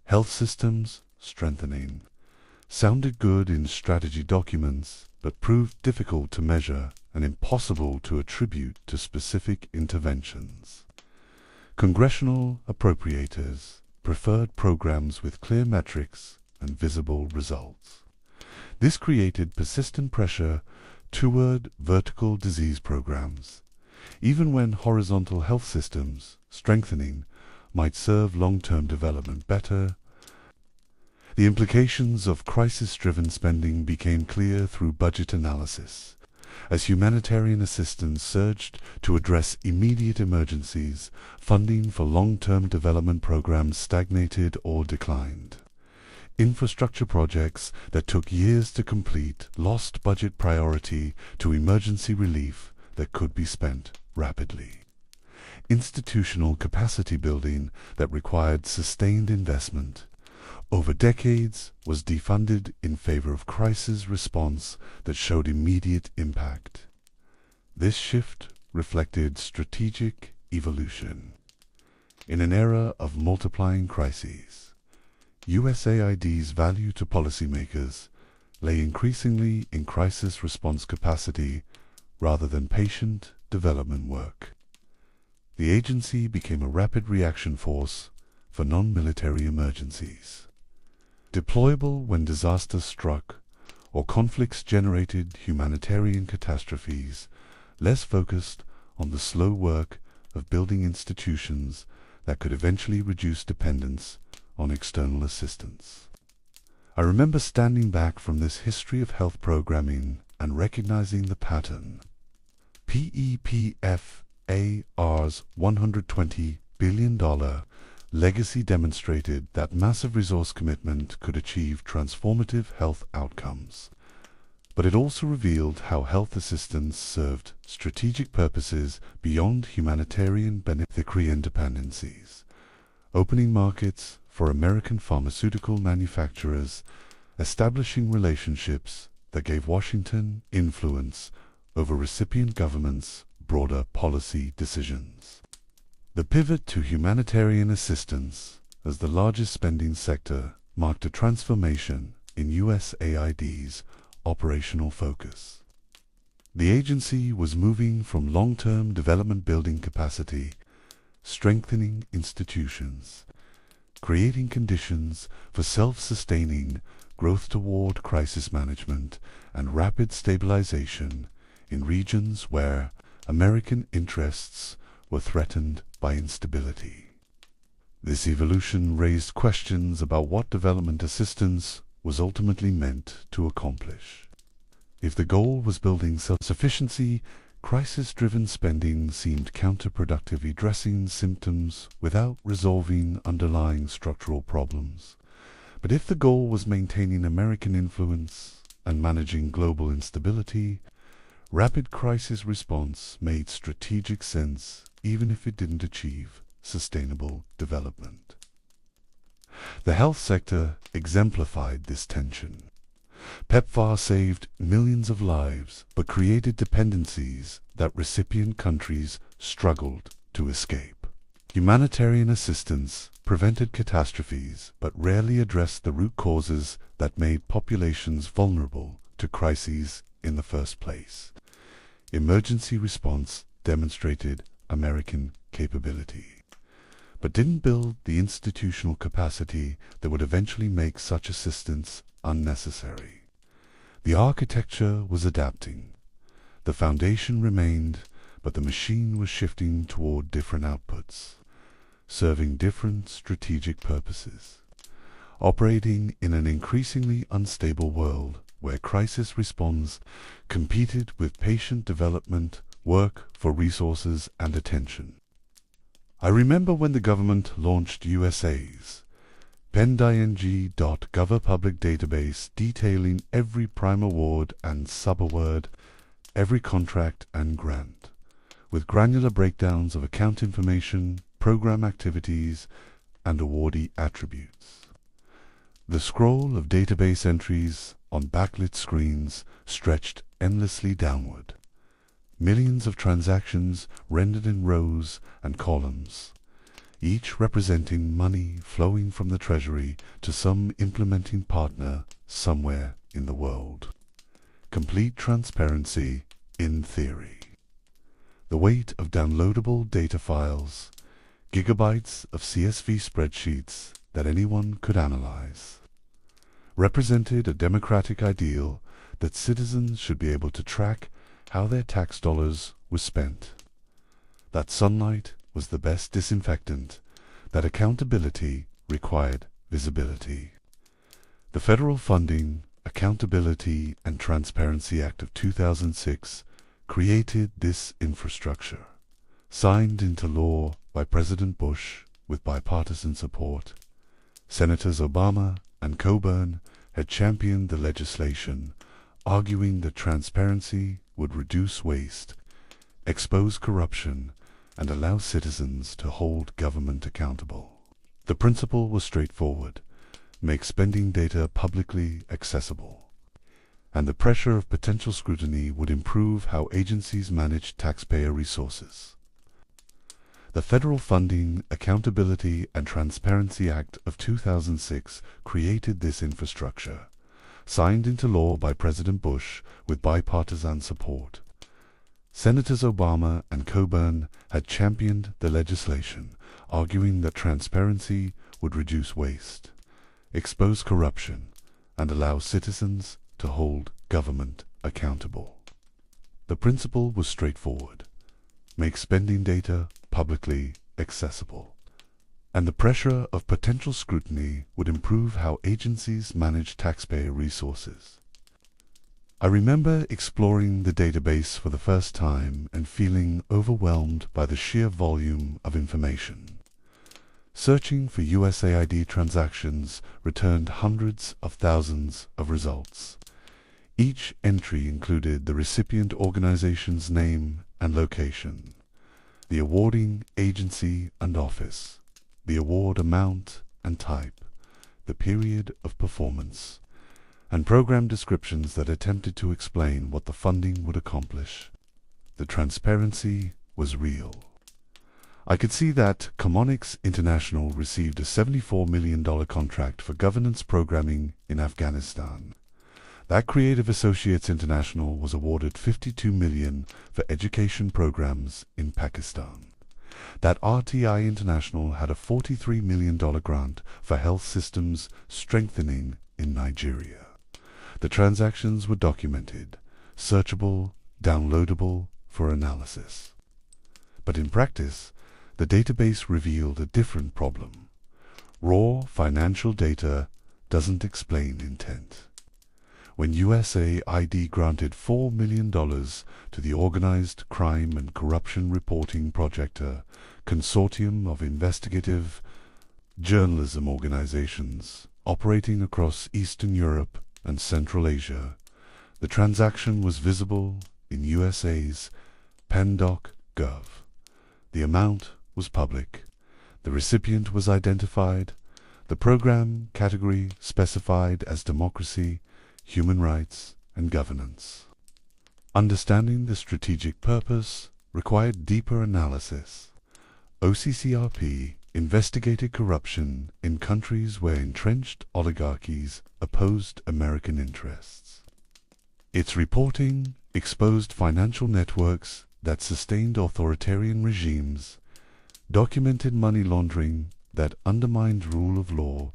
Health systems strengthening sounded good in strategy documents, but proved difficult to measure and impossible to attribute to specific interventions. Congressional appropriators preferred programs with clear metrics and visible results. This created persistent pressure toward vertical disease programs, even when horizontal health systems strengthening might serve long-term development better. The implications of crisis-driven spending became clear through budget analysis, as humanitarian assistance surged to address immediate emergencies. Funding for long-term development programs stagnated or declined. Infrastructure projects that took years to complete lost budget priority to emergency relief that could be spent rapidly. Institutional capacity building that required sustained investment over decades was defunded in favor of crisis response that showed immediate impact. This shift reflected strategic evolution. In an era of multiplying crises, USAID's value to policymakers lay increasingly in crisis response capacity rather than patient development work. The agency became a rapid reaction force for non-military emergencies, deployable when disasters struck or conflicts generated humanitarian catastrophes, less focused on the slow work of building institutions that could eventually reduce dependence on external assistance. I remember standing back from this history of health programming and recognizing the pattern. PEPFAR's $120 billion legacy demonstrated that massive resource commitment could achieve transformative health outcomes. But it also revealed how health assistance served strategic purposes beyond humanitarian beneficiary dependencies, opening markets for American pharmaceutical manufacturers, establishing relationships that gave Washington influence over recipient governments' broader policy decisions. The pivot to humanitarian assistance as the largest spending sector marked a transformation in USAID's operational focus. The agency was moving from long-term development building capacity, strengthening institutions, creating conditions for self-sustaining growth toward crisis management and rapid stabilization in regions where American interests were threatened by instability. This evolution raised questions about what development assistance was ultimately meant to accomplish. If the goal was building self-sufficiency, crisis-driven spending seemed counterproductive, addressing symptoms without resolving underlying structural problems. But if the goal was maintaining American influence and managing global instability, rapid crisis response made strategic sense, even if it didn't achieve sustainable development. The health sector exemplified this tension. PEPFAR saved millions of lives, but created dependencies that recipient countries struggled to escape. Humanitarian assistance prevented catastrophes, but rarely addressed the root causes that made populations vulnerable to crises in the first place. emergency response demonstrated American capability, but didn't build the institutional capacity that would eventually make such assistance unnecessary. The architecture was adapting. The foundation remained, but the machine was shifting toward different outputs, serving different strategic purposes. Operating in an increasingly unstable world where crisis response competed with patient development work for resources and attention. I remember when the government launched USAID's PENDING.gov public database detailing every prime award and sub-award, every contract and grant, with granular breakdowns of account information, program activities, and awardee attributes. The scroll of database entries on backlit screens stretched endlessly downward. Millions of transactions rendered in rows and columns, each representing money flowing from the Treasury to some implementing partner somewhere in the world. Complete transparency in theory. The weight of downloadable data files, gigabytes of CSV spreadsheets that anyone could analyze, represented a democratic ideal that citizens should be able to track how their tax dollars were spent. That sunlight was the best disinfectant, that accountability required visibility. The Federal Funding, Accountability and Transparency Act of 2006 created this infrastructure, signed into law by President Bush with bipartisan support. Senators Obama and Coburn had championed the legislation, arguing that transparency would reduce waste, expose corruption, and allow citizens to hold government accountable. The principle was straightforward: make spending data publicly accessible. And the pressure of potential scrutiny would improve how agencies manage taxpayer resources. The Federal Funding, Accountability and Transparency Act of 2006 created this infrastructure, signed into law by President Bush with bipartisan support. Senators Obama and Coburn had championed the legislation, arguing that transparency would reduce waste, expose corruption, and allow citizens to hold government accountable. The principle was straightforward: make spending data publicly accessible. And the pressure of potential scrutiny would improve how agencies manage taxpayer resources. I remember exploring the database for the first time and feeling overwhelmed by the sheer volume of information. Searching for USAID transactions returned hundreds of thousands of results. Each entry included the recipient organization's name and location, the awarding agency and office, the award amount and type, the period of performance, and program descriptions that attempted to explain what the funding would accomplish. The transparency was real. I could see that Comonix International received a $74 million contract for governance programming in Afghanistan. That Creative Associates International was awarded $52 million for education programs in Pakistan. That RTI International had a $43 million grant for health systems strengthening in Nigeria. The transactions were documented, searchable, downloadable for analysis. But in practice, the database revealed a different problem. Raw financial data doesn't explain intent. When USAID granted $4 million to the Organized Crime and Corruption Reporting Project, a consortium of investigative journalism organizations operating across Eastern Europe and Central Asia, the transaction was visible in USA's PENDING.gov. The amount was public. The recipient was identified. The program category specified as democracy, human rights, and governance. Understanding the strategic purpose required deeper analysis. OCCRP investigated corruption in countries where entrenched oligarchies opposed American interests. Its reporting exposed financial networks that sustained authoritarian regimes, documented money laundering that undermined rule of law,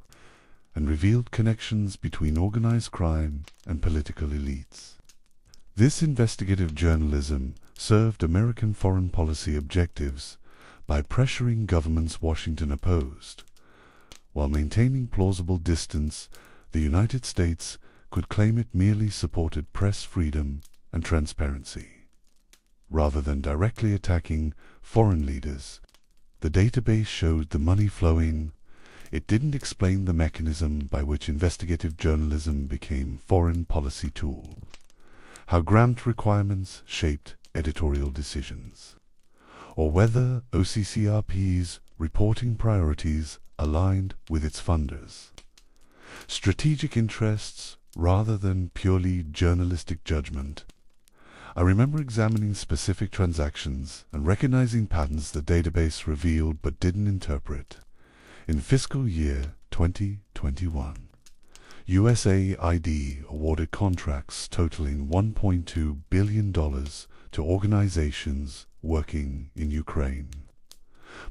and revealed connections between organized crime and political elites. This investigative journalism served American foreign policy objectives by pressuring governments Washington opposed. While maintaining plausible distance, the United States could claim it merely supported press freedom and transparency. Rather than directly attacking foreign leaders, the database showed the money flowing. It didn't explain the mechanism by which investigative journalism became foreign policy tool, how grant requirements shaped editorial decisions, or whether OCCRP's reporting priorities aligned with its funders. Strategic interests rather than purely journalistic judgment. I remember examining specific transactions and recognizing patterns the database revealed but didn't interpret. In fiscal year 2021, USAID awarded contracts totaling $1.2 billion to organizations working in Ukraine,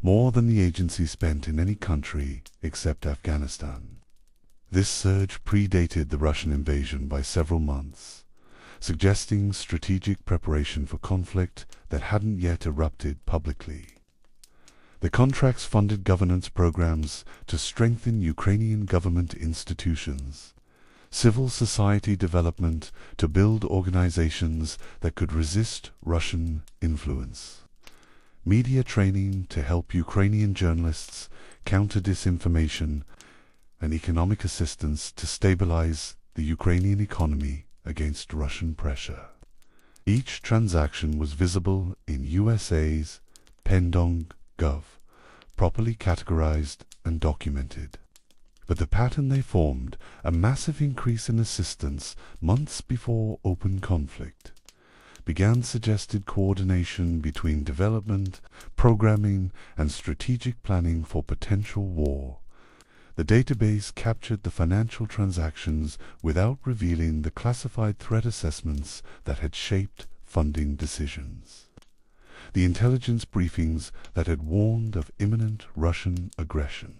more than the agency spent in any country except Afghanistan. This surge predated the Russian invasion by several months, suggesting strategic preparation for conflict that hadn't yet erupted publicly. The contracts funded governance programs to strengthen Ukrainian government institutions, civil society development to build organizations that could resist Russian influence, media training to help Ukrainian journalists counter disinformation, and economic assistance to stabilize the Ukrainian economy against Russian pressure. Each transaction was visible in USA's Pen.gov, properly categorized and documented. But the pattern they formed, a massive increase in assistance months before open conflict, began suggested coordination between development, programming, and strategic planning for potential war. The database captured the financial transactions without revealing the classified threat assessments that had shaped funding decisions, the intelligence briefings that had warned of imminent Russian aggression,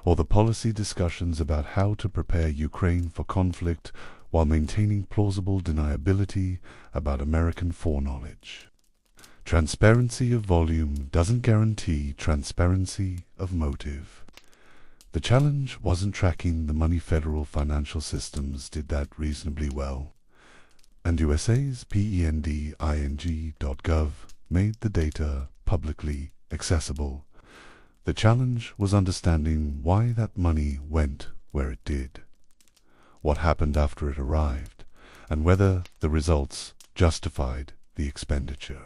or the policy discussions about how to prepare Ukraine for conflict while maintaining plausible deniability about American foreknowledge. Transparency of volume doesn't guarantee transparency of motive. The challenge wasn't tracking the money. Federal financial systems did that reasonably well, and USA's pending.gov made the data publicly accessible. The challenge was understanding why that money went where it did, what happened after it arrived, and whether the results justified the expenditure.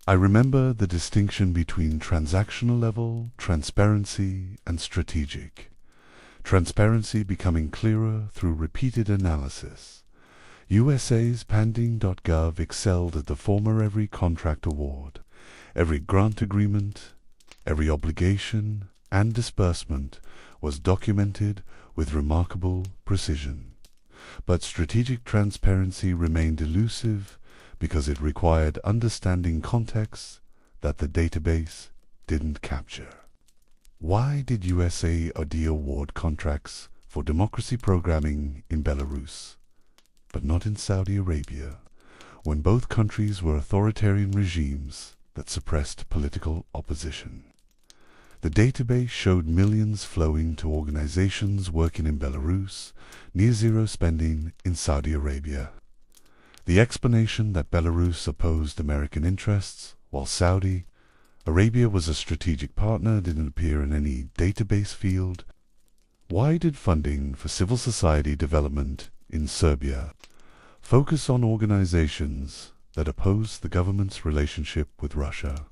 I remember the distinction between transactional level, transparency, and strategic. Transparency becoming clearer through repeated analysis. USA's pending.gov excelled at the former. Every contract award, every grant agreement, every obligation and disbursement was documented with remarkable precision. But strategic transparency remained elusive because it required understanding contexts that the database didn't capture. Why did USAID award contracts for democracy programming in Belarus, but not in Saudi Arabia, when both countries were authoritarian regimes that suppressed political opposition? The database showed millions flowing to organizations working in Belarus, near zero spending in Saudi Arabia. The explanation that Belarus opposed American interests, while Saudi Arabia was a strategic partner, didn't appear in any database field. Why did funding for civil society development in Serbia focus on organizations that opposed the government's relationship with Russia,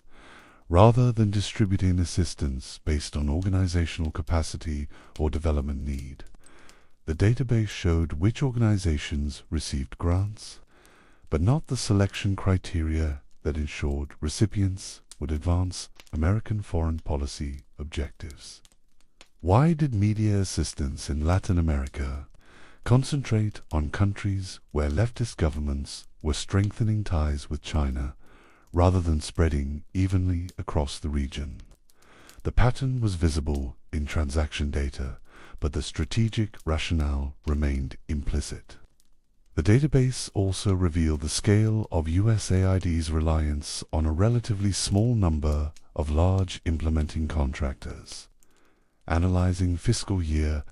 rather than distributing assistance based on organizational capacity or development need? The database showed which organizations received grants, but not the selection criteria that ensured recipients would advance American foreign policy objectives. Why did media assistance in Latin America concentrate on countries where leftist governments were strengthening ties with China rather than spreading evenly across the region. The pattern was visible in transaction data, but the strategic rationale remained implicit. The database also revealed the scale of USAID's reliance on a relatively small number of large implementing contractors. Analyzing fiscal year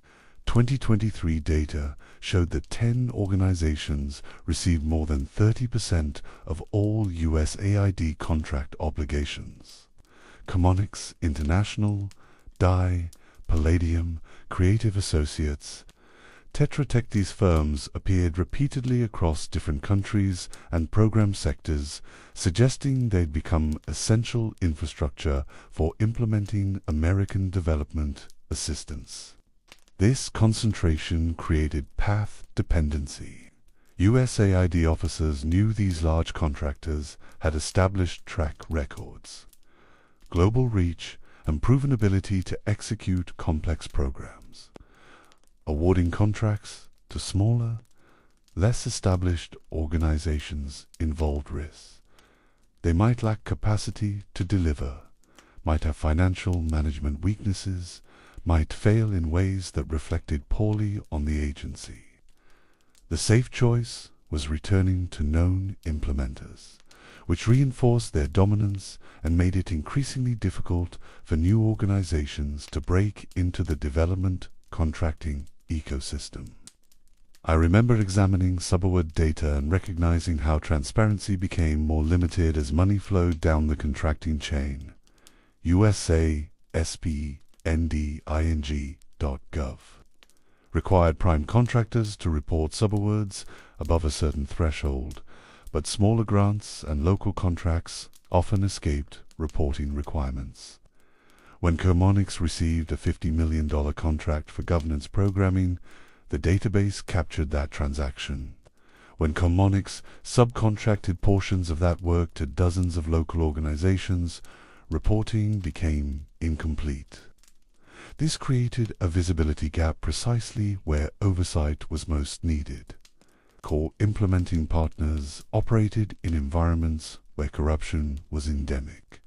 2023 data showed that 10 organizations received more than 30% of all USAID contract obligations. Chemonics International, Dye, Palladium, Creative Associates. Tetra Tech. These firms appeared repeatedly across different countries and program sectors, suggesting they'd become essential infrastructure for implementing American development assistance. This concentration created path dependency. USAID officers knew these large contractors had established track records, global reach, and proven ability to execute complex programs. Awarding contracts to smaller, less established organizations involved risks. They might lack capacity to deliver, might have financial management weaknesses, might fail in ways that reflected poorly on the agency. The safe choice was returning to known implementers, which reinforced their dominance and made it increasingly difficult for new organizations to break into the development contracting ecosystem. I remember examining subaward data and recognizing how transparency became more limited as money flowed down the contracting chain. USAID.gov required prime contractors to report subawards above a certain threshold, but smaller grants and local contracts often escaped reporting requirements. When Chemonics received a $50 million contract for governance programming, the database captured that transaction. When Chemonics subcontracted portions of that work to dozens of local organizations, reporting became incomplete. This created a visibility gap precisely where oversight was most needed. Core implementing partners operated in environments where corruption was endemic,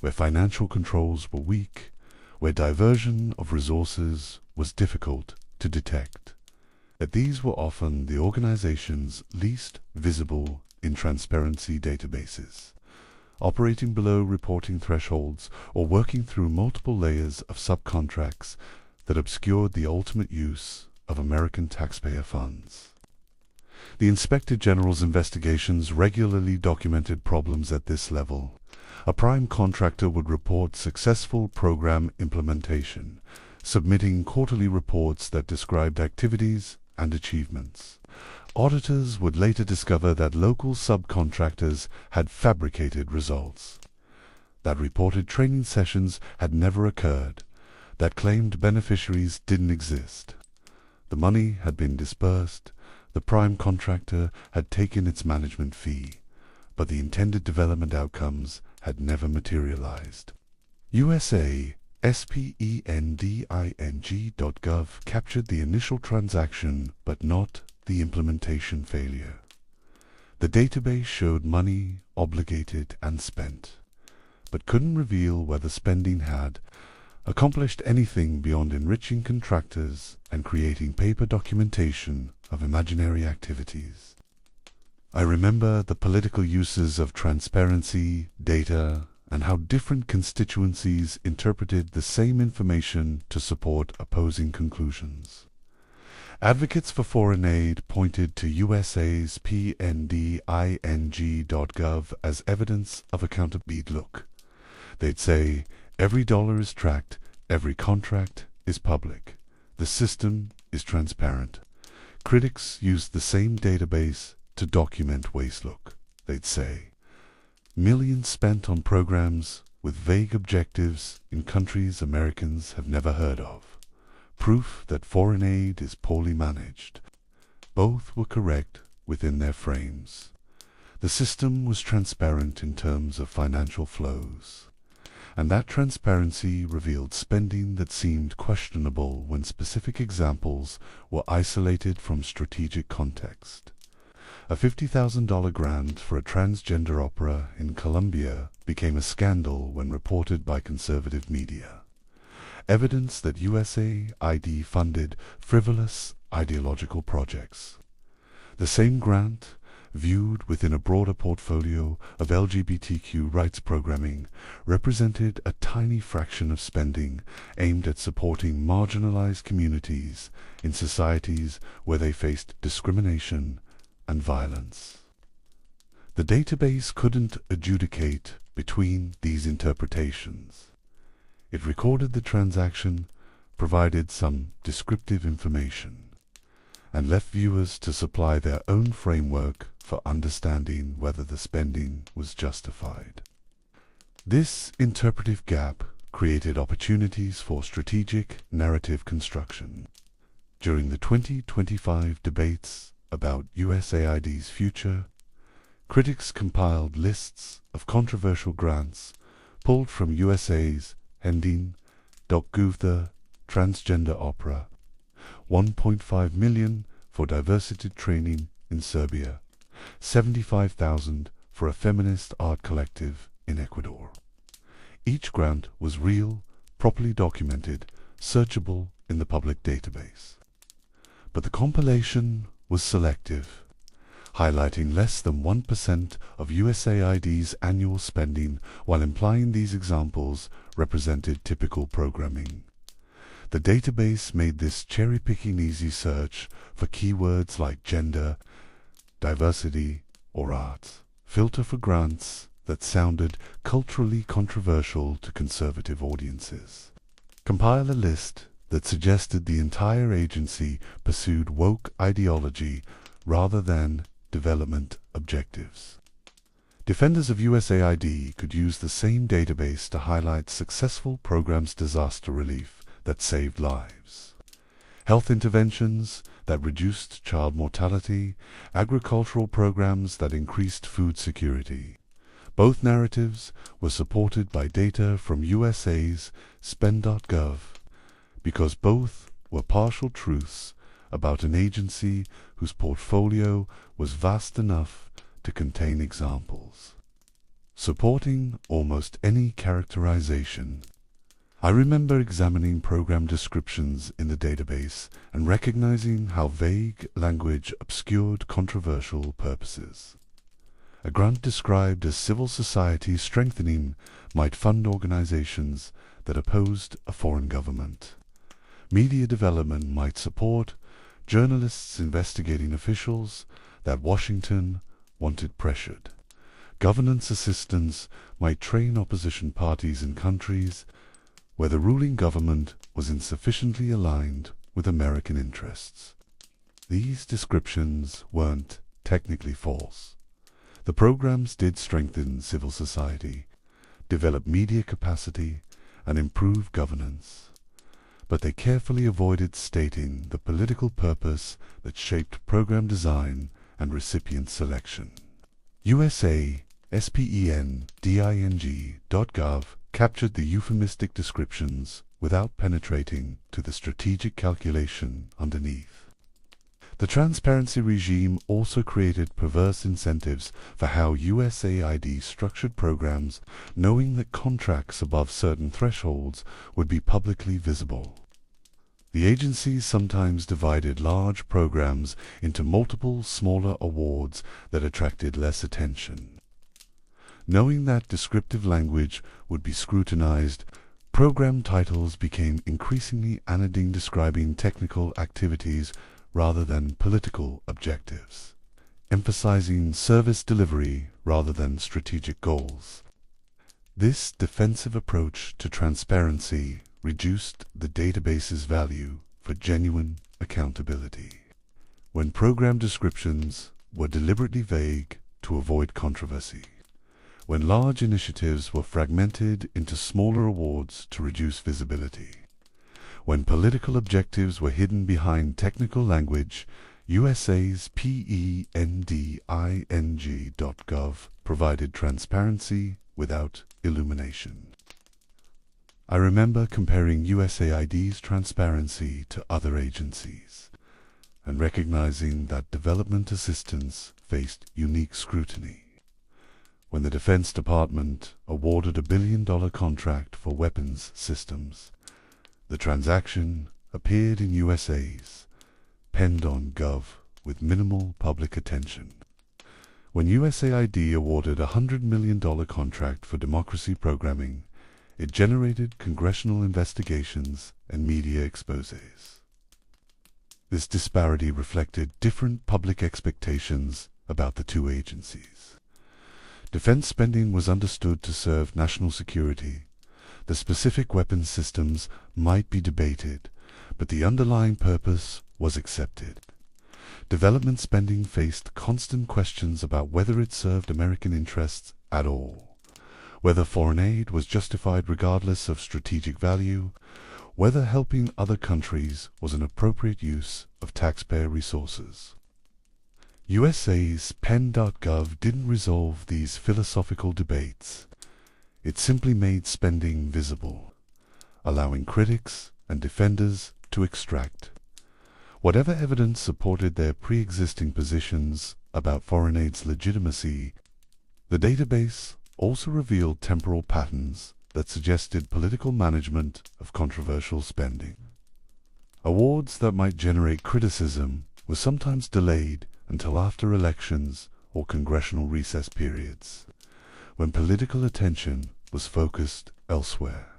where financial controls were weak, where diversion of resources was difficult to detect. That these were often the organizations least visible in transparency databases, operating below reporting thresholds or working through multiple layers of subcontracts that obscured the ultimate use of American taxpayer funds. The Inspector General's investigations regularly documented problems at this level. A prime contractor would report successful program implementation, submitting quarterly reports that described activities and achievements. Auditors would later discover that local subcontractors had fabricated results, that reported training sessions had never occurred, that claimed beneficiaries didn't exist. The money had been disbursed, the prime contractor had taken its management fee, but the intended development outcomes had never materialized. USAID.gov captured the initial transaction but not the implementation failure. The database showed money obligated and spent, but couldn't reveal whether spending had accomplished anything beyond enriching contractors and creating paper documentation of imaginary activities. I remember the political uses of transparency, data, and how different constituencies interpreted the same information to support opposing conclusions. Advocates for foreign aid pointed to USA's PNDING.gov as evidence of accountability. Look, they'd say, every dollar is tracked, every contract is public, the system is transparent. Critics used the same database to document waste. Look, they'd say, millions spent on programs with vague objectives in countries Americans have never heard of. Proof that foreign aid is poorly managed. Both were correct within their frames. The system was transparent in terms of financial flows. and that transparency revealed spending that seemed questionable when specific examples were isolated from strategic context. A $50,000 grant for a transgender opera in Colombia became a scandal when reported by conservative media. Evidence that USAID funded frivolous ideological projects. The same grant, viewed within a broader portfolio of LGBTQ rights programming, represented a tiny fraction of spending aimed at supporting marginalized communities in societies where they faced discrimination and violence. The database couldn't adjudicate between these interpretations. It recorded the transaction, provided some descriptive information, and left viewers to supply their own framework for understanding whether the spending was justified. This interpretive gap created opportunities for strategic narrative construction. During the 2025 debates about USAID's future, critics compiled lists of controversial grants pulled from USA's Hending.Gov transgender opera, $1.5 million for diversity training in Serbia, $75,000 for a feminist art collective in Ecuador. Each grant was real, properly documented, searchable in the public database. But the compilation was selective, highlighting less than 1% of USAID's annual spending while implying these examples represented typical programming. The database made this cherry-picking easy search for keywords like gender, diversity, or art filter for grants that sounded culturally controversial to conservative audiences. Compile a list that suggested the entire agency pursued woke ideology rather than development objectives. Defenders of USAID could use the same database to highlight successful programs disaster relief that saved lives, health interventions that reduced child mortality, agricultural programs that increased food security. Both narratives were supported by data from USA's Spend.gov, because both were partial truths about an agency whose portfolio was vast enough to contain examples supporting almost any characterization. I remember examining program descriptions in the database and recognizing how vague language obscured controversial purposes. A grant described as civil society strengthening might fund organizations that opposed a foreign government. Media development might support journalists investigating officials that Washington wanted pressured. Governance assistance might train opposition parties in countries where the ruling government was insufficiently aligned with American interests. These descriptions weren't technically false. The programs did strengthen civil society, develop media capacity, and improve governance. But they carefully avoided stating the political purpose that shaped program design and recipient selection. USA SPENDING.gov captured the euphemistic descriptions without penetrating to the strategic calculation underneath. The transparency regime also created perverse incentives for how USAID structured programs, knowing that contracts above certain thresholds would be publicly visible. The agencies sometimes divided large programs into multiple smaller awards that attracted less attention. Knowing that descriptive language would be scrutinized, program titles became increasingly anodyne, describing technical activities rather than political objectives, emphasizing service delivery rather than strategic goals. This defensive approach to transparency reduced the database's value for genuine accountability. When program descriptions were deliberately vague to avoid controversy, when large initiatives were fragmented into smaller awards to reduce visibility, when political objectives were hidden behind technical language, USA's PENDING.gov provided transparency without illumination. I remember comparing USAID's transparency to other agencies and recognizing that development assistance faced unique scrutiny. When the Defense Department awarded a billion-dollar contract for weapons systems, the transaction appeared in USA's penned on Gov with minimal public attention. When USAID awarded a $100 million contract for democracy programming, it generated congressional investigations and media exposés. This disparity reflected different public expectations about the two agencies. Defense spending was understood to serve national security. The specific weapons systems might be debated, but the underlying purpose was accepted. Development spending faced constant questions about whether it served American interests at all, whether foreign aid was justified regardless of strategic value, whether helping other countries was an appropriate use of taxpayer resources. USA's pen.gov didn't resolve these philosophical debates. It simply made spending visible, allowing critics and defenders to extract whatever evidence supported their pre-existing positions about foreign aid's legitimacy. The database also revealed temporal patterns that suggested political management of controversial spending. Awards that might generate criticism were sometimes delayed until after elections or congressional recess periods, when political attention was focused elsewhere.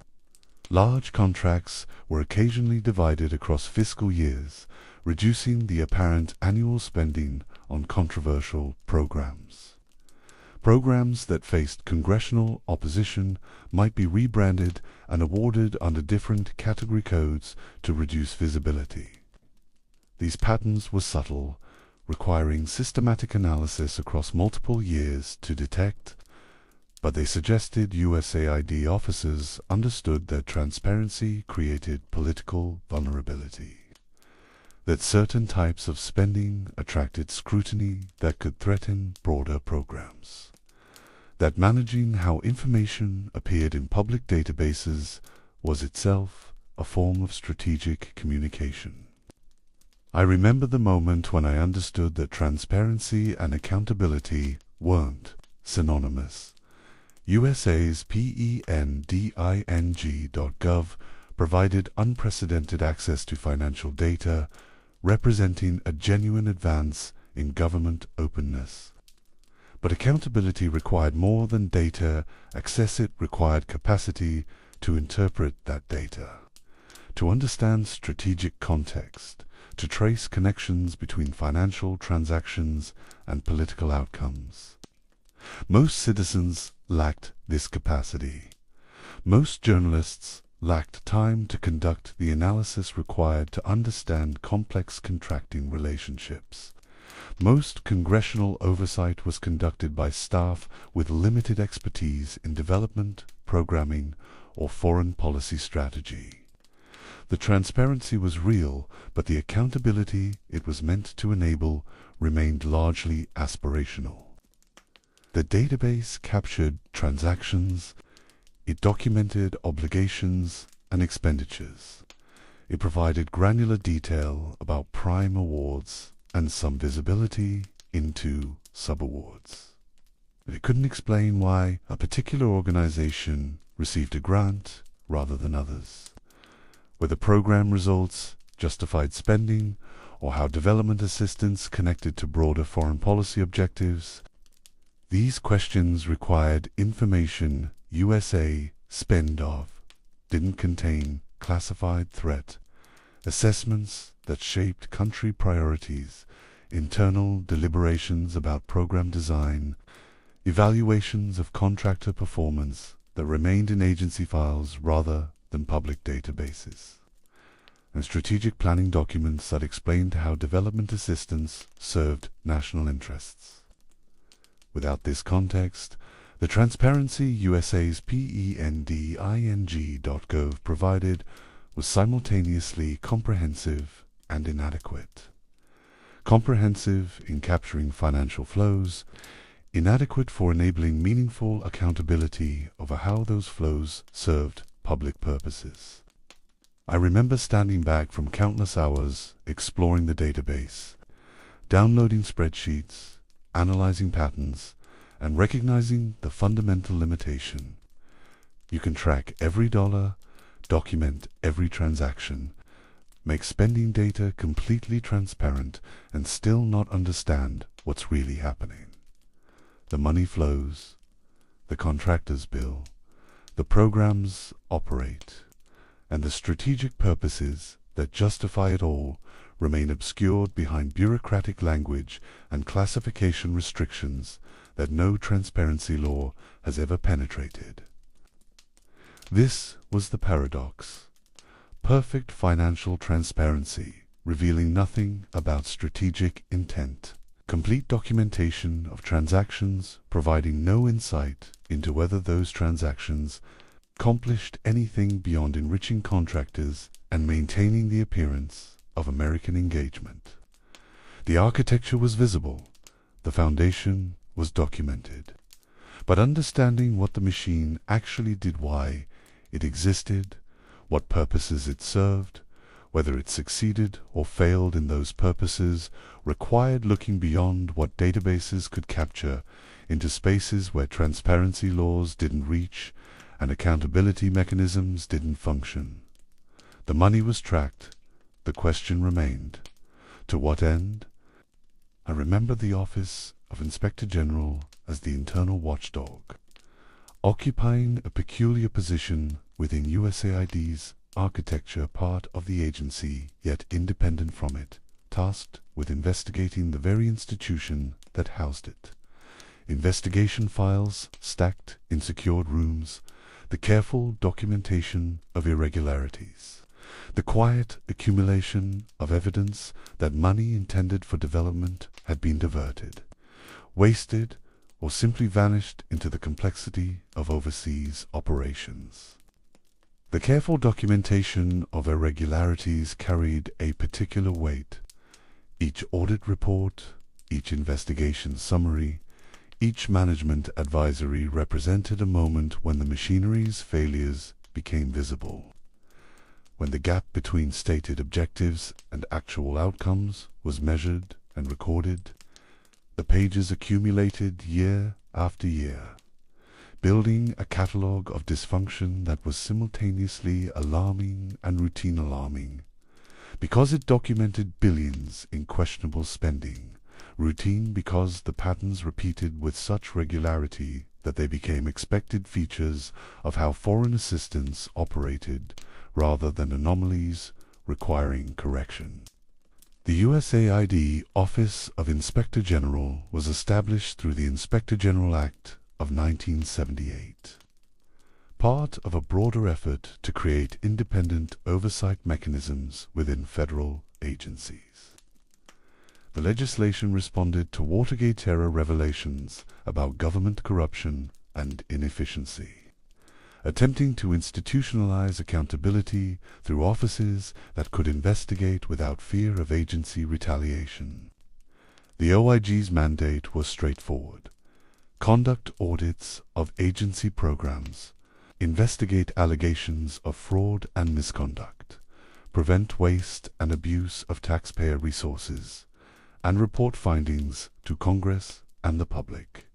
Large contracts were occasionally divided across fiscal years, reducing the apparent annual spending on controversial programs. Programs that faced congressional opposition might be rebranded and awarded under different category codes to reduce visibility. These patterns were subtle, requiring systematic analysis across multiple years to detect, but they suggested USAID officers understood that transparency created political vulnerability, that certain types of spending attracted scrutiny that could threaten broader programs, that managing how information appeared in public databases was itself a form of strategic communication. I remember the moment when I understood that transparency and accountability weren't synonymous. USA's pending.gov provided unprecedented access to financial data, representing a genuine advance in government openness. But accountability required more than data. Access it required capacity to interpret that data, to understand strategic context, to trace connections between financial transactions and political outcomes. Most citizens lacked this capacity. Most journalists lacked time to conduct the analysis required to understand complex contracting relationships. Most congressional oversight was conducted by staff with limited expertise in development, programming, or foreign policy strategy. The transparency was real, but the accountability it was meant to enable remained largely aspirational. The database captured transactions, it documented obligations and expenditures. It provided granular detail about prime awards and some visibility into subawards. But it couldn't explain why a particular organization received a grant rather than others, whether program results justified spending, or how development assistance connected to broader foreign policy objectives. These questions required information USA spend of didn't contain classified threat assessments that shaped country priorities, internal deliberations about program design, evaluations of contractor performance that remained in agency files rather than public databases, and strategic planning documents that explained how development assistance served national interests. Without this context, the transparency USA's pending.gov provided was simultaneously comprehensive and inadequate. Comprehensive in capturing financial flows, inadequate for enabling meaningful accountability over how those flows served public purposes. I remember standing back from countless hours exploring the database, downloading spreadsheets, analyzing patterns, and recognizing the fundamental limitation. You can track every dollar, document every transaction, make spending data completely transparent, and still not understand what's really happening. The money flows, the contractors bill, the programs operate, and the strategic purposes that justify it all remain obscured behind bureaucratic language and classification restrictions that no transparency law has ever penetrated. This was the paradox. Perfect financial transparency, revealing nothing about strategic intent. Complete documentation of transactions, providing no insight into whether those transactions accomplished anything beyond enriching contractors and maintaining the appearance of American engagement. The architecture was visible, the foundation was documented, but understanding what the machine actually did, why it existed, what purposes it served, whether it succeeded or failed in those purposes, required looking beyond what databases could capture into spaces where transparency laws didn't reach and accountability mechanisms didn't function. The money was tracked. The question remained, to what end? I remember the Office of Inspector General as the internal watchdog, occupying a peculiar position within USAID's architecture, part of the agency, yet independent from it, tasked with investigating the very institution that housed it. Investigation files stacked in secured rooms, the careful documentation of irregularities, the quiet accumulation of evidence that money intended for development had been diverted, wasted, or simply vanished into the complexity of overseas operations. The careful documentation of irregularities carried a particular weight. Each audit report, each investigation summary, each management advisory represented a moment when the machinery's failures became visible, when the gap between stated objectives and actual outcomes was measured and recorded. The pages accumulated year after year, building a catalogue of dysfunction that was simultaneously alarming and routine alarming, because it documented billions in questionable spending, routine because the patterns repeated with such regularity that they became expected features of how foreign assistance operated rather than anomalies requiring correction. The USAID Office of Inspector General was established through the Inspector General Act of 1978, part of a broader effort to create independent oversight mechanisms within federal agencies. The legislation responded to Watergate-era revelations about government corruption and inefficiency, attempting to institutionalize accountability through offices that could investigate without fear of agency retaliation. The OIG's mandate was straightforward: conduct audits of agency programs, investigate allegations of fraud and misconduct, prevent waste and abuse of taxpayer resources, and report findings to Congress and the public.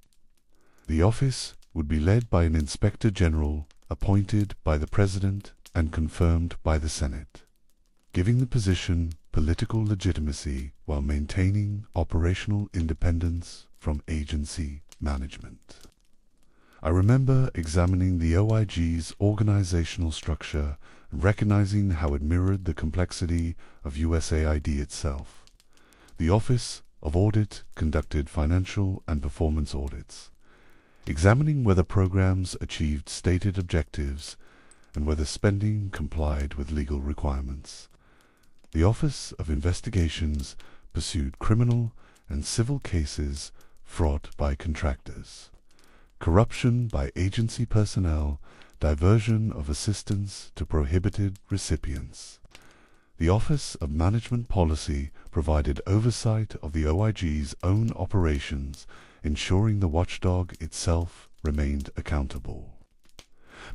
The office would be led by an Inspector General appointed by the President and confirmed by the Senate, giving the position political legitimacy while maintaining operational independence from agency management. I remember examining the OIG's organizational structure and recognizing how it mirrored the complexity of USAID itself. The Office of Audit conducted financial and performance audits, examining whether programs achieved stated objectives and whether spending complied with legal requirements. The Office of Investigations pursued criminal and civil cases fraught by contractors, corruption by agency personnel, diversion of assistance to prohibited recipients. The Office of Management Policy provided oversight of the OIG's own operations, ensuring the watchdog itself remained accountable.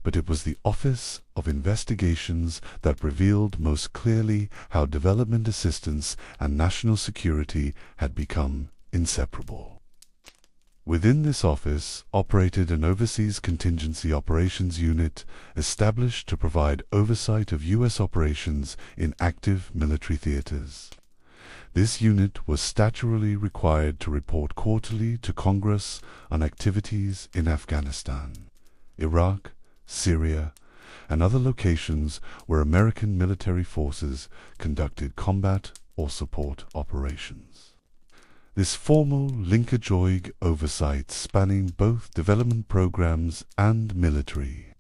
but it was the Office of Investigations that revealed most clearly how development assistance and national security had become inseparable. Within this office operated an Overseas Contingency Operations Unit established to provide oversight of U.S. operations in active military theaters. This unit was statutorily required to report quarterly to Congress on activities in Afghanistan, Iraq, Syria, and other locations where American military forces conducted combat or support operations. This formal linkajoig oversight spanning both development programs and military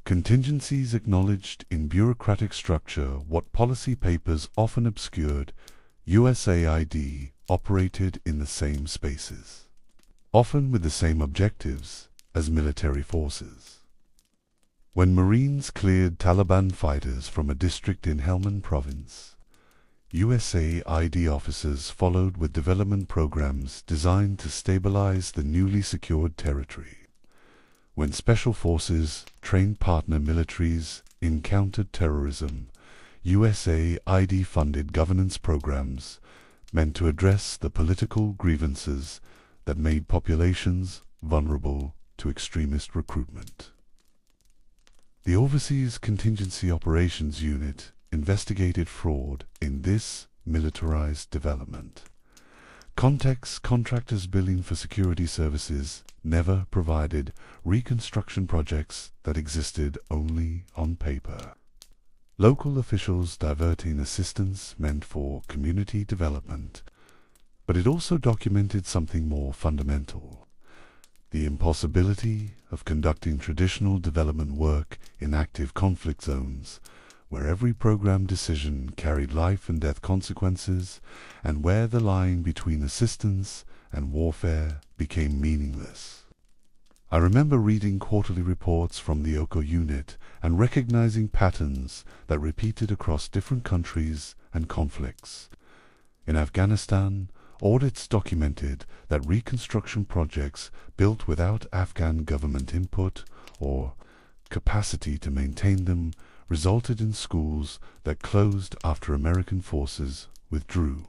contingencies acknowledged in bureaucratic structure what policy papers often obscured. USAID operated in the same spaces, often with the same objectives as military forces. When Marines cleared Taliban fighters from a district in Helmand province, USAID officers followed with development programs designed to stabilize the newly secured territory. When special forces trained partner militaries encountered terrorism, USAID funded governance programs meant to address the political grievances that made populations vulnerable to extremist recruitment. The Overseas Contingency Operations Unit investigated fraud in this militarized development. Context contractors billing for security services never provided reconstruction projects that existed only on paper. Local officials diverting assistance meant for community development, but it also documented something more fundamental: the impossibility of conducting traditional development work in active conflict zones, where every program decision carried life and death consequences, and where the line between assistance and warfare became meaningless. I remember reading quarterly reports from the OCO unit and recognizing patterns that repeated across different countries and conflicts. In Afghanistan, audits documented that reconstruction projects built without Afghan government input or capacity to maintain them resulted in schools that closed after American forces withdrew,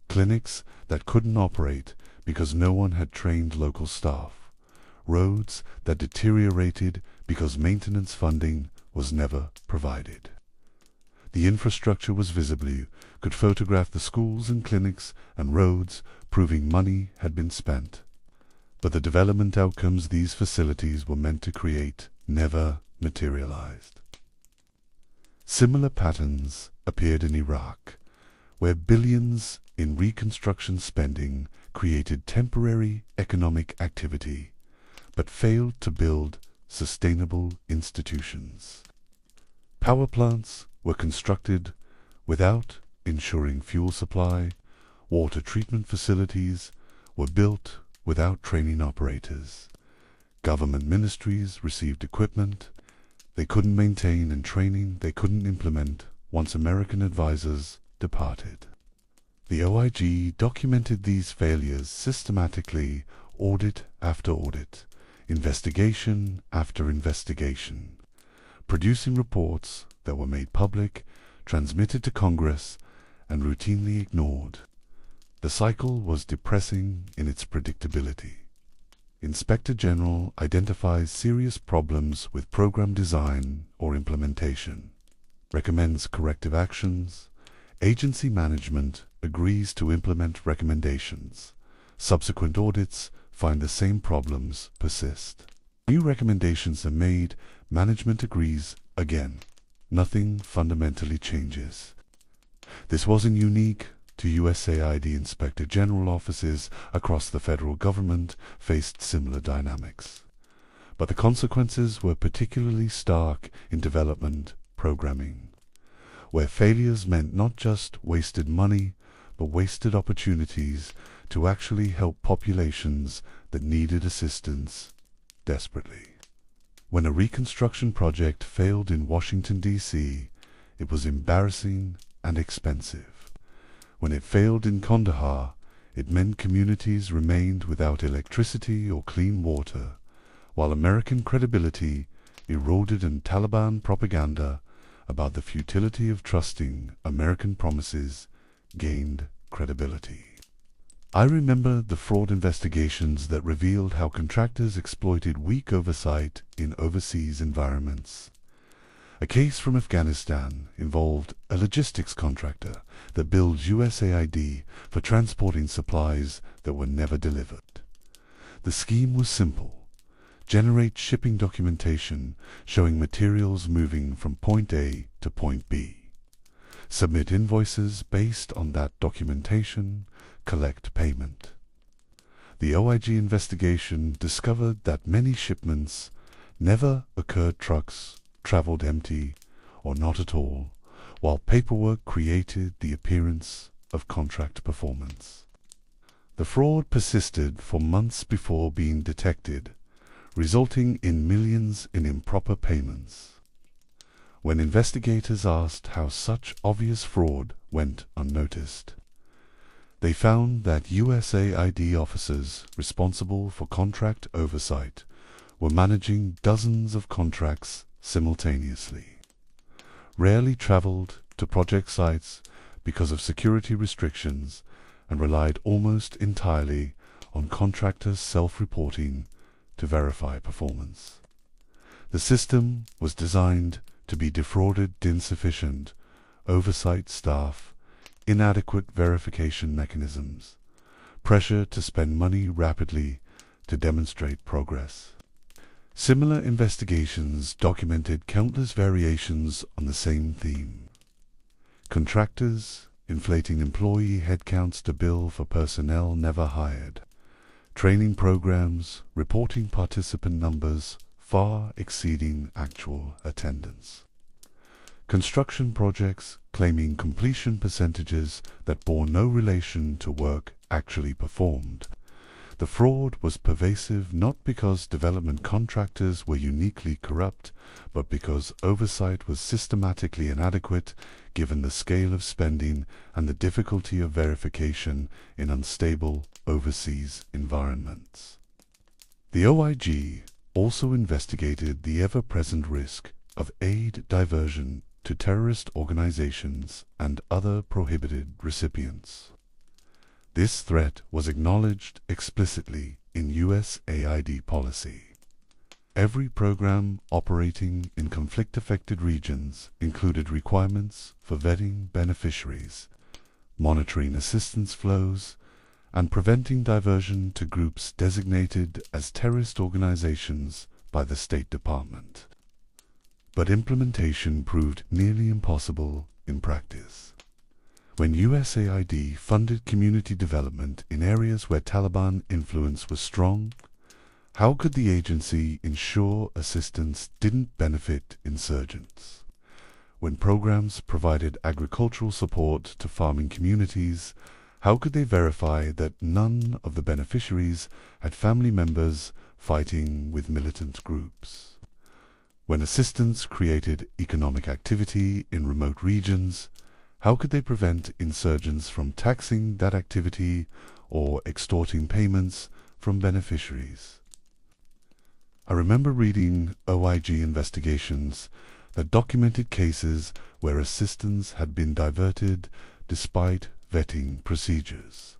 clinics that couldn't operate because no one had trained local staff, roads that deteriorated because maintenance funding was never provided. The infrastructure was visible. You could photograph the schools and clinics and roads, proving money had been spent. But the development outcomes these facilities were meant to create never materialized. Similar patterns appeared in Iraq, where billions in reconstruction spending created temporary economic activity, but failed to build sustainable institutions. Power plants were constructed without ensuring fuel supply, water treatment facilities were built without training operators. Government ministries received equipment they couldn't maintain and training they couldn't implement once American advisors departed. The OIG documented these failures systematically, audit after audit, investigation after investigation, producing reports that were made public, transmitted to Congress, and routinely ignored. The cycle was depressing in its predictability. Inspector General identifies serious problems with program design or implementation, recommends corrective actions, agency management agrees to implement recommendations. Subsequent audits find the same problems persist. New recommendations are made, management agrees again. Nothing fundamentally changes. This wasn't unique to USAID. Inspector General offices across the federal government faced similar dynamics. But the consequences were particularly stark in development programming, where failures meant not just wasted money, but wasted opportunities to actually help populations that needed assistance desperately. When a reconstruction project failed in Washington, D.C., it was embarrassing and expensive. When it failed in Kandahar, it meant communities remained without electricity or clean water, while American credibility eroded and Taliban propaganda about the futility of trusting American promises gained credibility. I remember the fraud investigations that revealed how contractors exploited weak oversight in overseas environments. A case from Afghanistan involved a logistics contractor that billed USAID for transporting supplies that were never delivered. The scheme was simple: generate shipping documentation showing materials moving from point A to point B. Submit invoices based on that documentation, collect payment. The OIG investigation discovered that many shipments never occurred, trucks traveled empty or not at all, while paperwork created the appearance of contract performance. The fraud persisted for months before being detected, resulting in millions in improper payments. When investigators asked how such obvious fraud went unnoticed, they found that USAID officers responsible for contract oversight were managing dozens of contracts simultaneously, rarely traveled to project sites because of security restrictions, and relied almost entirely on contractors' self-reporting to verify performance. The system was designed to be defrauded insufficient oversight staff, inadequate verification mechanisms, pressure to spend money rapidly to demonstrate progress. Similar investigations documented countless variations on the same theme. Contractors inflating employee headcounts to bill for personnel never hired, training programs reporting participant numbers far exceeding actual attendance. Construction projects claiming completion percentages that bore no relation to work actually performed. The fraud was pervasive not because development contractors were uniquely corrupt, but because oversight was systematically inadequate given the scale of spending and the difficulty of verification in unstable overseas environments. The OIG also investigated the ever-present risk of aid diversion to terrorist organizations and other prohibited recipients. This threat was acknowledged explicitly in USAID policy. Every program operating in conflict-affected regions included requirements for vetting beneficiaries, monitoring assistance flows, and preventing diversion to groups designated as terrorist organizations by the State Department. But implementation proved nearly impossible in practice. When USAID funded community development in areas where Taliban influence was strong, how could the agency ensure assistance didn't benefit insurgents? When programs provided agricultural support to farming communities, how could they verify that none of the beneficiaries had family members fighting with militant groups? When assistance created economic activity in remote regions, how could they prevent insurgents from taxing that activity or extorting payments from beneficiaries? I remember reading OIG investigations that documented cases where assistance had been diverted despite vetting procedures.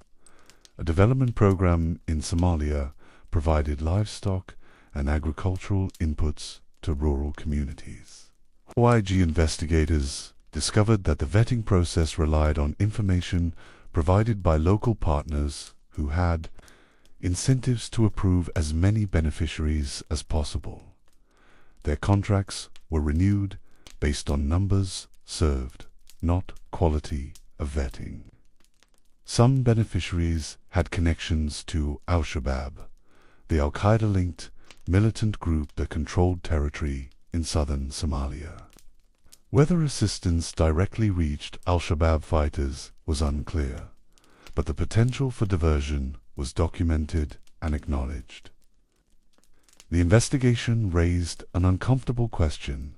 A development program in Somalia provided livestock and agricultural inputs to rural communities. OIG investigators discovered that the vetting process relied on information provided by local partners who had incentives to approve as many beneficiaries as possible. Their contracts were renewed based on numbers served, not quality of vetting. Some beneficiaries had connections to Al-Shabaab, the Al-Qaeda-linked militant group that controlled territory in southern Somalia. Whether assistance directly reached Al-Shabaab fighters was unclear, but the potential for diversion was documented and acknowledged. The investigation raised an uncomfortable question: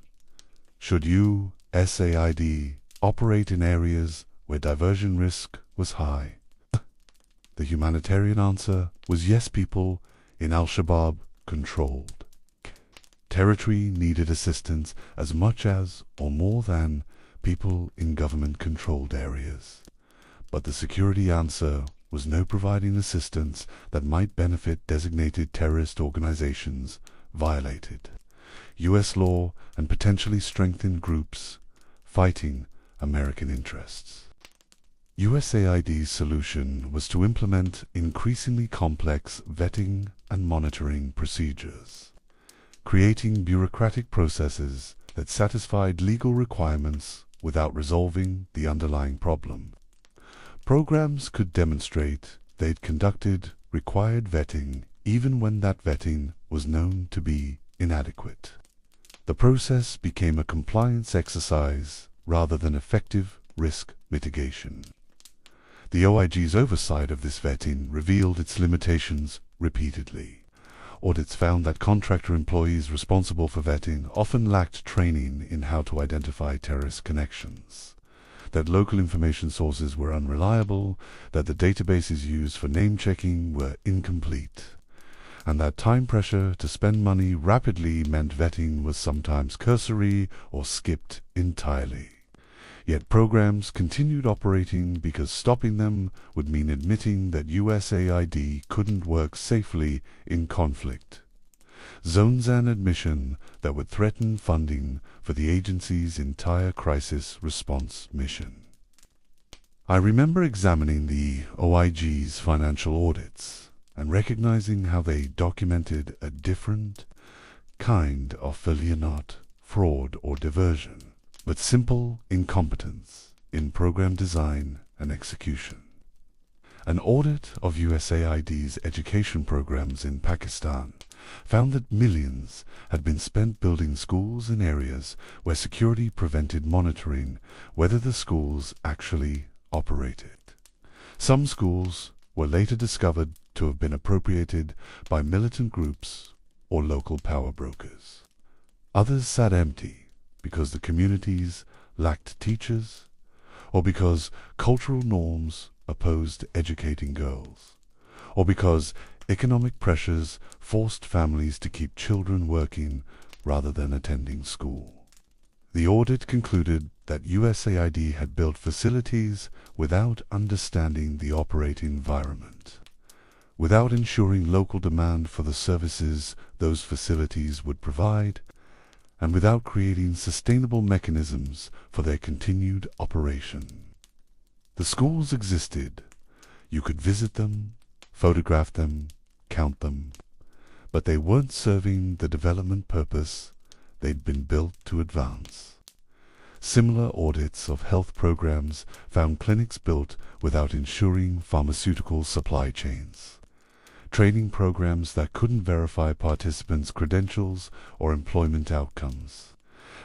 should USAID operate in areas where diversion risk was high? The humanitarian answer was yes. People in Al-Shabaab controlled Territory needed assistance as much as, or more than, people in government-controlled areas. But the security answer was no providing assistance that might benefit designated terrorist organizations violated U.S. law and potentially strengthened groups fighting American interests. USAID's solution was to implement increasingly complex vetting and monitoring procedures, creating bureaucratic processes that satisfied legal requirements without resolving the underlying problem. Programs could demonstrate they'd conducted required vetting even when that vetting was known to be inadequate. The process became a compliance exercise rather than effective risk mitigation. The OIG's oversight of this vetting revealed its limitations repeatedly. Audits found that contractor employees responsible for vetting often lacked training in how to identify terrorist connections, that local information sources were unreliable, that the databases used for name-checking were incomplete, and that time pressure to spend money rapidly meant vetting was sometimes cursory or skipped entirely. Yet programs continued operating because stopping them would mean admitting that USAID couldn't work safely in conflict. Zones an admission that would threaten funding for the agency's entire crisis response mission. I remember examining the OIG's financial audits and recognizing how they documented a different kind of failure, not fraud or diversion, but simple incompetence in program design and execution. An audit of USAID's education programs in Pakistan found that millions had been spent building schools in areas where security prevented monitoring whether the schools actually operated. Some schools were later discovered to have been appropriated by militant groups or local power brokers. Others sat empty because the communities lacked teachers, or because cultural norms opposed educating girls, or because economic pressures forced families to keep children working rather than attending school. The audit concluded that USAID had built facilities without understanding the operating environment, without ensuring local demand for the services those facilities would provide, and without creating sustainable mechanisms for their continued operation. The schools existed. You could visit them, photograph them, count them, but they weren't serving the development purpose they'd been built to advance. Similar audits of health programs found clinics built without ensuring pharmaceutical supply chains, training programs that couldn't verify participants' credentials or employment outcomes,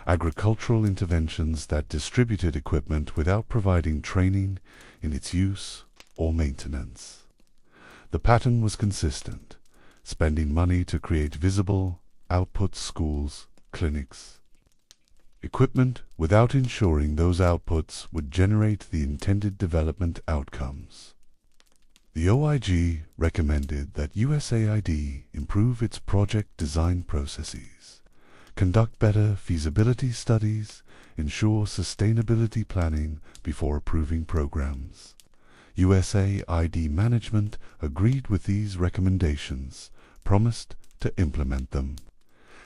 agricultural interventions that distributed equipment without providing training in its use or maintenance. The pattern was consistent: spending money to create visible output schools, clinics, equipment without ensuring those outputs would generate the intended development outcomes. The OIG recommended that USAID improve its project design processes, conduct better feasibility studies, ensure sustainability planning before approving programs. USAID management agreed with these recommendations, promised to implement them,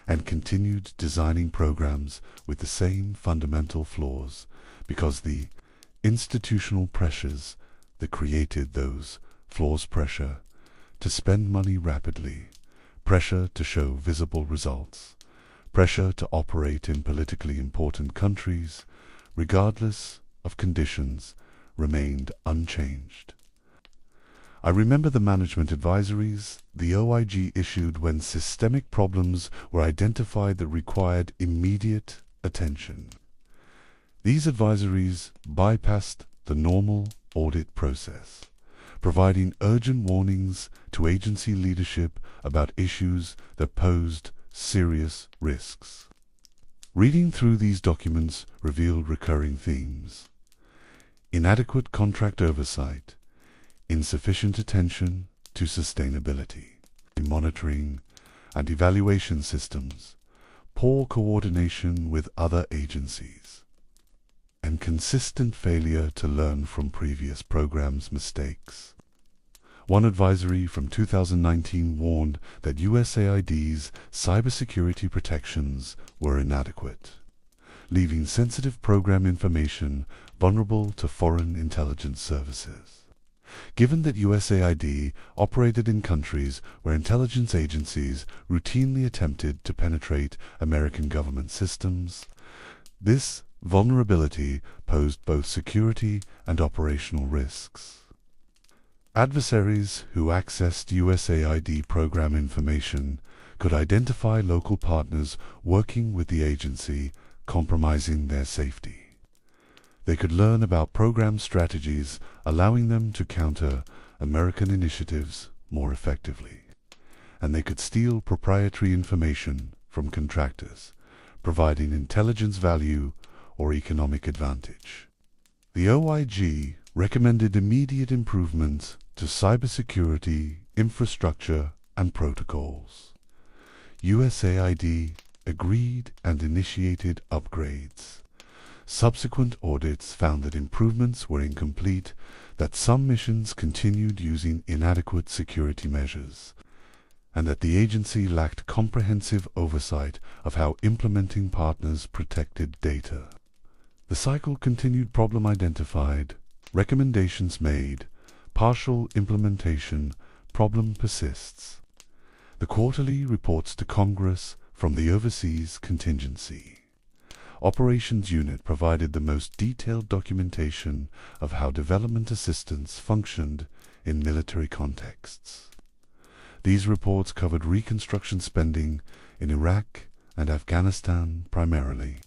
and continued designing programs with the same fundamental flaws because the institutional pressures that created those flaws: pressure to spend money rapidly, pressure to show visible results, pressure to operate in politically important countries, regardless of conditions, remained unchanged. I remember the management advisories the OIG issued when systemic problems were identified that required immediate attention. These advisories bypassed the normal audit process, providing urgent warnings to agency leadership about issues that posed serious risks. Reading through these documents revealed recurring themes: inadequate contract oversight, insufficient attention to sustainability, monitoring and evaluation systems, poor coordination with other agencies, and consistent failure to learn from previous programs' mistakes. One advisory from 2019 warned that USAID's cybersecurity protections were inadequate, leaving sensitive program information vulnerable to foreign intelligence services. Given that USAID operated in countries where intelligence agencies routinely attempted to penetrate American government systems, this vulnerability posed both security and operational risks. Adversaries who accessed USAID program information could identify local partners working with the agency, compromising their safety. They could learn about program strategies, allowing them to counter American initiatives more effectively. And they could steal proprietary information from contractors, providing intelligence value or economic advantage. The OIG recommended immediate improvements to cybersecurity, infrastructure, and protocols. USAID agreed and initiated upgrades. Subsequent audits found that improvements were incomplete, that some missions continued using inadequate security measures, and that the agency lacked comprehensive oversight of how implementing partners protected data. The cycle continued: problem identified, recommendations made, partial implementation, problem persists. The quarterly reports to Congress from the Overseas Contingency. Operations Unit provided the most detailed documentation of how development assistance functioned in military contexts. These reports covered reconstruction spending in Iraq and Afghanistan primarily,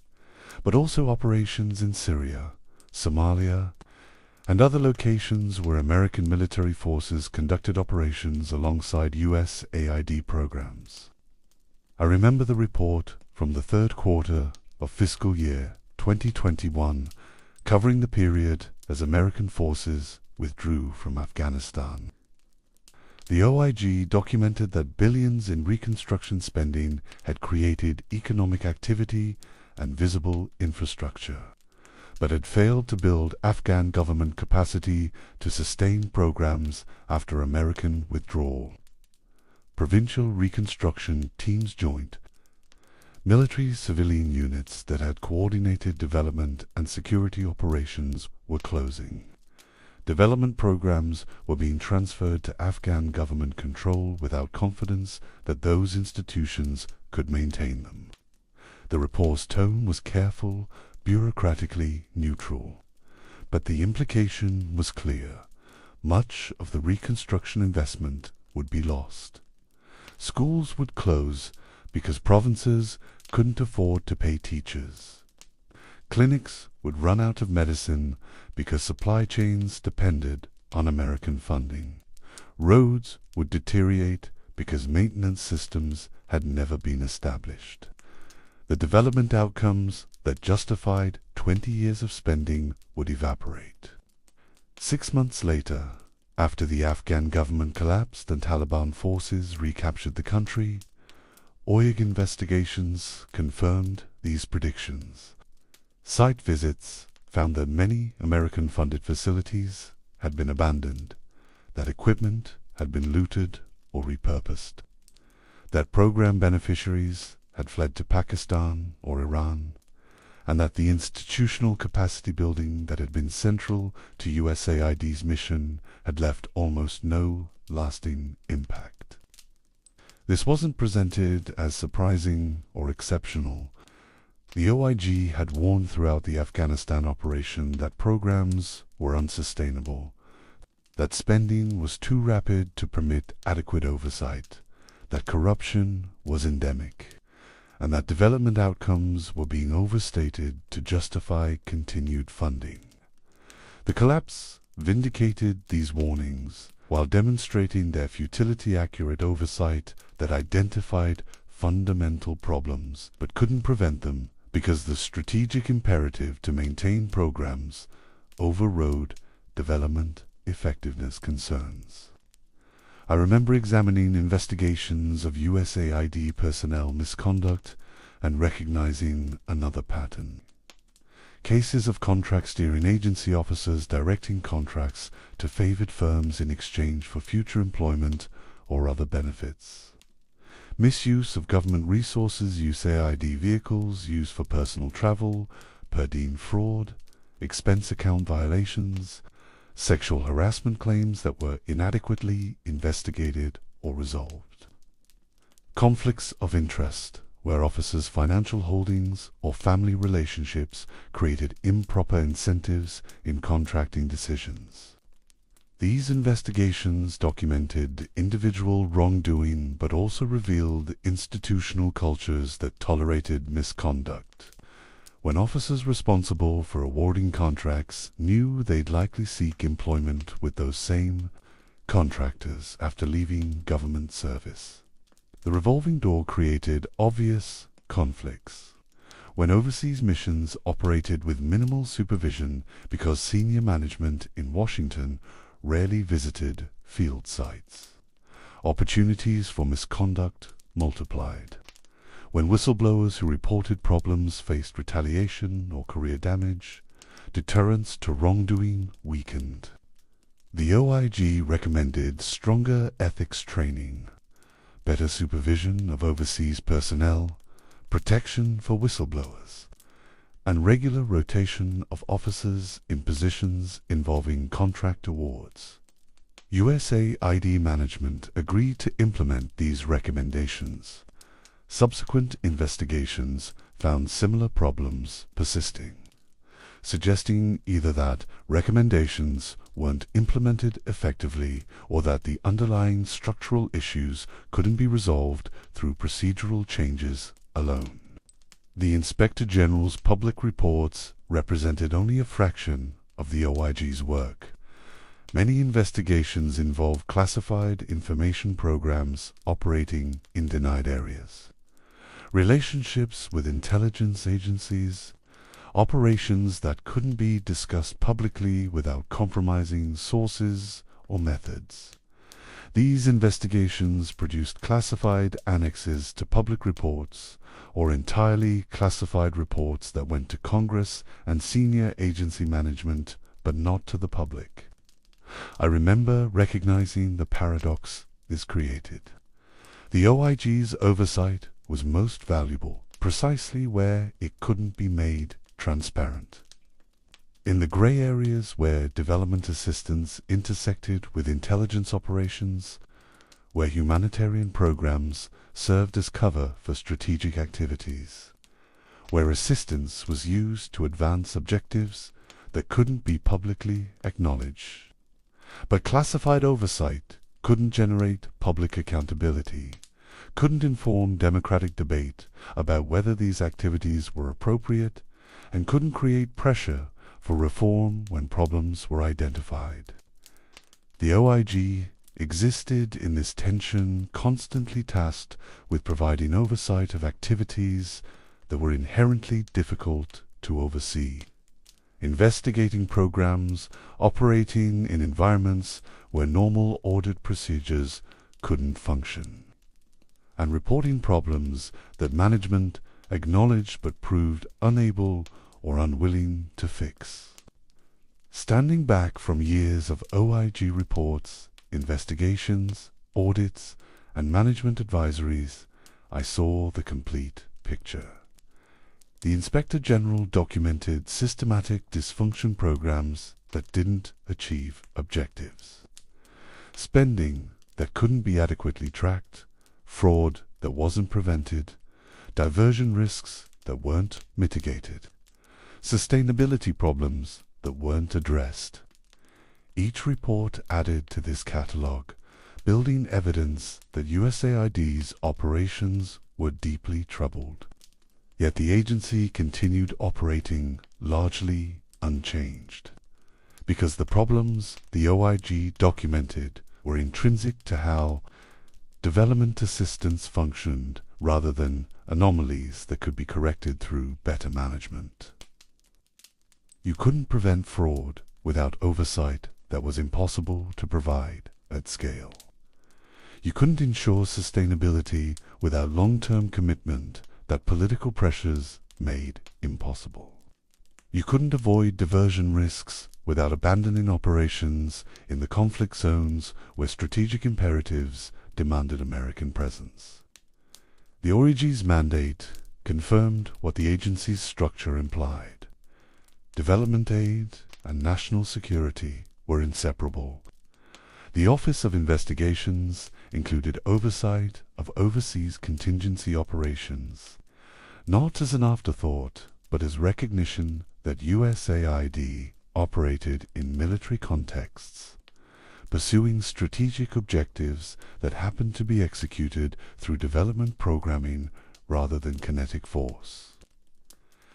but also operations in Syria, Somalia, and other locations where American military forces conducted operations alongside USAID programs. I remember the report from the third quarter of fiscal year 2021, covering the period as American forces withdrew from Afghanistan. The OIG documented that billions in reconstruction spending had created economic activity and visible infrastructure, but had failed to build Afghan government capacity to sustain programs after American withdrawal. Provincial reconstruction teams joined. Military civilian units that had coordinated development and security operations were closing. Development programs were being transferred to Afghan government control without confidence that those institutions could maintain them. The report's tone was careful, bureaucratically neutral, but the implication was clear. Much of the reconstruction investment would be lost. Schools would close because provinces couldn't afford to pay teachers. Clinics would run out of medicine because supply chains depended on American funding. Roads would deteriorate because maintenance systems had never been established. The development outcomes that justified 20 years of spending would evaporate. 6 months later, after the Afghan government collapsed and Taliban forces recaptured the country, OIG investigations confirmed these predictions. Site visits found that many American-funded facilities had been abandoned, that equipment had been looted or repurposed, that program beneficiaries had fled to Pakistan or Iran, and that the institutional capacity building that had been central to USAID's mission had left almost no lasting impact. This wasn't presented as surprising or exceptional. The OIG had warned throughout the Afghanistan operation that programs were unsustainable, that spending was too rapid to permit adequate oversight, that corruption was endemic, and that development outcomes were being overstated to justify continued funding. The collapse vindicated these warnings, while demonstrating their futility-accurate oversight that identified fundamental problems but couldn't prevent them because the strategic imperative to maintain programs overrode development effectiveness concerns. I remember examining investigations of USAID personnel misconduct and recognizing another pattern. Cases of contract steering agency officers directing contracts to favored firms in exchange for future employment or other benefits. Misuse of government resources, USAID vehicles used for personal travel, per diem fraud, expense account violations, sexual harassment claims that were inadequately investigated or resolved. Conflicts of interest, where officers' financial holdings or family relationships created improper incentives in contracting decisions. These investigations documented individual wrongdoing but also revealed institutional cultures that tolerated misconduct. When officers responsible for awarding contracts knew they'd likely seek employment with those same contractors after leaving government service. The revolving door created obvious conflicts. When overseas missions operated with minimal supervision because senior management in Washington rarely visited field sites, opportunities for misconduct multiplied. When whistleblowers who reported problems faced retaliation or career damage, deterrence to wrongdoing weakened. The OIG recommended stronger ethics training, better supervision of overseas personnel, protection for whistleblowers, and regular rotation of officers in positions involving contract awards. USAID management agreed to implement these recommendations. Subsequent investigations found similar problems persisting, suggesting either that recommendations weren't implemented effectively or that the underlying structural issues couldn't be resolved through procedural changes alone. The Inspector General's public reports represented only a fraction of the OIG's work. Many investigations involve classified information programs operating in denied areas, relationships with intelligence agencies, operations that couldn't be discussed publicly without compromising sources or methods. These investigations produced classified annexes to public reports or entirely classified reports that went to Congress and senior agency management but not to the public. I remember recognizing the paradox this created. The OIG's oversight was most valuable precisely where it couldn't be made transparent. In the gray areas where development assistance intersected with intelligence operations, where humanitarian programs served as cover for strategic activities, where assistance was used to advance objectives that couldn't be publicly acknowledged. But classified oversight couldn't generate public accountability, couldn't inform democratic debate about whether these activities were appropriate, and couldn't create pressure for reform when problems were identified. The OIG existed in this tension, constantly tasked with providing oversight of activities that were inherently difficult to oversee, investigating programs operating in environments where normal audit procedures couldn't function, and reporting problems that management acknowledged but proved unable or unwilling to fix. Standing back from years of OIG reports, investigations, audits, and management advisories, I saw the complete picture. The Inspector General documented systematic dysfunction programs that didn't achieve objectives, spending that couldn't be adequately tracked, fraud that wasn't prevented, diversion risks that weren't mitigated, sustainability problems that weren't addressed. Each report added to this catalogue, building evidence that USAID's operations were deeply troubled. Yet the agency continued operating largely unchanged, because the problems the OIG documented were intrinsic to how development assistance functioned rather than anomalies that could be corrected through better management. You couldn't prevent fraud without oversight that was impossible to provide at scale. You couldn't ensure sustainability without long-term commitment that political pressures made impossible. You couldn't avoid diversion risks without abandoning operations in the conflict zones where strategic imperatives demanded American presence. The OIG's mandate confirmed what the agency's structure implied. Development aid and national security were inseparable. The Office of Investigations included oversight of overseas contingency operations, not as an afterthought, but as recognition that USAID operated in military contexts, pursuing strategic objectives that happened to be executed through development programming rather than kinetic force.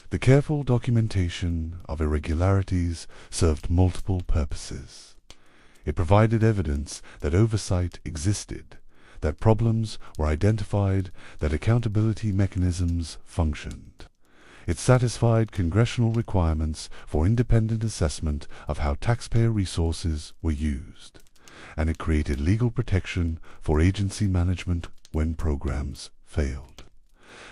The careful documentation of irregularities served multiple purposes. It provided evidence that oversight existed, that problems were identified, that accountability mechanisms functioned. It satisfied congressional requirements for independent assessment of how taxpayer resources were used, and it created legal protection for agency management when programs failed.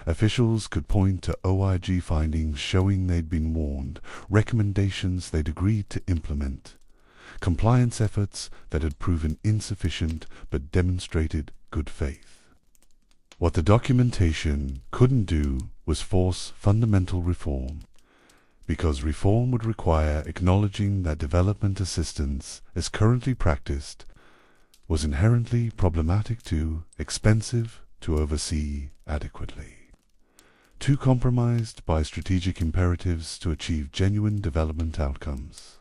Officials could point to OIG findings showing they'd been warned, recommendations they'd agreed to implement, compliance efforts that had proven insufficient but demonstrated good faith. What the documentation couldn't do was force fundamental reform, because reform would require acknowledging that development assistance, as currently practiced, was inherently problematic to, expensive to oversee adequately, too compromised by strategic imperatives to achieve genuine development outcomes,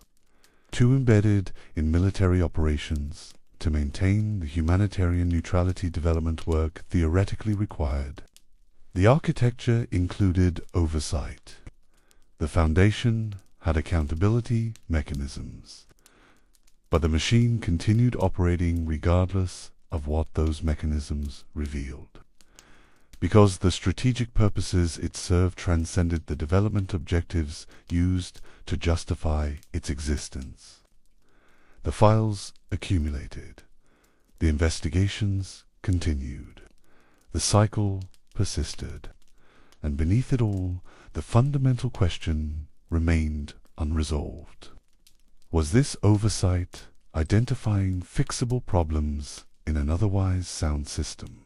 too embedded in military operations to maintain the humanitarian neutrality development work theoretically required. The architecture included oversight. The foundation had accountability mechanisms, but the machine continued operating regardless of what those mechanisms revealed, because the strategic purposes it served transcended the development objectives used to justify its existence. The files accumulated. The investigations continued. The cycle persisted. And beneath it all, the fundamental question remained unresolved. Was this oversight identifying fixable problems in an otherwise sound system,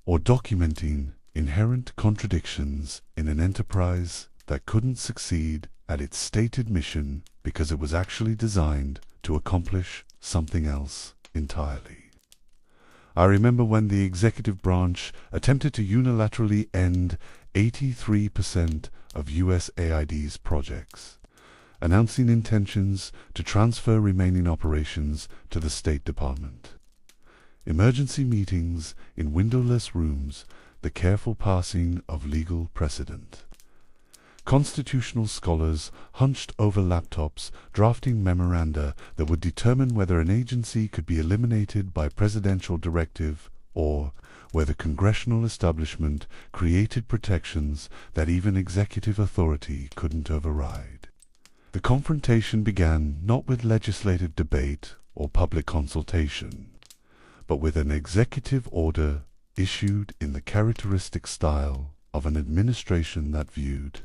or documenting inherent contradictions in an enterprise that couldn't succeed at its stated mission because it was actually designed to accomplish something else entirely? I remember when the executive branch attempted to unilaterally end 83% of USAID's projects, announcing intentions to transfer remaining operations to the State Department. Emergency meetings in windowless rooms, the careful passing of legal precedent. Constitutional scholars hunched over laptops, drafting memoranda that would determine whether an agency could be eliminated by presidential directive or where the congressional establishment created protections that even executive authority couldn't override. The confrontation began not with legislative debate or public consultation, but with an executive order issued in the characteristic style of an administration that viewed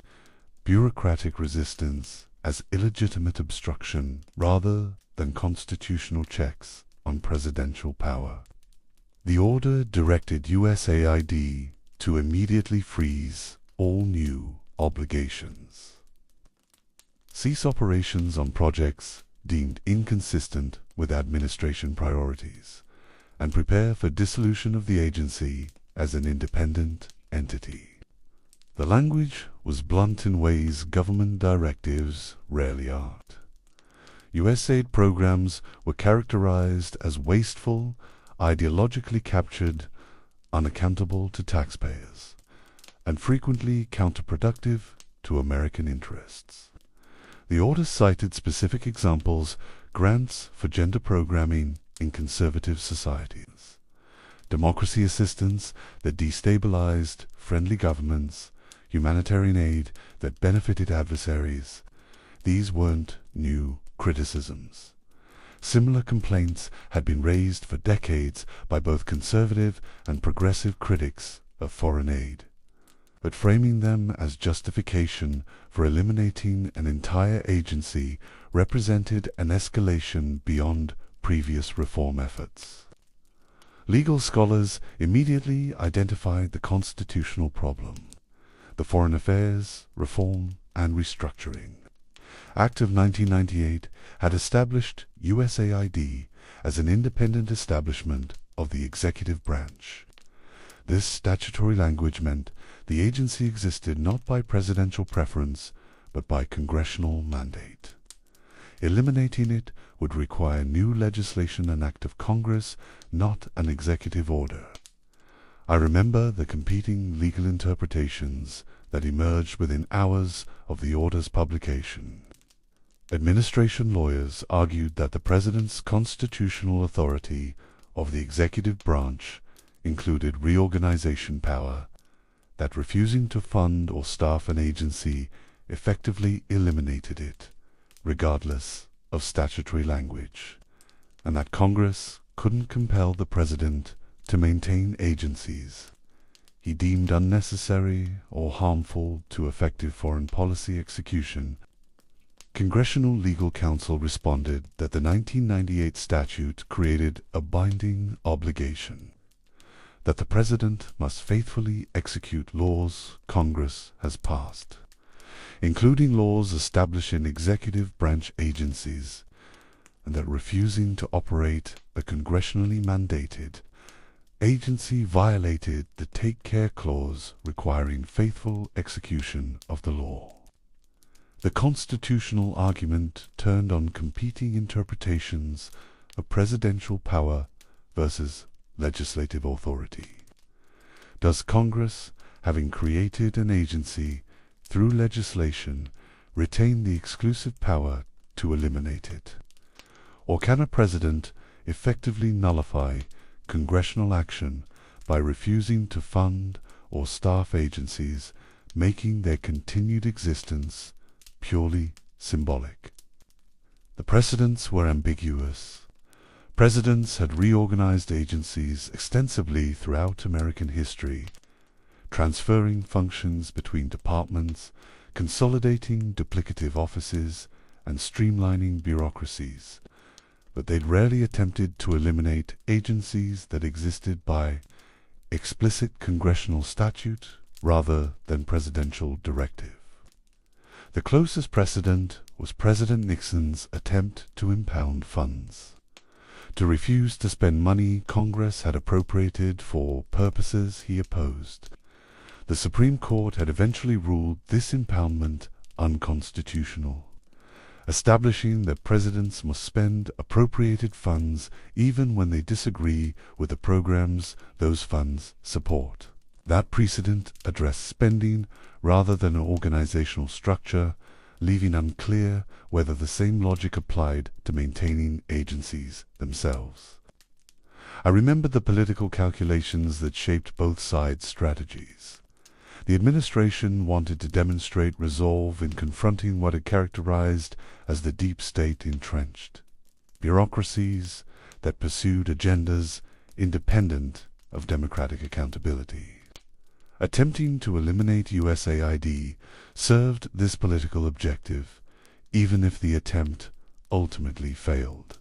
bureaucratic resistance as illegitimate obstruction rather than constitutional checks on presidential power. The order directed USAID to immediately freeze all new obligations, cease operations on projects deemed inconsistent with administration priorities, and prepare for dissolution of the agency as an independent entity. The language was blunt in ways government directives rarely are. USAID programs were characterized as wasteful, ideologically captured, unaccountable to taxpayers, and frequently counterproductive to American interests. The order cited specific examples: grants for gender programming in conservative societies, democracy assistance that destabilized friendly governments, humanitarian aid that benefited adversaries. These weren't new criticisms. Similar complaints had been raised for decades by both conservative and progressive critics of foreign aid. but framing them as justification for eliminating an entire agency represented an escalation beyond previous reform efforts. Legal scholars immediately identified the constitutional problem: the Foreign Affairs, Reform, and Restructuring Act of 1998 had established USAID as an independent establishment of the executive branch. This statutory language meant the agency existed not by presidential preference, but by congressional mandate. Eliminating it would require new legislation and act of Congress, not an executive order. I remember the competing legal interpretations that emerged within hours of the order's publication. Administration lawyers argued that the President's constitutional authority of the executive branch included reorganization power, that refusing to fund or staff an agency effectively eliminated it, regardless of statutory language, and that Congress couldn't compel the President to maintain agencies he deemed unnecessary or harmful to effective foreign policy execution. Congressional Legal Counsel responded that the 1998 statute created a binding obligation, that the President must faithfully execute laws Congress has passed, including laws establishing executive branch agencies, and that refusing to operate a congressionally mandated agency violated the Take Care Clause requiring faithful execution of the law. The constitutional argument turned on competing interpretations of presidential power versus legislative authority. Does Congress, having created an agency through legislation, retain the exclusive power to eliminate it? Or can a president effectively nullify congressional action by refusing to fund or staff agencies, making their continued existence purely symbolic? The precedents were ambiguous. Presidents had reorganized agencies extensively throughout American history, transferring functions between departments, consolidating duplicative offices, and streamlining bureaucracies, but they'd rarely attempted to eliminate agencies that existed by explicit congressional statute rather than presidential directive. The closest precedent was President Nixon's attempt to impound funds, to refuse to spend money Congress had appropriated for purposes he opposed. The Supreme Court had eventually ruled this impoundment unconstitutional, establishing that presidents must spend appropriated funds even when they disagree with the programs those funds support. That precedent addressed spending rather than an organizational structure, leaving unclear whether the same logic applied to maintaining agencies themselves. I remember the political calculations that shaped both sides' strategies. The administration wanted to demonstrate resolve in confronting what it characterized as the deep state entrenched, bureaucracies that pursued agendas independent of democratic accountability. Attempting to eliminate USAID served this political objective, even if the attempt ultimately failed,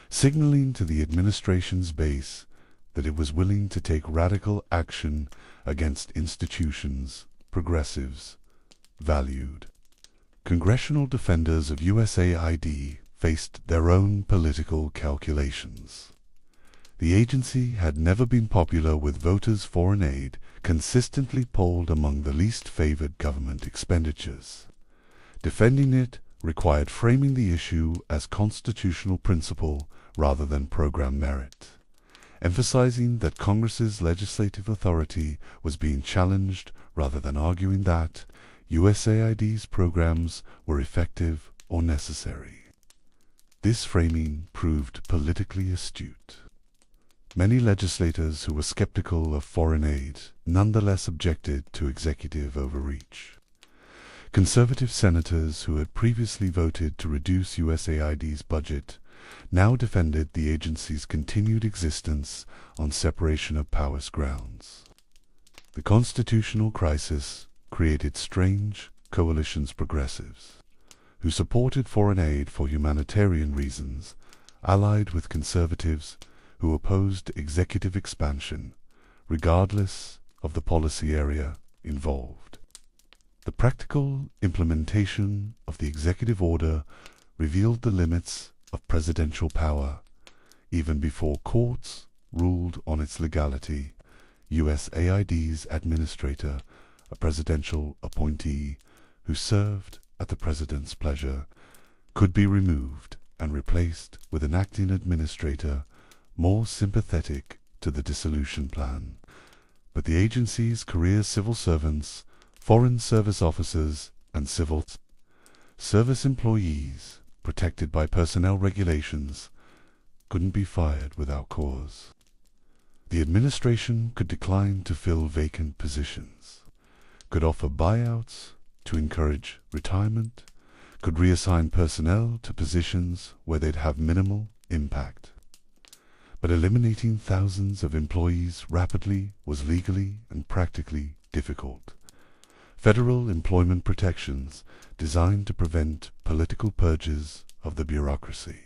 signaling to the administration's base that it was willing to take radical action against institutions progressives valued. Congressional defenders of USAID faced their own political calculations. The agency had never been popular with voters. Foreign aid consistently polled among the least favored government expenditures. Defending it required framing the issue as constitutional principle rather than program merit, emphasizing that Congress's legislative authority was being challenged rather than arguing that USAID's programs were effective or necessary. This framing proved politically astute. Many legislators who were skeptical of foreign aid nonetheless objected to executive overreach. Conservative senators who had previously voted to reduce USAID's budget now defended the agency's continued existence on separation of powers grounds. The constitutional crisis created strange coalitions progressives, who supported foreign aid for humanitarian reasons, allied with conservatives who opposed executive expansion, regardless of the policy area involved. The practical implementation of the executive order revealed the limits of presidential power. Even before courts ruled on its legality, USAID's administrator, a presidential appointee who served at the president's pleasure, could be removed and replaced with an acting administrator more sympathetic to the dissolution plan. But the agency's career civil servants, foreign service officers, and civil service employees, protected by personnel regulations, couldn't be fired without cause. The administration could decline to fill vacant positions, could offer buyouts to encourage retirement, could reassign personnel to positions where they'd have minimal impact. But eliminating thousands of employees rapidly was legally and practically difficult. Federal employment protections designed to prevent political purges of the bureaucracy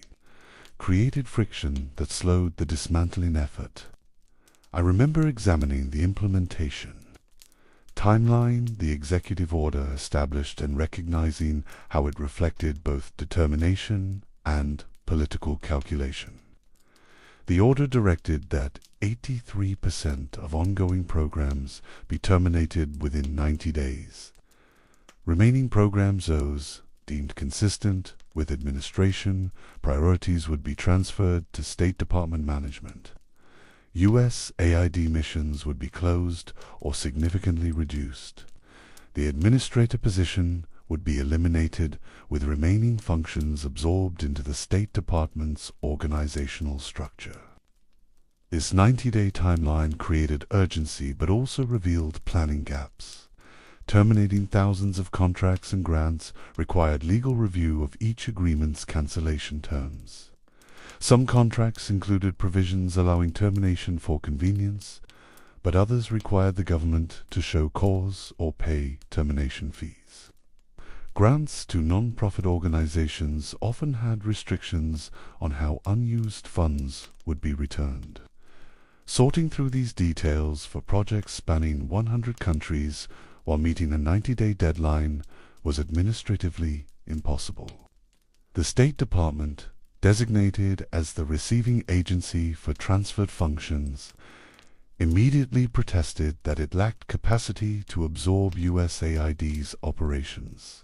created friction that slowed the dismantling effort. I remember examining the implementation timeline the executive order established and recognizing how it reflected both determination and political calculation. The order directed that 83% of ongoing programs be terminated within 90 days. Remaining programs, those deemed consistent with administration priorities, would be transferred to State Department management. USAID missions would be closed or significantly reduced. The administrator position would be eliminated, with remaining functions absorbed into the State Department's organizational structure. This 90-day timeline created urgency but also revealed planning gaps. Terminating thousands of contracts and grants required legal review of each agreement's cancellation terms. Some contracts included provisions allowing termination for convenience, but others required the government to show cause or pay termination fees. Grants to non-profit organizations often had restrictions on how unused funds would be returned. Sorting through these details for projects spanning 100 countries while meeting a 90-day deadline was administratively impossible. The State Department, designated as the receiving agency for transferred functions, immediately protested that it lacked capacity to absorb USAID's operations.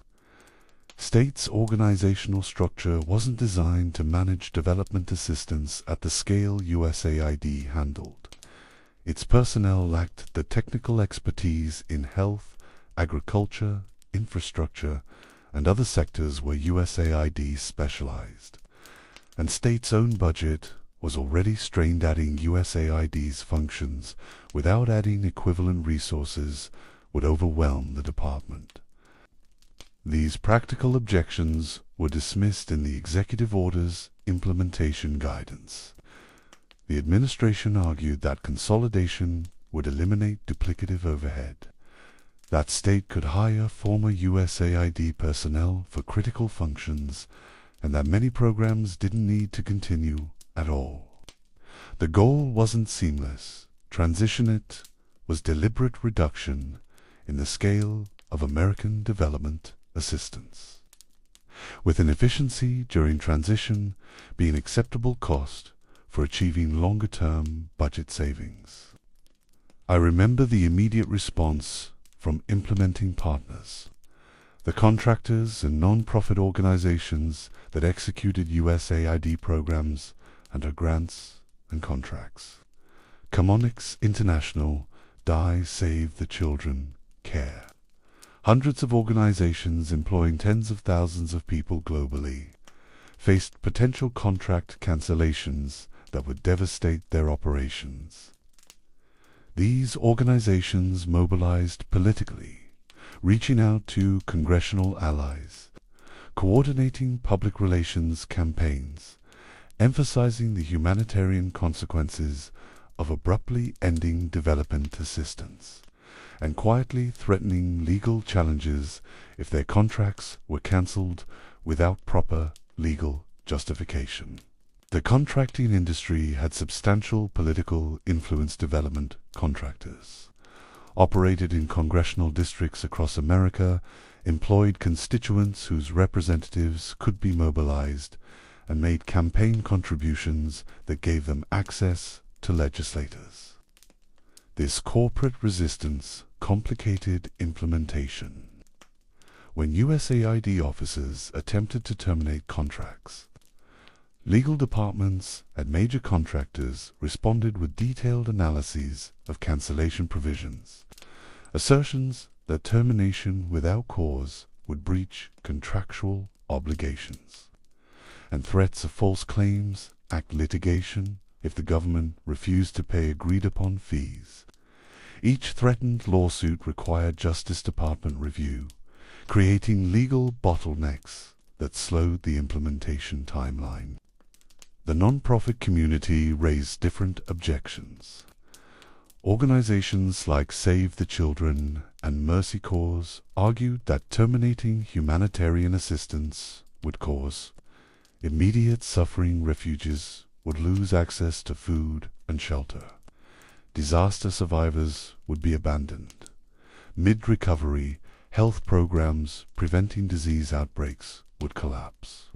State's organizational structure wasn't designed to manage development assistance at the scale USAID handled. Its personnel lacked the technical expertise in health, agriculture, infrastructure, and other sectors where USAID specialized. And state's own budget was already strained. Adding USAID's functions without adding equivalent resources would overwhelm the department. These practical objections were dismissed in the executive order's implementation guidance. The administration argued that consolidation would eliminate duplicative overhead, that state could hire former USAID personnel for critical functions, and that many programs didn't need to continue at all. The goal wasn't seamless transition, it was deliberate reduction in the scale of American development assistance, with inefficiency during transition being acceptable cost for achieving longer-term budget savings. I remember the immediate response from implementing partners, the contractors and non-profit organizations that executed USAID programs under grants and contracts. Comonix International, Die Save the Children, CARE. Hundreds of organizations employing tens of thousands of people globally faced potential contract cancellations that would devastate their operations. These organizations mobilized politically, reaching out to congressional allies, coordinating public relations campaigns, emphasizing the humanitarian consequences of abruptly ending development assistance, and quietly threatening legal challenges if their contracts were cancelled without proper legal justification. The contracting industry had substantial political influence. Development contractors operated in congressional districts across America, employed constituents whose representatives could be mobilized, and made campaign contributions that gave them access to legislators. This corporate resistance complicated implementation. When USAID officers attempted to terminate contracts, legal departments at major contractors responded with detailed analyses of cancellation provisions, assertions that termination without cause would breach contractual obligations, and threats of false claims act litigation if the government refused to pay agreed-upon fees. Each threatened lawsuit required Justice Department review, creating legal bottlenecks that slowed the implementation timeline. The non-profit community raised different objections. Organizations like Save the Children and Mercy Corps argued that terminating humanitarian assistance would cause immediate suffering. Refugees would lose access to food and shelter. Disaster survivors would be abandoned. Mid-recovery, health programs preventing disease outbreaks would collapse.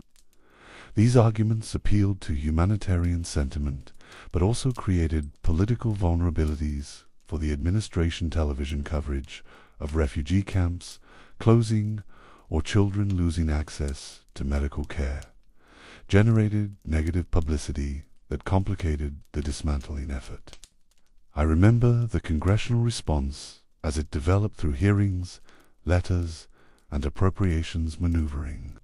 These arguments appealed to humanitarian sentiment, but also created political vulnerabilities for the administration. Television coverage of refugee camps closing or children losing access to medical care generated negative publicity that complicated the dismantling effort. I remember the Congressional response as it developed through hearings, letters, and appropriations maneuvering.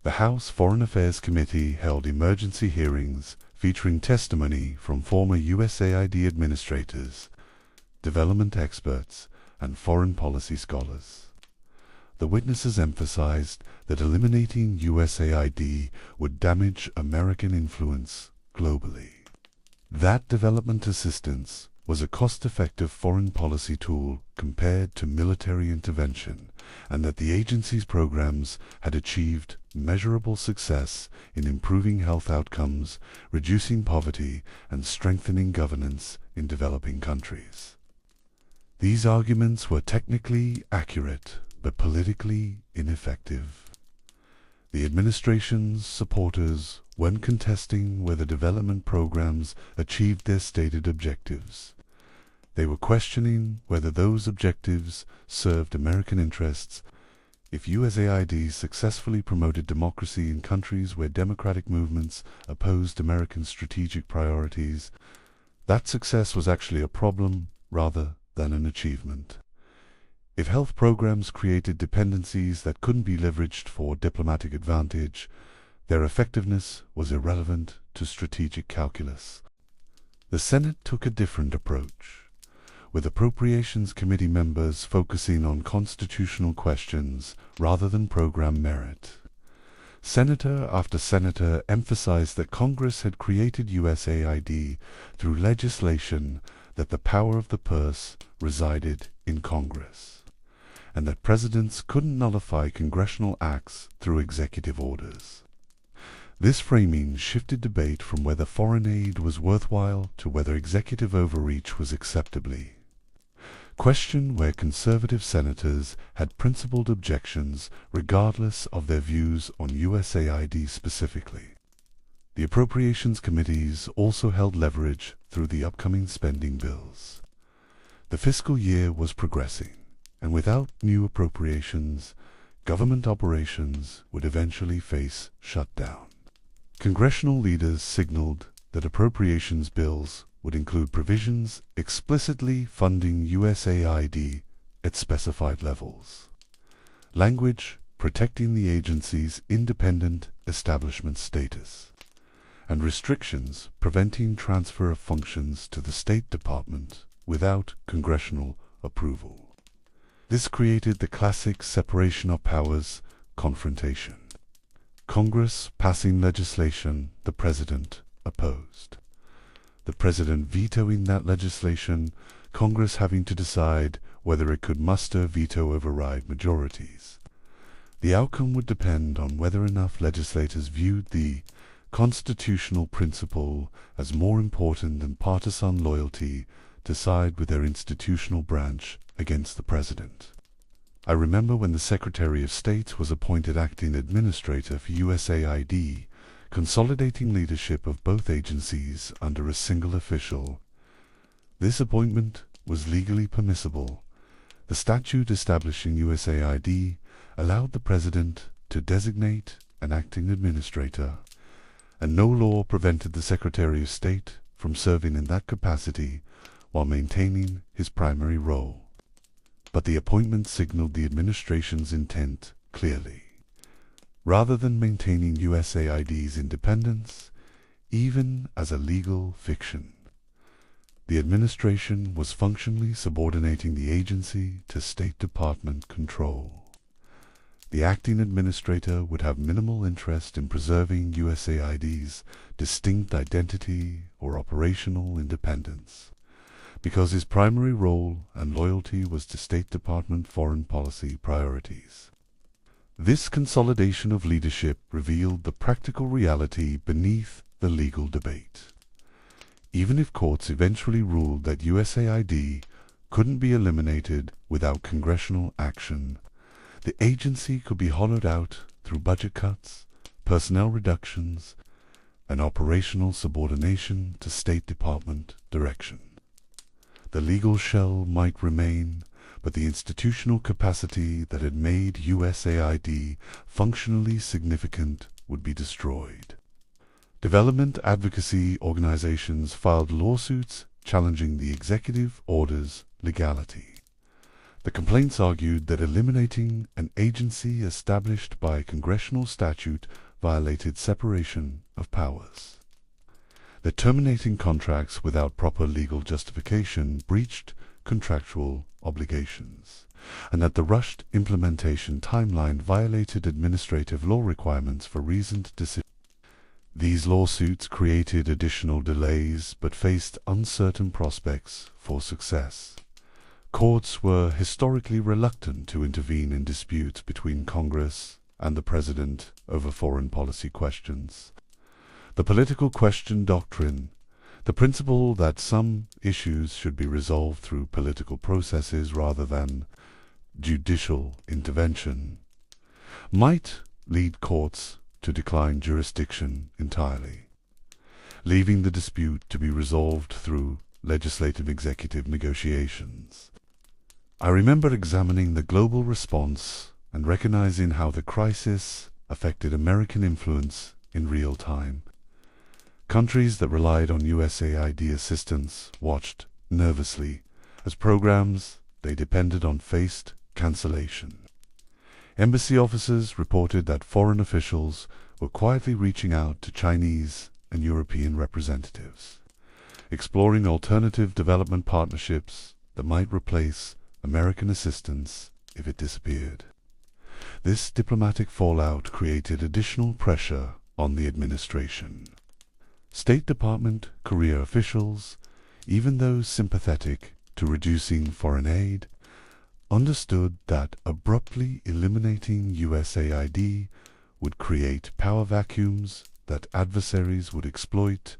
The House Foreign Affairs Committee held emergency hearings featuring testimony from former USAID administrators, development experts, and foreign policy scholars. The witnesses emphasized that eliminating USAID would damage American influence globally. That development assistance was a cost-effective foreign policy tool compared to military intervention, and that the agency's programs had achieved measurable success in improving health outcomes, reducing poverty, and strengthening governance in developing countries. These arguments were technically accurate, but politically ineffective. The administration's supporters weren't contesting whether development programs achieved their stated objectives. They were questioning whether those objectives served American interests. If USAID successfully promoted democracy in countries where democratic movements opposed American strategic priorities, that success was actually a problem rather than an achievement. If health programs created dependencies that couldn't be leveraged for diplomatic advantage, their effectiveness was irrelevant to strategic calculus. The Senate took a different approach, with Appropriations Committee members focusing on constitutional questions rather than program merit. Senator after senator emphasized that Congress had created USAID through legislation, that the power of the purse resided in Congress, and that presidents couldn't nullify congressional acts through executive orders. This framing shifted debate from whether foreign aid was worthwhile to whether executive overreach was acceptably. Question where conservative senators had principled objections regardless of their views on USAID specifically. The Appropriations Committees also held leverage through the upcoming spending bills. The fiscal year was progressing, and without new appropriations, government operations would eventually face shutdown. Congressional leaders signaled that appropriations bills would include provisions explicitly funding USAID at specified levels, language protecting the agency's independent establishment status, and restrictions preventing transfer of functions to the State Department without congressional approval. This created the classic separation of powers confrontation. Congress passing legislation the President opposed. The President vetoing that legislation, Congress having to decide whether it could muster veto override majorities. The outcome would depend on whether enough legislators viewed the constitutional principle as more important than partisan loyalty to side with their institutional branch against the president. I remember when the Secretary of State was appointed acting administrator for USAID, consolidating leadership of both agencies under a single official. This appointment was legally permissible. The statute establishing USAID allowed the president to designate an acting administrator, and no law prevented the Secretary of State from serving in that capacity while maintaining his primary role. But the appointment signaled the administration's intent clearly. Rather than maintaining USAID's independence, even as a legal fiction, the administration was functionally subordinating the agency to State Department control. The acting administrator would have minimal interest in preserving USAID's distinct identity or operational independence, because his primary role and loyalty was to State Department foreign policy priorities. This consolidation of leadership revealed the practical reality beneath the legal debate. Even if courts eventually ruled that USAID couldn't be eliminated without congressional action, the agency could be hollowed out through budget cuts, personnel reductions, and operational subordination to State Department direction. The legal shell might remain, but the institutional capacity that had made USAID functionally significant would be destroyed. Development advocacy organizations filed lawsuits challenging the executive order's legality. The complaints argued that eliminating an agency established by congressional statute violated separation of powers. That terminating contracts without proper legal justification breached contractual obligations, and that the rushed implementation timeline violated administrative law requirements for reasoned decisions. These lawsuits created additional delays but faced uncertain prospects for success. Courts were historically reluctant to intervene in disputes between Congress and the President over foreign policy questions. The political question doctrine, the principle that some issues should be resolved through political processes rather than judicial intervention, might lead courts to decline jurisdiction entirely, leaving the dispute to be resolved through legislative-executive negotiations. I remember examining the global response and recognizing how the crisis affected American influence in real time. Countries that relied on USAID assistance watched nervously as programs they depended on faced cancellation. Embassy officers reported that foreign officials were quietly reaching out to Chinese and European representatives, exploring alternative development partnerships that might replace American assistance if it disappeared. This diplomatic fallout created additional pressure on the administration. State Department career officials, even those sympathetic to reducing foreign aid, understood that abruptly eliminating USAID would create power vacuums that adversaries would exploit.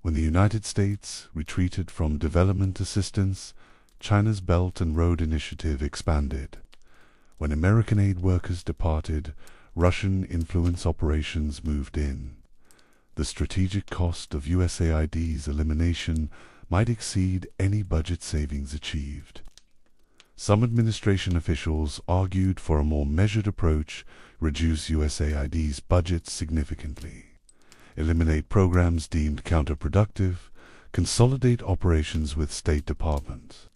When the United States retreated from development assistance, China's Belt and Road Initiative expanded. When American aid workers departed, Russian influence operations moved in. The strategic cost of USAID's elimination might exceed any budget savings achieved. Some administration officials argued for a more measured approach, reduce USAID's budget significantly, eliminate programs deemed counterproductive, consolidate operations with State Department,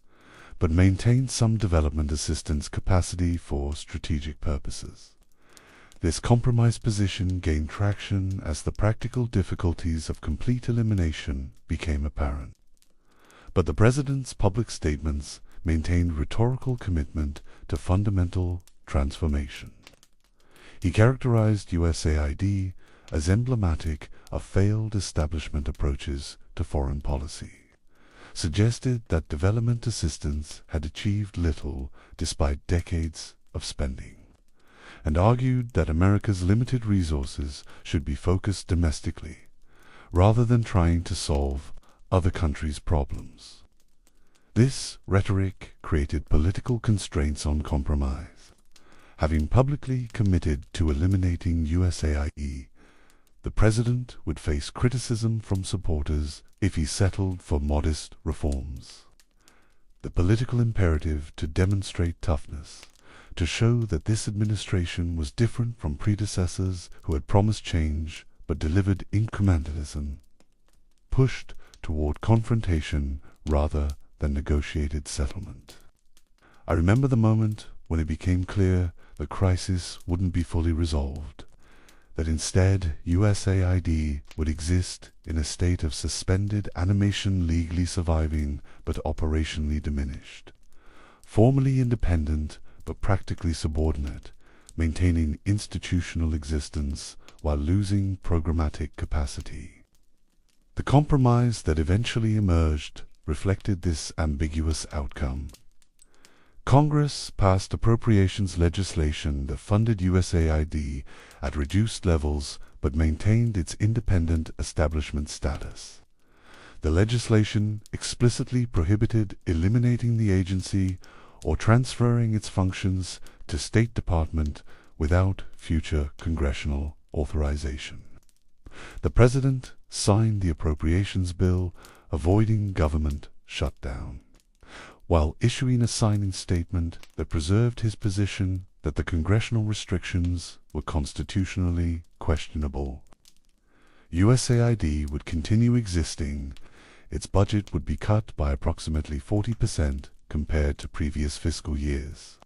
but maintain some development assistance capacity for strategic purposes. This compromise position gained traction as the practical difficulties of complete elimination became apparent. But the President's public statements maintained rhetorical commitment to fundamental transformation. He characterized USAID as emblematic of failed establishment approaches to foreign policy, suggested that development assistance had achieved little despite decades of spending, and argued that America's limited resources should be focused domestically, rather than trying to solve other countries' problems. This rhetoric created political constraints on compromise. Having publicly committed to eliminating USAID, the president would face criticism from supporters if he settled for modest reforms. The political imperative to demonstrate toughness, to show that this administration was different from predecessors who had promised change but delivered incrementalism, pushed toward confrontation rather than negotiated settlement. I remember the moment when it became clear the crisis wouldn't be fully resolved, that instead USAID would exist in a state of suspended animation, legally surviving but operationally diminished, formally independent but practically subordinate, maintaining institutional existence while losing programmatic capacity. The compromise that eventually emerged reflected this ambiguous outcome. Congress passed appropriations legislation that funded USAID at reduced levels but maintained its independent establishment status. The legislation explicitly prohibited eliminating the agency or transferring its functions to State Department without future congressional authorization. The President signed the appropriations bill, avoiding government shutdown, while issuing a signing statement that preserved his position that the congressional restrictions were constitutionally questionable. USAID would continue existing. Its budget would be cut by approximately 40% compared to previous fiscal years.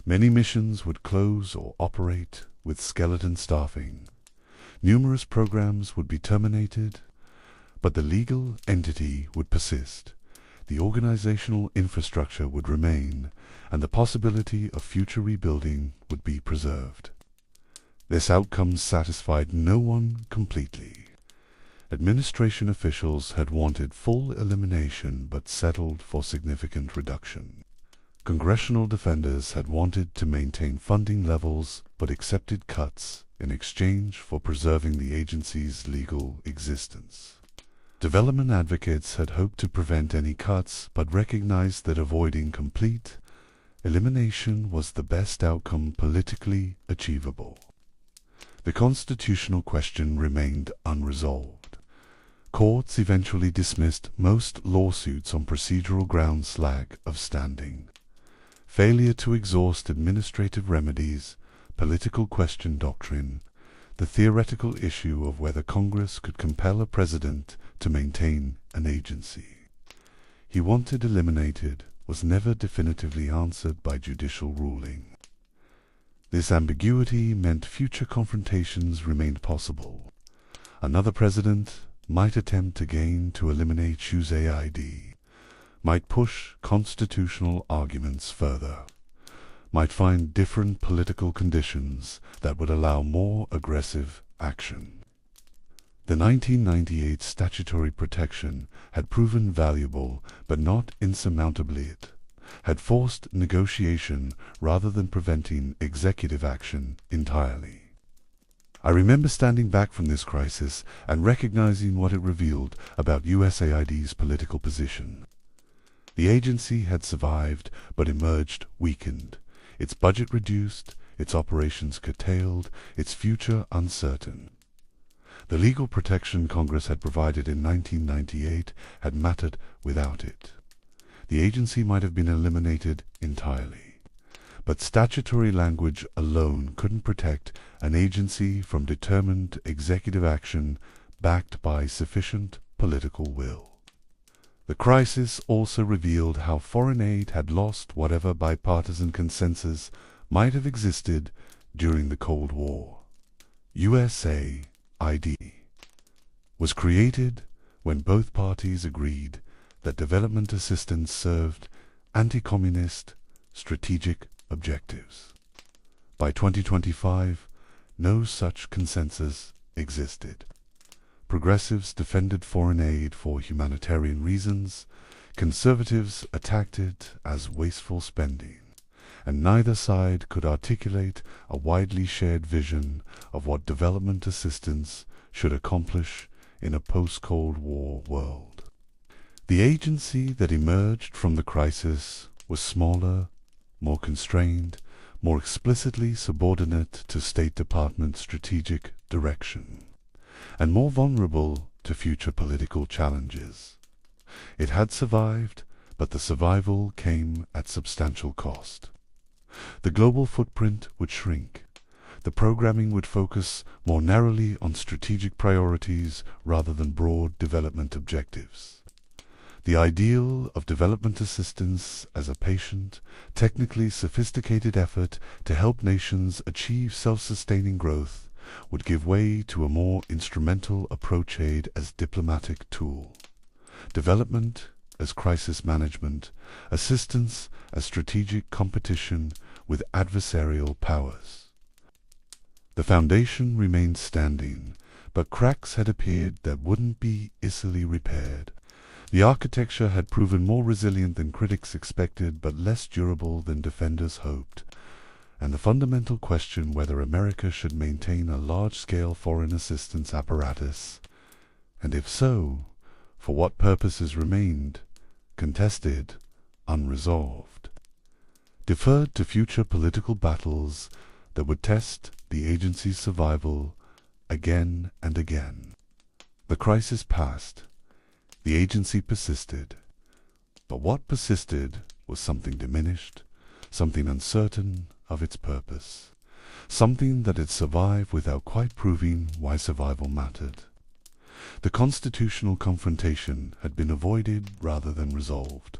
Many missions would close or operate with skeleton staffing. Numerous programs would be terminated, but the legal entity would persist. The organizational infrastructure would remain, and the possibility of future rebuilding would be preserved. This outcome satisfied no one completely. Administration officials had wanted full elimination but settled for significant reduction. Congressional defenders had wanted to maintain funding levels but accepted cuts in exchange for preserving the agency's legal existence. Development advocates had hoped to prevent any cuts but recognized that avoiding complete elimination was the best outcome politically achievable. The constitutional question remained unresolved. Courts eventually dismissed most lawsuits on procedural grounds: lack of standing, failure to exhaust administrative remedies, political question doctrine, the theoretical issue of whether Congress could compel a president to maintain an agency he wanted eliminated was never definitively answered by judicial ruling. This ambiguity meant future confrontations remained possible. Another president might attempt again to eliminate USAID, might push constitutional arguments further, might find different political conditions that would allow more aggressive action. The 1998 statutory protection had proven valuable, but not insurmountably. It had forced negotiation rather than preventing executive action entirely. I remember standing back from this crisis and recognizing what it revealed about USAID's political position. The agency had survived but emerged weakened, its budget reduced, its operations curtailed, its future uncertain. The legal protection Congress had provided in 1998 had mattered without it. The agency might have been eliminated entirely, but statutory language alone couldn't protect an agency from determined executive action backed by sufficient political will. The crisis also revealed how foreign aid had lost whatever bipartisan consensus might have existed during the Cold War. USAID was created when both parties agreed that development assistance served anti-communist strategic objectives. By 2025, no such consensus existed. Progressives defended foreign aid for humanitarian reasons, Conservatives attacked it as wasteful spending, and neither side could articulate a widely shared vision of what development assistance should accomplish in a post-Cold War world. The agency that emerged from the crisis was smaller, more constrained, more explicitly subordinate to State Department strategic direction, and more vulnerable to future political challenges. It had survived, but the survival came at substantial cost. The global footprint would shrink. The programming would focus more narrowly on strategic priorities rather than broad development objectives. The ideal of development assistance as a patient, technically sophisticated effort to help nations achieve self-sustaining growth would give way to a more instrumental approach aid as diplomatic tool. Development as crisis management, assistance as strategic competition with adversarial powers. The foundation remained standing, but cracks had appeared that wouldn't be easily repaired. The architecture had proven more resilient than critics expected, but less durable than defenders hoped, and the fundamental question whether America should maintain a large-scale foreign assistance apparatus, and if so, for what purposes, remained contested, unresolved, deferred to future political battles that would test the agency's survival again and again. The crisis passed. The agency persisted. But what persisted was something diminished, something uncertain of its purpose, something that had survived without quite proving why survival mattered. The constitutional confrontation had been avoided rather than resolved.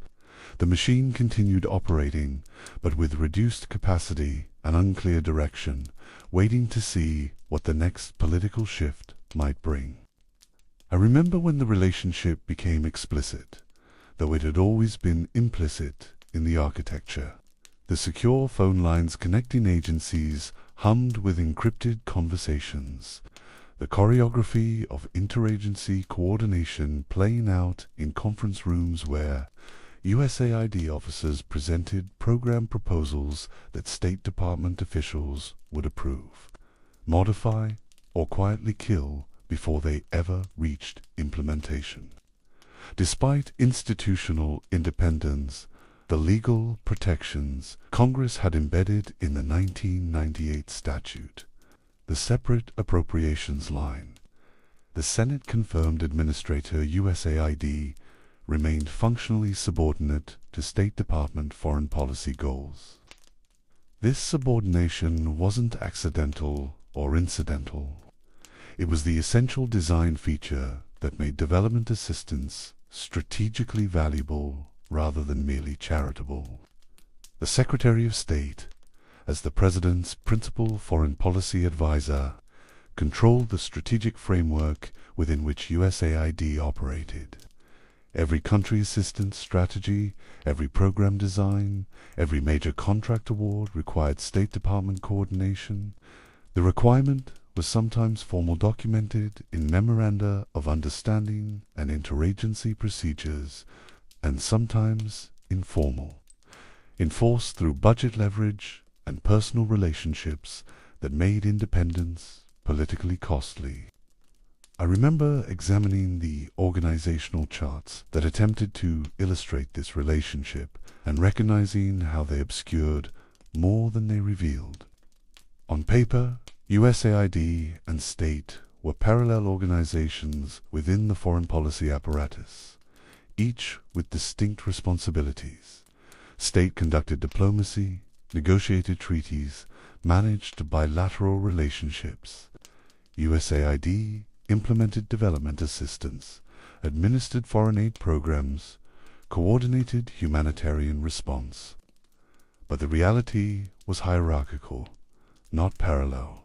The machine continued operating, but with reduced capacity and unclear direction, waiting to see what the next political shift might bring. I remember when the relationship became explicit, though it had always been implicit in the architecture. The secure phone lines connecting agencies hummed with encrypted conversations, the choreography of interagency coordination playing out in conference rooms where USAID officers presented program proposals that State Department officials would approve, modify, or quietly kill before they ever reached implementation. Despite institutional independence, the legal protections Congress had embedded in the 1998 statute, the separate appropriations line, the Senate-confirmed administrator USAID remained functionally subordinate to State Department foreign policy goals. This subordination wasn't accidental or incidental. It was the essential design feature that made development assistance strategically valuable rather than merely charitable. The Secretary of State, as the President's principal foreign policy advisor, controlled the strategic framework within which USAID operated. Every country assistance strategy, every program design, every major contract award required State Department coordination. The requirement was sometimes formal documented in memoranda of understanding and interagency procedures, and sometimes informal, enforced through budget leverage and personal relationships that made independence politically costly. I remember examining the organizational charts that attempted to illustrate this relationship and recognizing how they obscured more than they revealed. On paper, USAID and State were parallel organizations within the foreign policy apparatus, each with distinct responsibilities. State conducted diplomacy, negotiated treaties, managed bilateral relationships. USAID implemented development assistance, administered foreign aid programs, coordinated humanitarian response. But the reality was hierarchical, not parallel.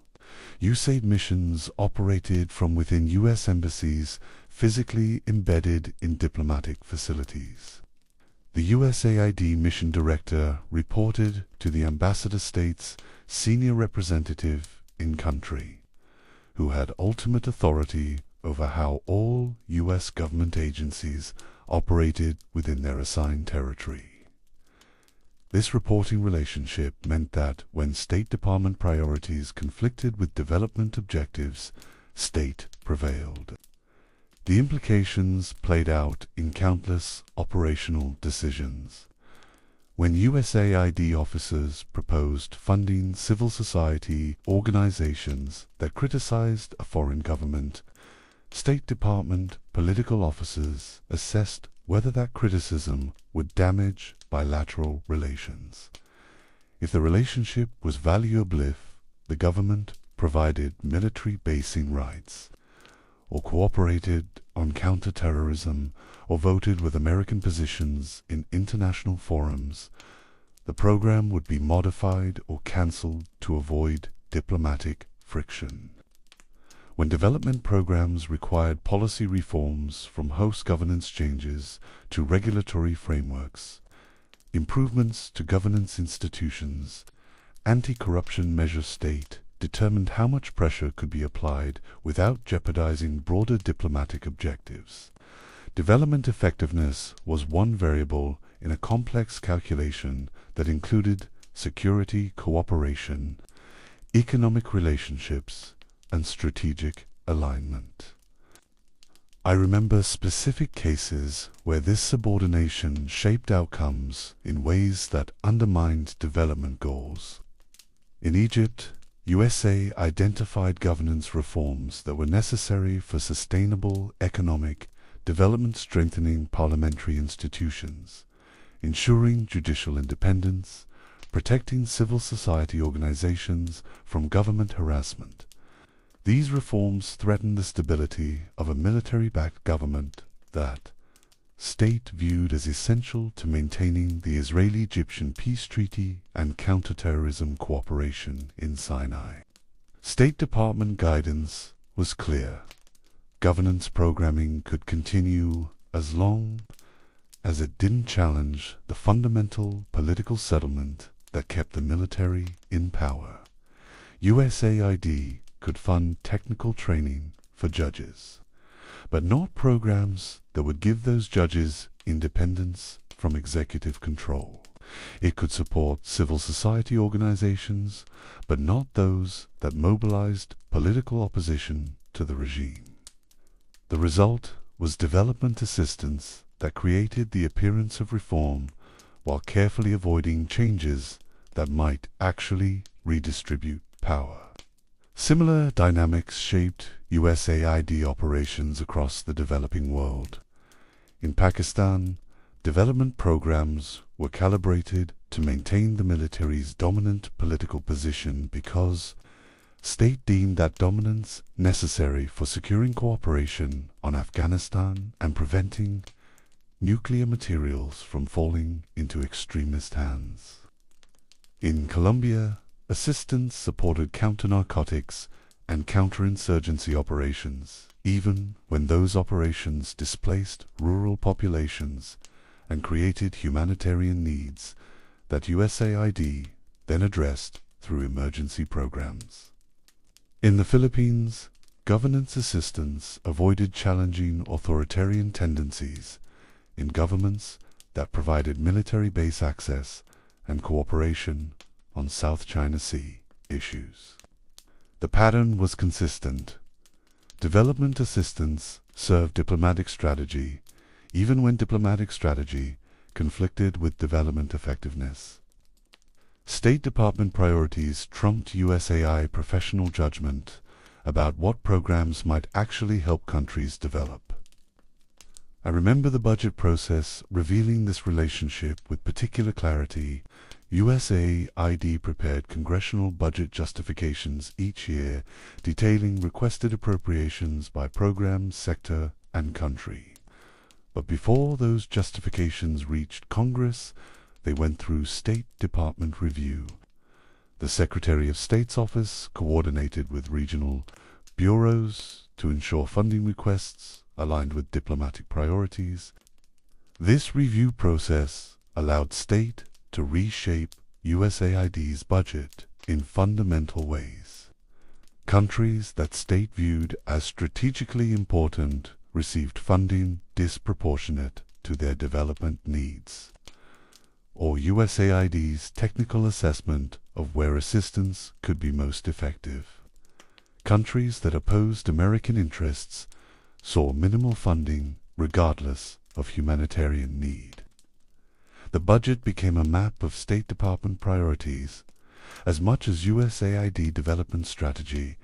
USAID missions operated from within U.S. embassies physically embedded in diplomatic facilities. The USAID mission director reported to the ambassador state's senior representative in country, who had ultimate authority over how all U.S. government agencies operated within their assigned territory. This reporting relationship meant that when State Department priorities conflicted with development objectives, state prevailed. The implications played out in countless operational decisions. When USAID officers proposed funding civil society organizations that criticized a foreign government, State Department political officers assessed whether that criticism would damage bilateral relations. If the relationship was valuable, if the government provided military basing rights, or cooperated on counterterrorism, or voted with American positions in international forums, the program would be modified or cancelled to avoid diplomatic friction. When development programs required policy reforms from host governance changes to regulatory frameworks, improvements to governance institutions, anti-corruption measures, state determined how much pressure could be applied without jeopardizing broader diplomatic objectives. Development effectiveness was one variable in a complex calculation that included security cooperation, economic relationships, and strategic alignment. I remember specific cases where this subordination shaped outcomes in ways that undermined development goals. In Egypt, USA identified governance reforms that were necessary for sustainable economic development, strengthening parliamentary institutions, ensuring judicial independence, protecting civil society organizations from government harassment. These reforms threatened the stability of a military-backed government that state viewed as essential to maintaining the Israeli-Egyptian peace treaty and counterterrorism cooperation in Sinai. State Department guidance was clear. Governance programming could continue as long as it didn't challenge the fundamental political settlement that kept the military in power. USAID could fund technical training for judges, but not programs that would give those judges independence from executive control. It could support civil society organizations, but not those that mobilized political opposition to the regime. The result was development assistance that created the appearance of reform while carefully avoiding changes that might actually redistribute power. Similar dynamics shaped USAID operations across the developing world. In Pakistan, development programs were calibrated to maintain the military's dominant political position because state deemed that dominance necessary for securing cooperation on Afghanistan and preventing nuclear materials from falling into extremist hands. In Colombia, assistance supported counter-narcotics and counterinsurgency operations, even when those operations displaced rural populations and created humanitarian needs that USAID then addressed through emergency programs. In the Philippines, governance assistance avoided challenging authoritarian tendencies in governments that provided military base access and cooperation on South China Sea issues. The pattern was consistent. Development assistance served diplomatic strategy, even when diplomatic strategy conflicted with development effectiveness. State Department priorities trumped USAID professional judgment about what programs might actually help countries develop. I remember the budget process revealing this relationship with particular clarity. USAID prepared congressional budget justifications each year, detailing requested appropriations by program, sector, and country. But before those justifications reached Congress, they went through State Department review. The Secretary of State's office coordinated with regional bureaus to ensure funding requests aligned with diplomatic priorities. This review process allowed state to reshape USAID's budget in fundamental ways. Countries that state viewed as strategically important received funding disproportionate to their development needs, or USAID's technical assessment of where assistance could be most effective. Countries that opposed American interests saw minimal funding regardless of humanitarian need. The budget became a map of State Department priorities as much as USAID development strategy.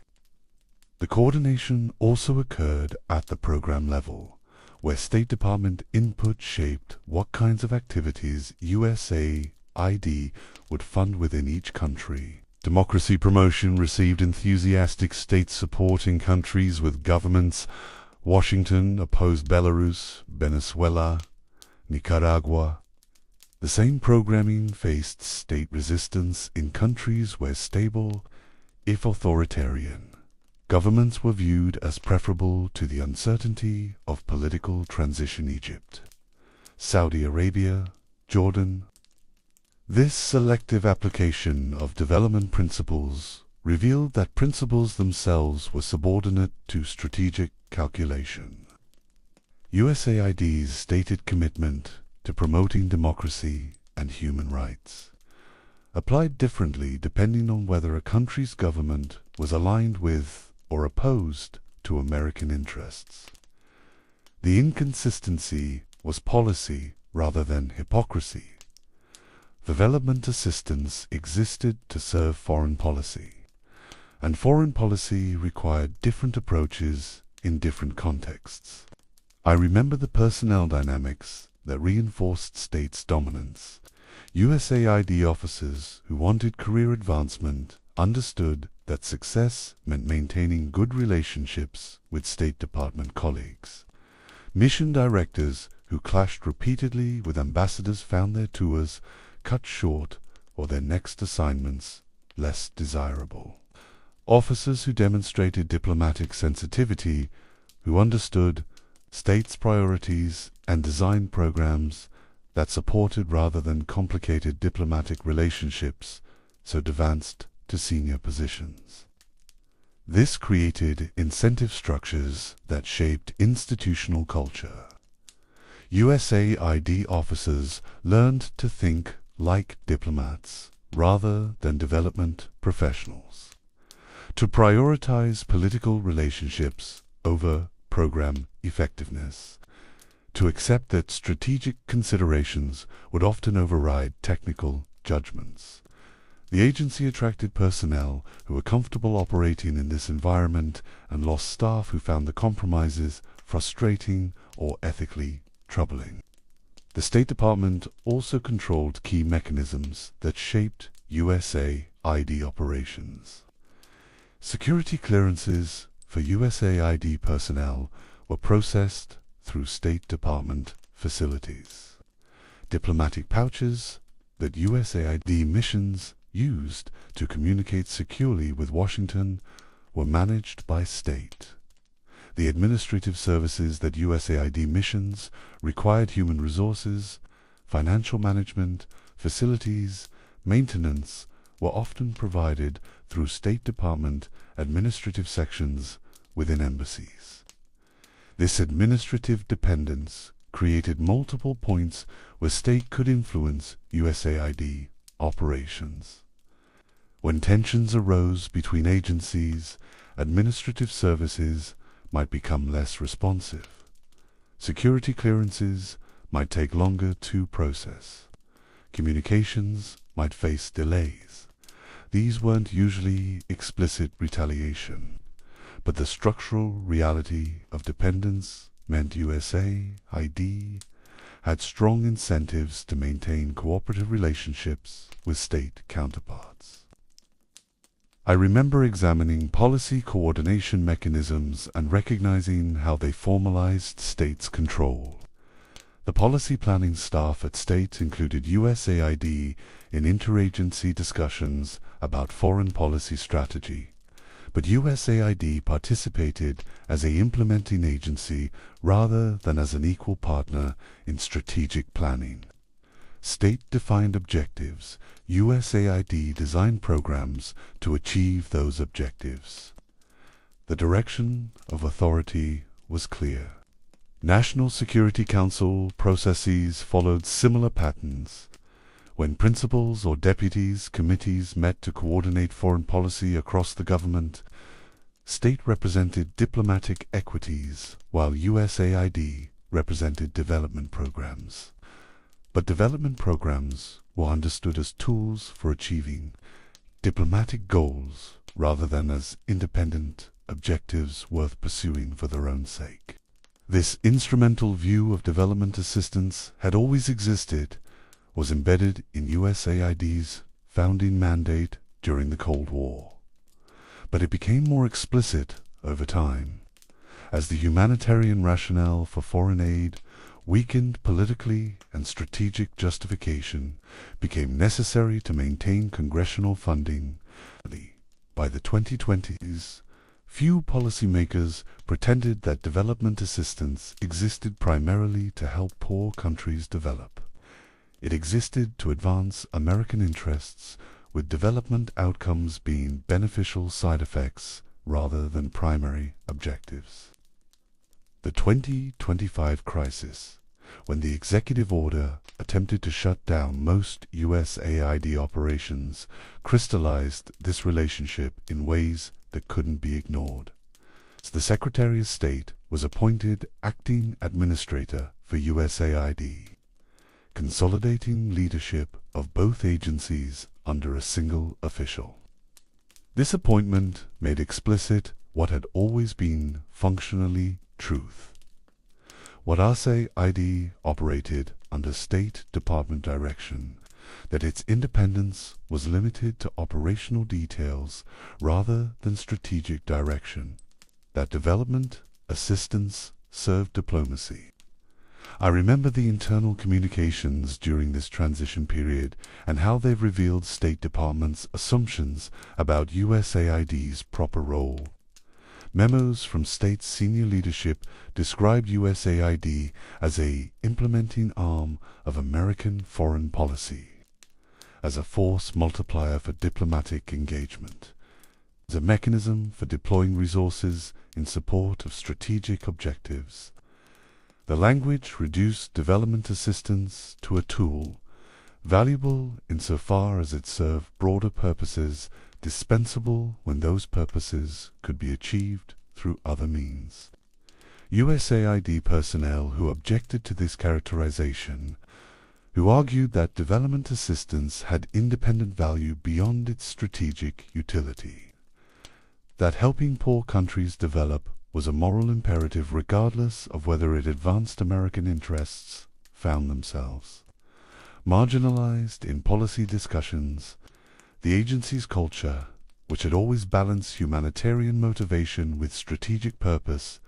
The coordination also occurred at the program level, where State Department input shaped what kinds of activities USAID would fund within each country. Democracy promotion received enthusiastic state support in countries with governments. Washington opposed Belarus, Venezuela, Nicaragua. The same programming faced state resistance in countries where stable, if authoritarian, governments were viewed as preferable to the uncertainty of political transition. Egypt, Saudi Arabia, Jordan. This selective application of development principles revealed that principles themselves were subordinate to strategic calculation. USAID's stated commitment to promoting democracy and human rights applied differently depending on whether a country's government was aligned with or opposed to American interests. The inconsistency was policy rather than hypocrisy. Development assistance existed to serve foreign policy, and foreign policy required different approaches in different contexts. I remember the personnel dynamics that reinforced states' dominance. USAID officers who wanted career advancement understood that success meant maintaining good relationships with State Department colleagues. Mission directors who clashed repeatedly with ambassadors found their tours cut short or their next assignments less desirable. Officers who demonstrated diplomatic sensitivity, who understood states' priorities and designed programs that supported rather than complicated diplomatic relationships, so advanced to senior positions. This created incentive structures that shaped institutional culture. USAID officers learned to think like diplomats rather than development professionals, to prioritize political relationships over program effectiveness, to accept that strategic considerations would often override technical judgments. The agency attracted personnel who were comfortable operating in this environment and lost staff who found the compromises frustrating or ethically troubling. The State Department also controlled key mechanisms that shaped USAID operations. Security clearances for USAID personnel were processed through State Department facilities. Diplomatic pouches that USAID missions used to communicate securely with Washington were managed by state. The administrative services that USAID missions required human resources, financial management, facilities, maintenance were often provided through State Department administrative sections within embassies. This administrative dependence created multiple points where state could influence USAID operations. When tensions arose between agencies, administrative services might become less responsive. Security clearances might take longer to process. Communications might face delays. These weren't usually explicit retaliation, but the structural reality of dependence meant USAID had strong incentives to maintain cooperative relationships with state counterparts. I remember examining policy coordination mechanisms and recognizing how they formalized states' control. The policy planning staff at state included USAID in interagency discussions about foreign policy strategy, but USAID participated as an implementing agency rather than as an equal partner in strategic planning. State-defined objectives, USAID designed programs to achieve those objectives. The direction of authority was clear. National Security Council processes followed similar patterns. When principals or deputies committees met to coordinate foreign policy across the government, state represented diplomatic equities, while USAID represented development programs. But development programs were understood as tools for achieving diplomatic goals rather than as independent objectives worth pursuing for their own sake. This instrumental view of development assistance had always existed, was embedded in USAID's founding mandate during the Cold War. But it became more explicit over time, as the humanitarian rationale for foreign aid weakened politically and strategic justification became necessary to maintain congressional funding. By the 2020s, few policymakers pretended that development assistance existed primarily to help poor countries develop. It existed to advance American interests, with development outcomes being beneficial side effects rather than primary objectives. The 2025 crisis, when the executive order attempted to shut down most USAID operations, crystallized this relationship in ways that couldn't be ignored. The Secretary of State was appointed acting administrator for USAID, consolidating leadership of both agencies under a single official. This appointment made explicit what had always been functionally truth. What USAID operated under State Department direction, that its independence was limited to operational details rather than strategic direction, that development assistance served diplomacy. I remember the internal communications during this transition period and how they've revealed State Department's assumptions about USAID's proper role. Memos from state senior leadership described USAID as a implementing arm of American foreign policy, as a force multiplier for diplomatic engagement, as a mechanism for deploying resources in support of strategic objectives. The language reduced development assistance to a tool, valuable insofar as it served broader purposes, dispensable when those purposes could be achieved through other means. USAID personnel who objected to this characterization, who argued that development assistance had independent value beyond its strategic utility, that helping poor countries develop was a moral imperative regardless of whether it advanced American interests, found themselves marginalized in policy discussions. The agency's culture, which had always balanced humanitarian motivation with strategic purpose,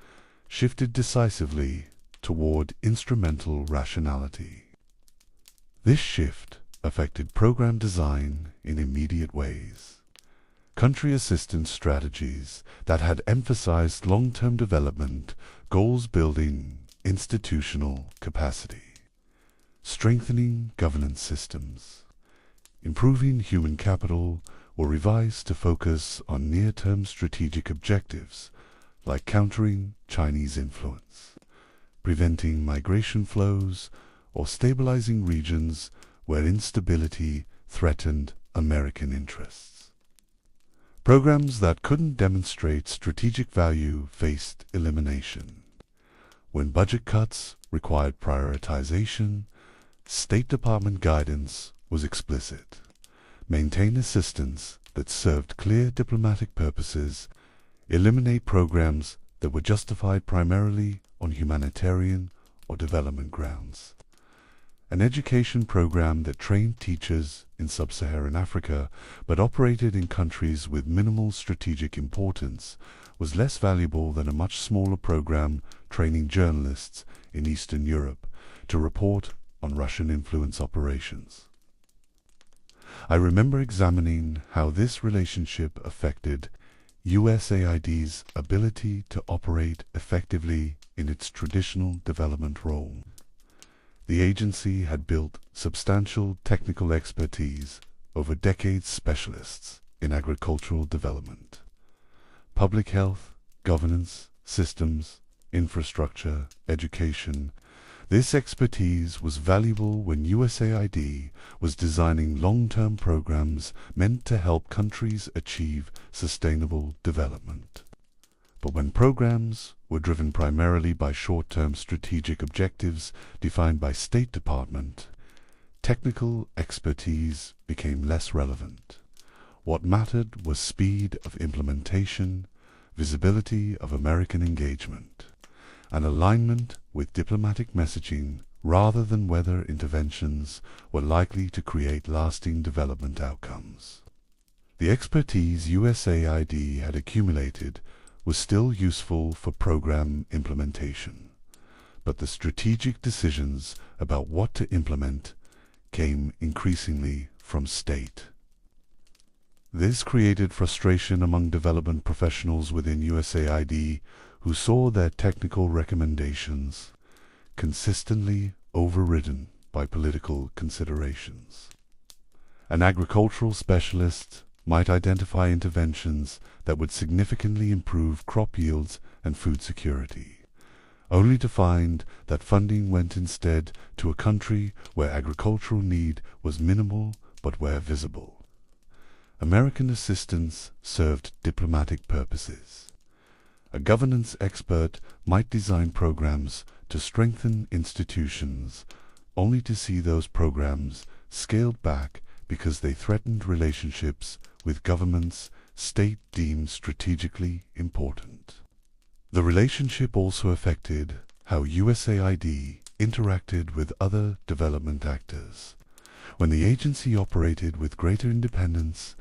shifted decisively toward instrumental rationality. This shift affected program design in immediate ways. Country assistance strategies that had emphasized long-term development, goals building, institutional capacity, strengthening governance systems, improving human capital were revised to focus on near-term strategic objectives like countering Chinese influence, preventing migration flows, or stabilizing regions where instability threatened American interests. Programs that couldn't demonstrate strategic value faced elimination. When budget cuts required prioritization, State Department guidance was explicit. Maintain assistance that served clear diplomatic purposes, eliminate programs that were justified primarily on humanitarian or development grounds. An education program that trained teachers in sub-Saharan Africa but operated in countries with minimal strategic importance was less valuable than a much smaller program training journalists in Eastern Europe to report on Russian influence operations. I remember examining how this relationship affected USAID's ability to operate effectively in its traditional development role. The agency had built substantial technical expertise over decades, specialists in agricultural development, public health, governance, systems, infrastructure, education. This expertise was valuable when USAID was designing long-term programs meant to help countries achieve sustainable development. But when programs were driven primarily by short-term strategic objectives defined by State Department, technical expertise became less relevant. What mattered was speed of implementation, visibility of American engagement, and alignment with diplomatic messaging rather than whether interventions were likely to create lasting development outcomes. The expertise USAID had accumulated was still useful for program implementation, but the strategic decisions about what to implement came increasingly from state. This created frustration among development professionals within USAID who saw their technical recommendations consistently overridden by political considerations. An agricultural specialist might identify interventions that would significantly improve crop yields and food security, only to find that funding went instead to a country where agricultural need was minimal but where visible. American assistance served diplomatic purposes. A governance expert might design programs to strengthen institutions, only to see those programs scaled back because they threatened relationships with governments state deemed strategically important. The relationship also affected how USAID interacted with other development actors. When the agency operated with greater independence,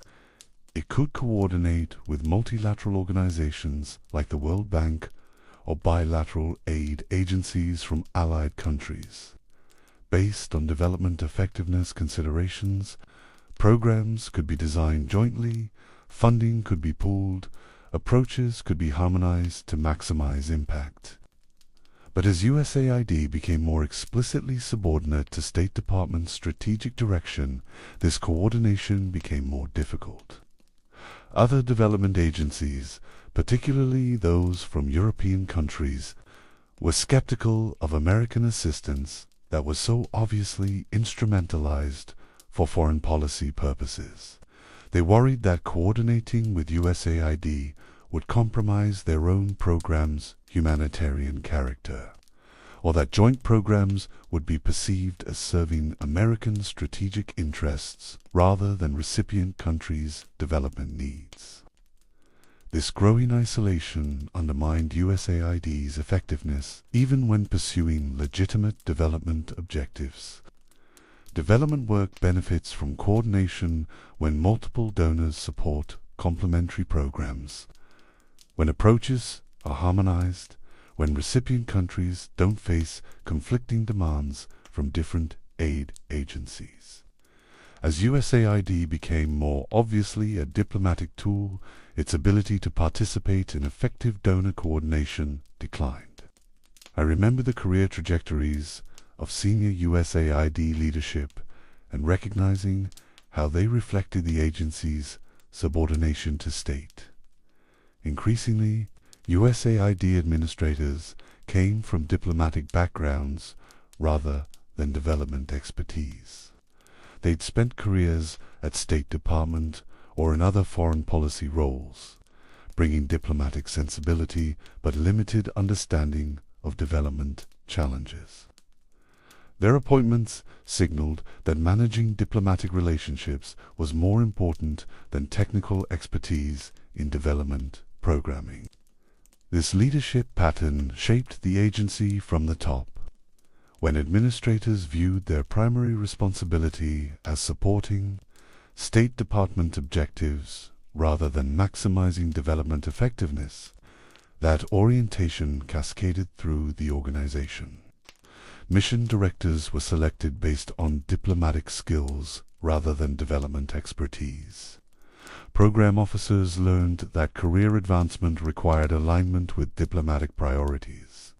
it could coordinate with multilateral organizations like the World Bank or bilateral aid agencies from allied countries. Based on development effectiveness considerations, programs could be designed jointly, funding could be pooled, approaches could be harmonized to maximize impact. But as USAID became more explicitly subordinate to State Department's strategic direction, this coordination became more difficult. Other development agencies, particularly those from European countries, were skeptical of American assistance that was so obviously instrumentalized for foreign policy purposes. They worried that coordinating with USAID would compromise their own program's humanitarian character, or that joint programs would be perceived as serving American strategic interests rather than recipient countries' development needs. This growing isolation undermined USAID's effectiveness even when pursuing legitimate development objectives. Development work benefits from coordination when multiple donors support complementary programs, when approaches are harmonized, when recipient countries don't face conflicting demands from different aid agencies. As USAID became more obviously a diplomatic tool, its ability to participate in effective donor coordination declined. I remember the career trajectories of senior USAID leadership and recognizing how they reflected the agency's subordination to state. Increasingly, USAID administrators came from diplomatic backgrounds rather than development expertise. They'd spent careers at State Department or in other foreign policy roles, bringing diplomatic sensibility but limited understanding of development challenges. Their appointments signaled that managing diplomatic relationships was more important than technical expertise in development programming. This leadership pattern shaped the agency from the top. When administrators viewed their primary responsibility as supporting State Department objectives rather than maximizing development effectiveness, that orientation cascaded through the organization. Mission directors were selected based on diplomatic skills rather than development expertise. Program officers learned that career advancement required alignment with diplomatic priorities.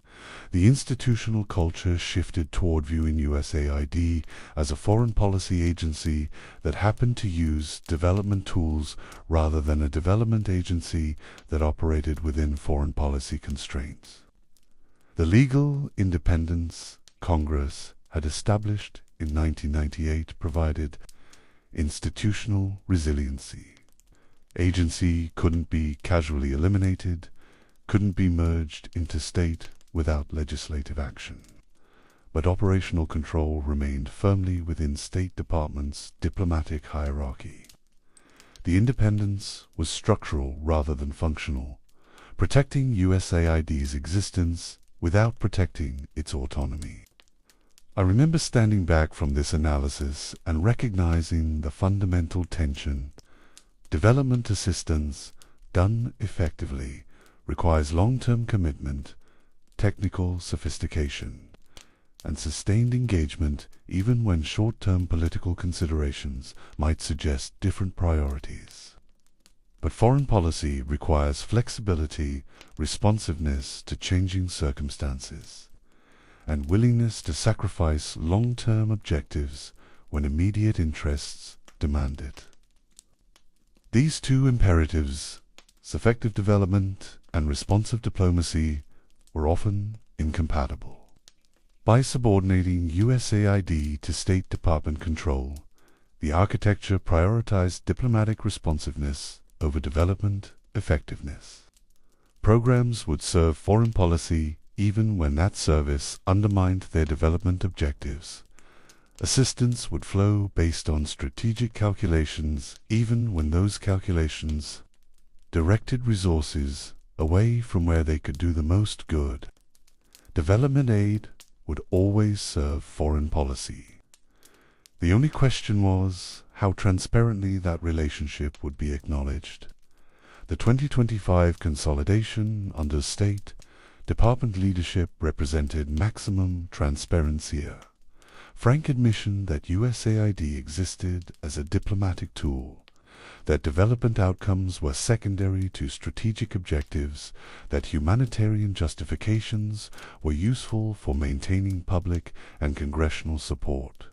The institutional culture shifted toward viewing USAID as a foreign policy agency that happened to use development tools rather than a development agency that operated within foreign policy constraints. The legal independence Congress had established in 1998 provided institutional resiliency. Agency couldn't be casually eliminated, couldn't be merged into state without legislative action. But operational control remained firmly within State Department's diplomatic hierarchy. The independence was structural rather than functional, protecting USAID's existence without protecting its autonomy. I remember standing back from this analysis and recognizing the fundamental tension. Development assistance, done effectively, requires long-term commitment, technical sophistication, and sustained engagement even when short-term political considerations might suggest different priorities. But foreign policy requires flexibility, responsiveness to changing circumstances, and willingness to sacrifice long-term objectives when immediate interests demand it. These two imperatives, effective development and responsive diplomacy, were often incompatible. By subordinating USAID to State Department control, the architecture prioritized diplomatic responsiveness over development effectiveness. Programs would serve foreign policy even when that service undermined their development objectives. Assistance would flow based on strategic calculations even when those calculations directed resources away from where they could do the most good. Development aid would always serve foreign policy. The only question was how transparently that relationship would be acknowledged. The 2025 consolidation under State Department leadership represented maximum transparency, a frank admission that USAID existed as a diplomatic tool, that development outcomes were secondary to strategic objectives, that humanitarian justifications were useful for maintaining public and congressional support,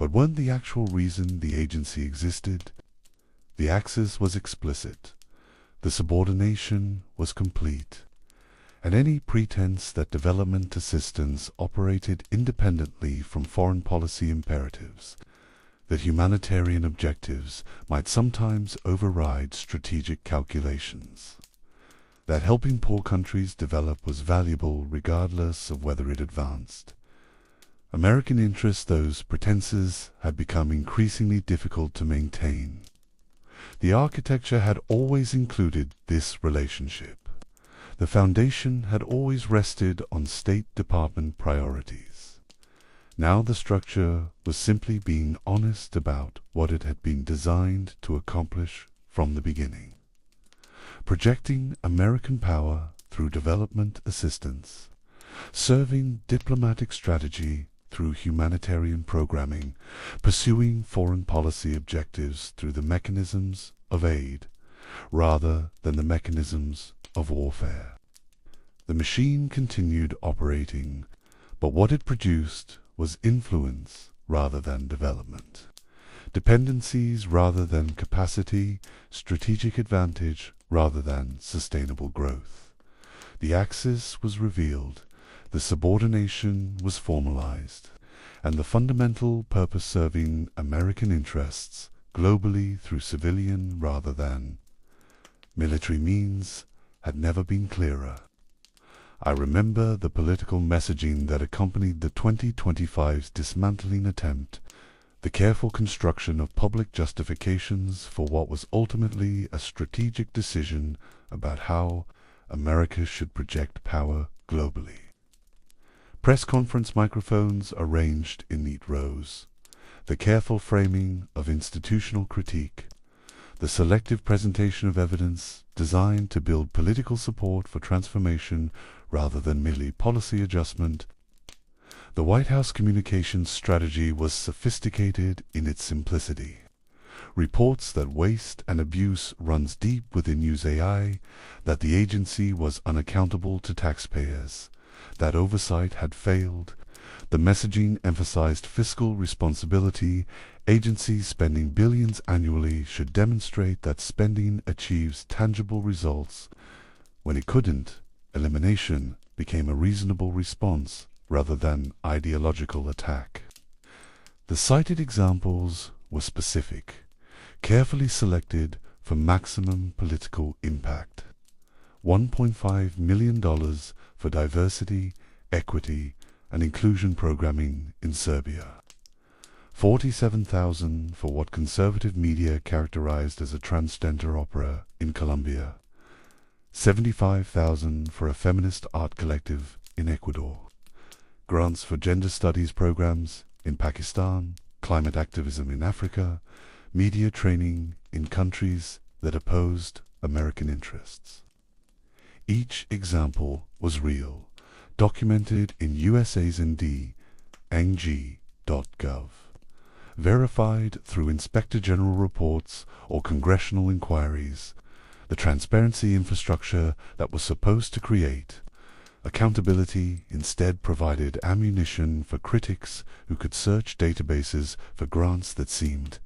but weren't the actual reason the agency existed. The axis was explicit, the subordination was complete, and any pretense that development assistance operated independently from foreign policy imperatives, that humanitarian objectives might sometimes override strategic calculations, that helping poor countries develop was valuable regardless of whether it advanced American interests, those pretenses had become increasingly difficult to maintain. The architecture had always included this relationship. The foundation had always rested on State Department priorities. Now the structure was simply being honest about what it had been designed to accomplish from the beginning. Projecting American power through development assistance, serving diplomatic strategy through humanitarian programming, pursuing foreign policy objectives through the mechanisms of aid rather than the mechanisms of warfare. The machine continued operating, but what it produced was influence rather than development, dependencies rather than capacity, strategic advantage rather than sustainable growth. The axis was revealed, the subordination was formalized, and the fundamental purpose serving American interests globally through civilian rather than military means had never been clearer. I remember the political messaging that accompanied the 2025's dismantling attempt, the careful construction of public justifications for what was ultimately a strategic decision about how America should project power globally. Press conference microphones arranged in neat rows, the careful framing of institutional critique, the selective presentation of evidence designed to build political support for transformation rather than merely policy adjustment. The White House communications strategy was sophisticated in its simplicity. Reports that waste and abuse runs deep within USAID, that the agency was unaccountable to taxpayers, that oversight had failed. The messaging emphasized fiscal responsibility. Agencies spending billions annually should demonstrate that spending achieves tangible results. When it couldn't, elimination became a reasonable response rather than ideological attack. The cited examples were specific, carefully selected for maximum political impact. $1.5 million for diversity, equity, and inclusion programming in Serbia. $47,000 for what conservative media characterized as a transgender opera in Colombia. $75,000 for a feminist art collective in Ecuador. Grants for gender studies programs in Pakistan, climate activism in Africa, media training in countries that opposed American interests. Each example was real, documented in USAID ng.gov, verified through Inspector General reports or congressional inquiries, the transparency infrastructure that was supposed to create. Accountability instead provided ammunition for critics who could search databases for grants that seemed,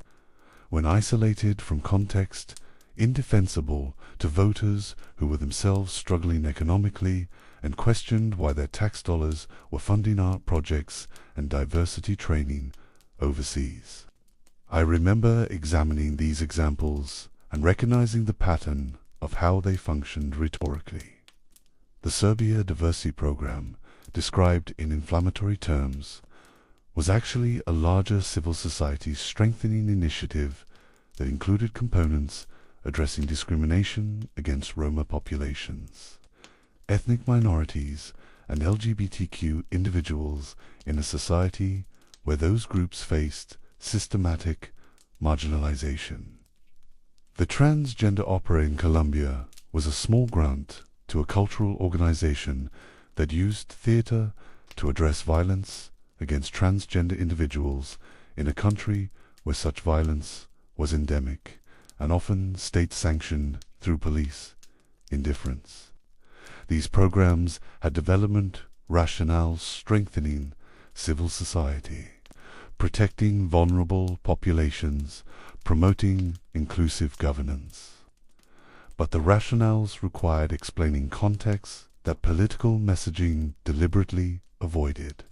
when isolated from context, indefensible to voters who were themselves struggling economically and questioned why their tax dollars were funding art projects and diversity training overseas. I remember examining these examples and recognizing the pattern of how they functioned rhetorically. The Serbia Diversity Program, described in inflammatory terms, was actually a larger civil society strengthening initiative that included components addressing discrimination against Roma populations, ethnic minorities, and LGBTQ individuals in a society where those groups faced systematic marginalization. The transgender opera in Colombia was a small grant to a cultural organization that used theater to address violence against transgender individuals in a country where such violence was endemic and often state-sanctioned through police indifference. These programs had development rationales strengthening civil society, protecting vulnerable populations, promoting inclusive governance. But the rationales required explaining contexts that political messaging deliberately avoided.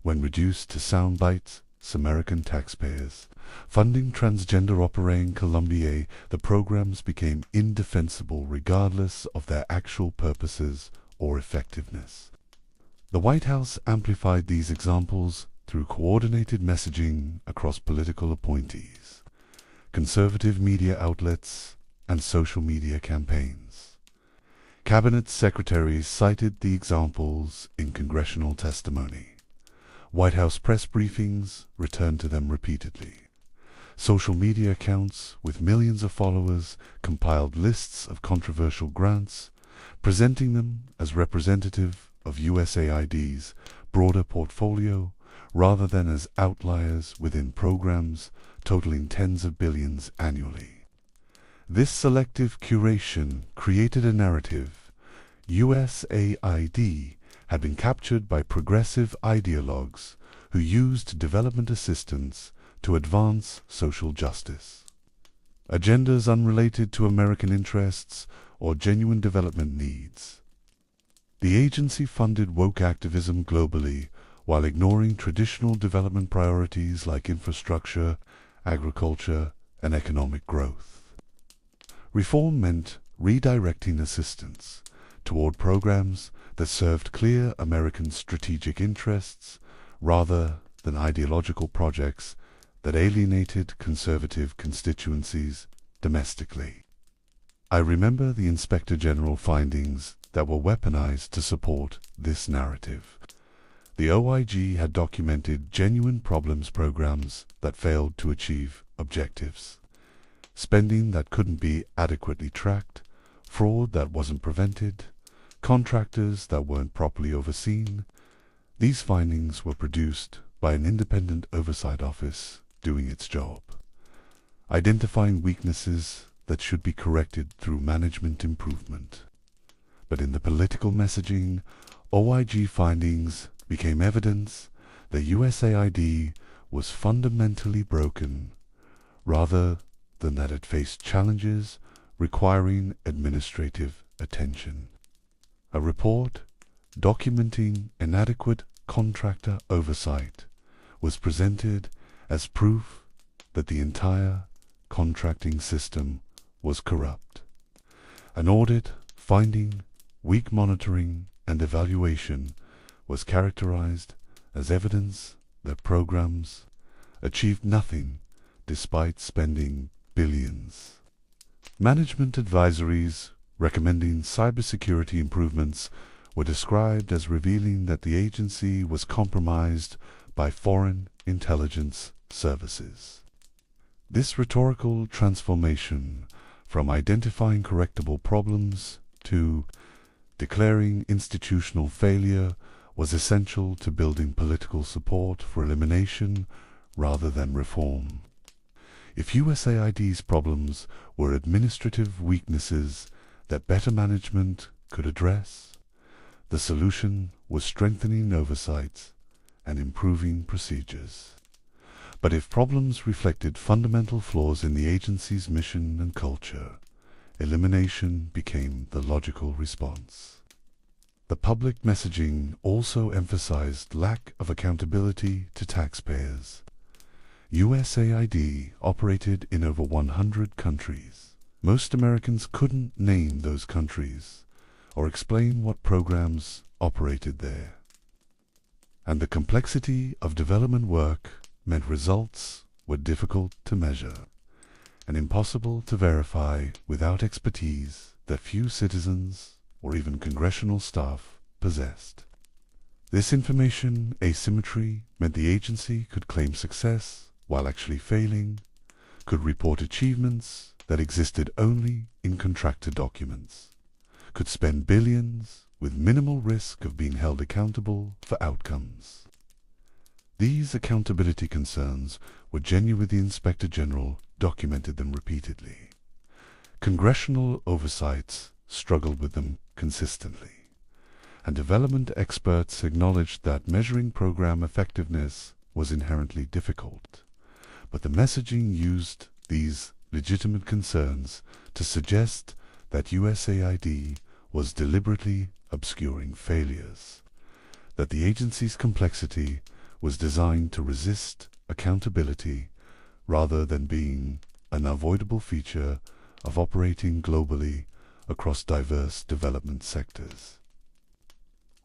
When reduced to sound bites, American taxpayers funding transgender opera in Colombia, the programs became indefensible regardless of their actual purposes or effectiveness. The White House amplified these examples through coordinated messaging across political appointees, conservative media outlets, and social media campaigns. Cabinet secretaries cited the examples in congressional testimony. White House press briefings returned to them repeatedly. Social media accounts with millions of followers compiled lists of controversial grants, presenting them as representative of USAID's broader portfolio rather than as outliers within programs totaling tens of billions annually. This selective curation created a narrative. USAID had been captured by progressive ideologues who used development assistance to advance social justice. Agendas unrelated to American interests or genuine development needs. The agency funded woke activism globally while ignoring traditional development priorities like infrastructure, agriculture, and economic growth. Reform meant redirecting assistance toward programs that served clear American strategic interests rather than ideological projects that alienated conservative constituencies domestically. I remember the Inspector General findings that were weaponized to support this narrative. The OIG had documented genuine problems programs that failed to achieve objectives. Spending that couldn't be adequately tracked, fraud that wasn't prevented, contractors that weren't properly overseen. These findings were produced by an independent oversight office doing its job, identifying weaknesses that should be corrected through management improvement. But in the political messaging, OIG findings became evidence that USAID was fundamentally broken, rather than that it faced challenges requiring administrative attention. A report documenting inadequate contractor oversight was presented as proof that the entire contracting system was corrupt. An audit finding weak monitoring and evaluation was characterized as evidence that programs achieved nothing despite spending billions. Management advisories recommending cybersecurity improvements were described as revealing that the agency was compromised by foreign intelligence services. This rhetorical transformation from identifying correctable problems to declaring institutional failure was essential to building political support for elimination rather than reform. If USAID's problems were administrative weaknesses that better management could address, the solution was strengthening oversight and improving procedures. But if problems reflected fundamental flaws in the agency's mission and culture, elimination became the logical response. The public messaging also emphasized lack of accountability to taxpayers. USAID operated in over 100 countries. Most Americans couldn't name those countries or explain what programs operated there. And the complexity of development work meant results were difficult to measure and impossible to verify without expertise that few citizens or even congressional staff possessed. This information asymmetry meant the agency could claim success while actually failing, could report achievements that existed only in contractor documents, could spend billions with minimal risk of being held accountable for outcomes. These accountability concerns were genuine with the Inspector General documented them repeatedly. Congressional oversights struggled with them consistently, and development experts acknowledged that measuring program effectiveness was inherently difficult. But the messaging used these legitimate concerns to suggest that USAID was deliberately obscuring failures, that the agency's complexity was designed to resist accountability rather than being an unavoidable feature of operating globally across diverse development sectors.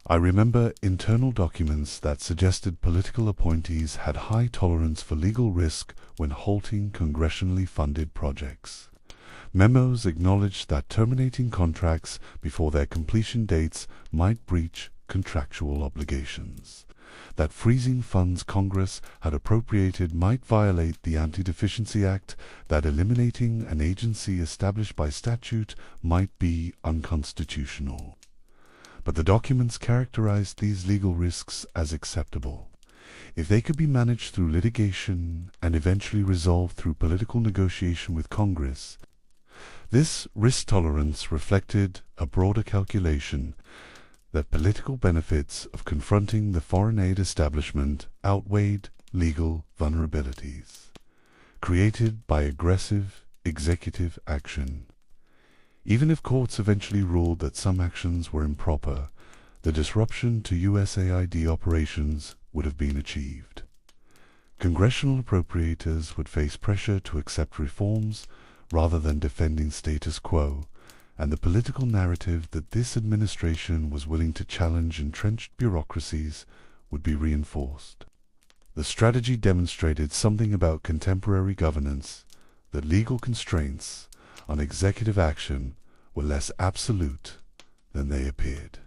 I remember internal documents that suggested political appointees had high tolerance for legal risk when halting congressionally funded projects. Memos acknowledged that terminating contracts before their completion dates might breach contractual obligations, that freezing funds Congress had appropriated might violate the Anti-Deficiency Act, that eliminating an agency established by statute might be unconstitutional. But the documents characterized these legal risks as acceptable if they could be managed through litigation and eventually resolved through political negotiation with Congress. This risk tolerance reflected a broader calculation that political benefits of confronting the foreign aid establishment outweighed legal vulnerabilities created by aggressive executive action. Even if courts eventually ruled that some actions were improper, the disruption to USAID operations would have been achieved. Congressional appropriators would face pressure to accept reforms rather than defending status quo, and the political narrative that this administration was willing to challenge entrenched bureaucracies would be reinforced. The strategy demonstrated something about contemporary governance, that legal constraints on executive action were less absolute than they appeared,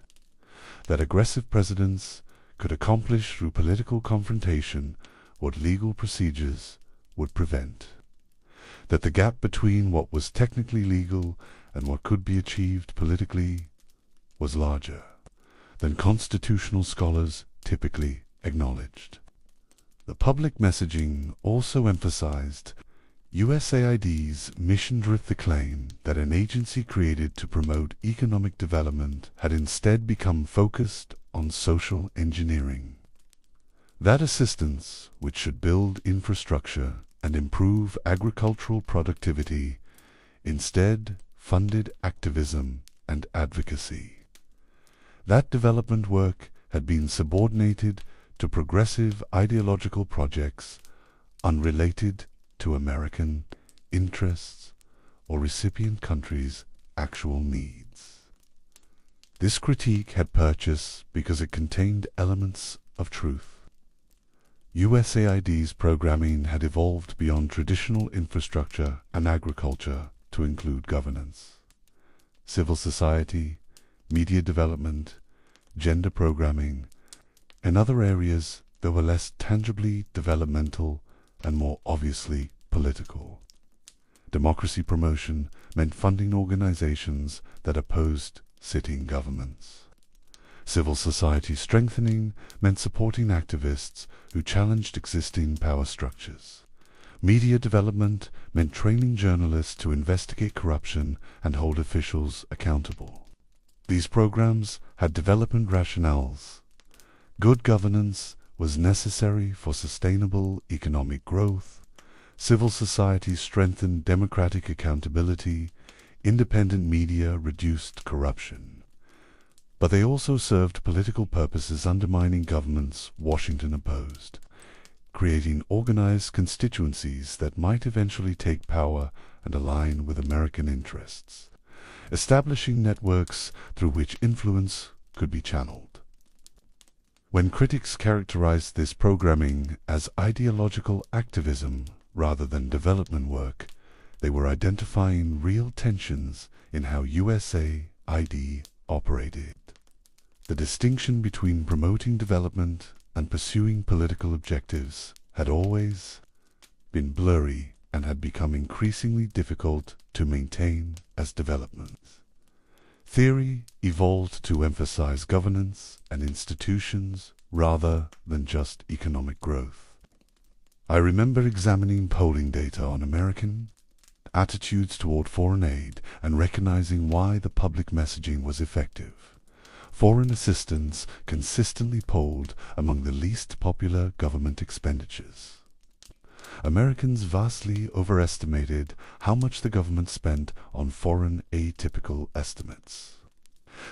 that aggressive presidents could accomplish through political confrontation what legal procedures would prevent, that the gap between what was technically legal and what could be achieved politically was larger than constitutional scholars typically acknowledged. The public messaging also emphasized USAID's mission-driven the claim that an agency created to promote economic development had instead become focused on social engineering. That assistance, which should build infrastructure and improve agricultural productivity, instead funded activism and advocacy. That development work had been subordinated to progressive ideological projects unrelated to American interests or recipient countries' actual needs. This critique had purchase because it contained elements of truth. USAID's programming had evolved beyond traditional infrastructure and agriculture to include governance, civil society, media development, gender programming, and other areas that were less tangibly developmental and more obviously political. Democracy promotion meant funding organizations that opposed sitting governments. Civil society strengthening meant supporting activists who challenged existing power structures. Media development meant training journalists to investigate corruption and hold officials accountable. These programs had development rationales. Good governance was necessary for sustainable economic growth. Civil society strengthened democratic accountability. Independent media reduced corruption. But they also served political purposes undermining governments Washington opposed, creating organized constituencies that might eventually take power and align with American interests, establishing networks through which influence could be channeled. When critics characterized this programming as ideological activism rather than development work, they were identifying real tensions in how USAID operated. The distinction between promoting development and pursuing political objectives had always been blurry and had become increasingly difficult to maintain as development. Theory evolved to emphasize governance and institutions rather than just economic growth. I remember examining polling data on American attitudes toward foreign aid and recognizing why the public messaging was effective. Foreign assistance consistently polled among the least popular government expenditures. Americans vastly overestimated how much the government spent on foreign atypical estimates.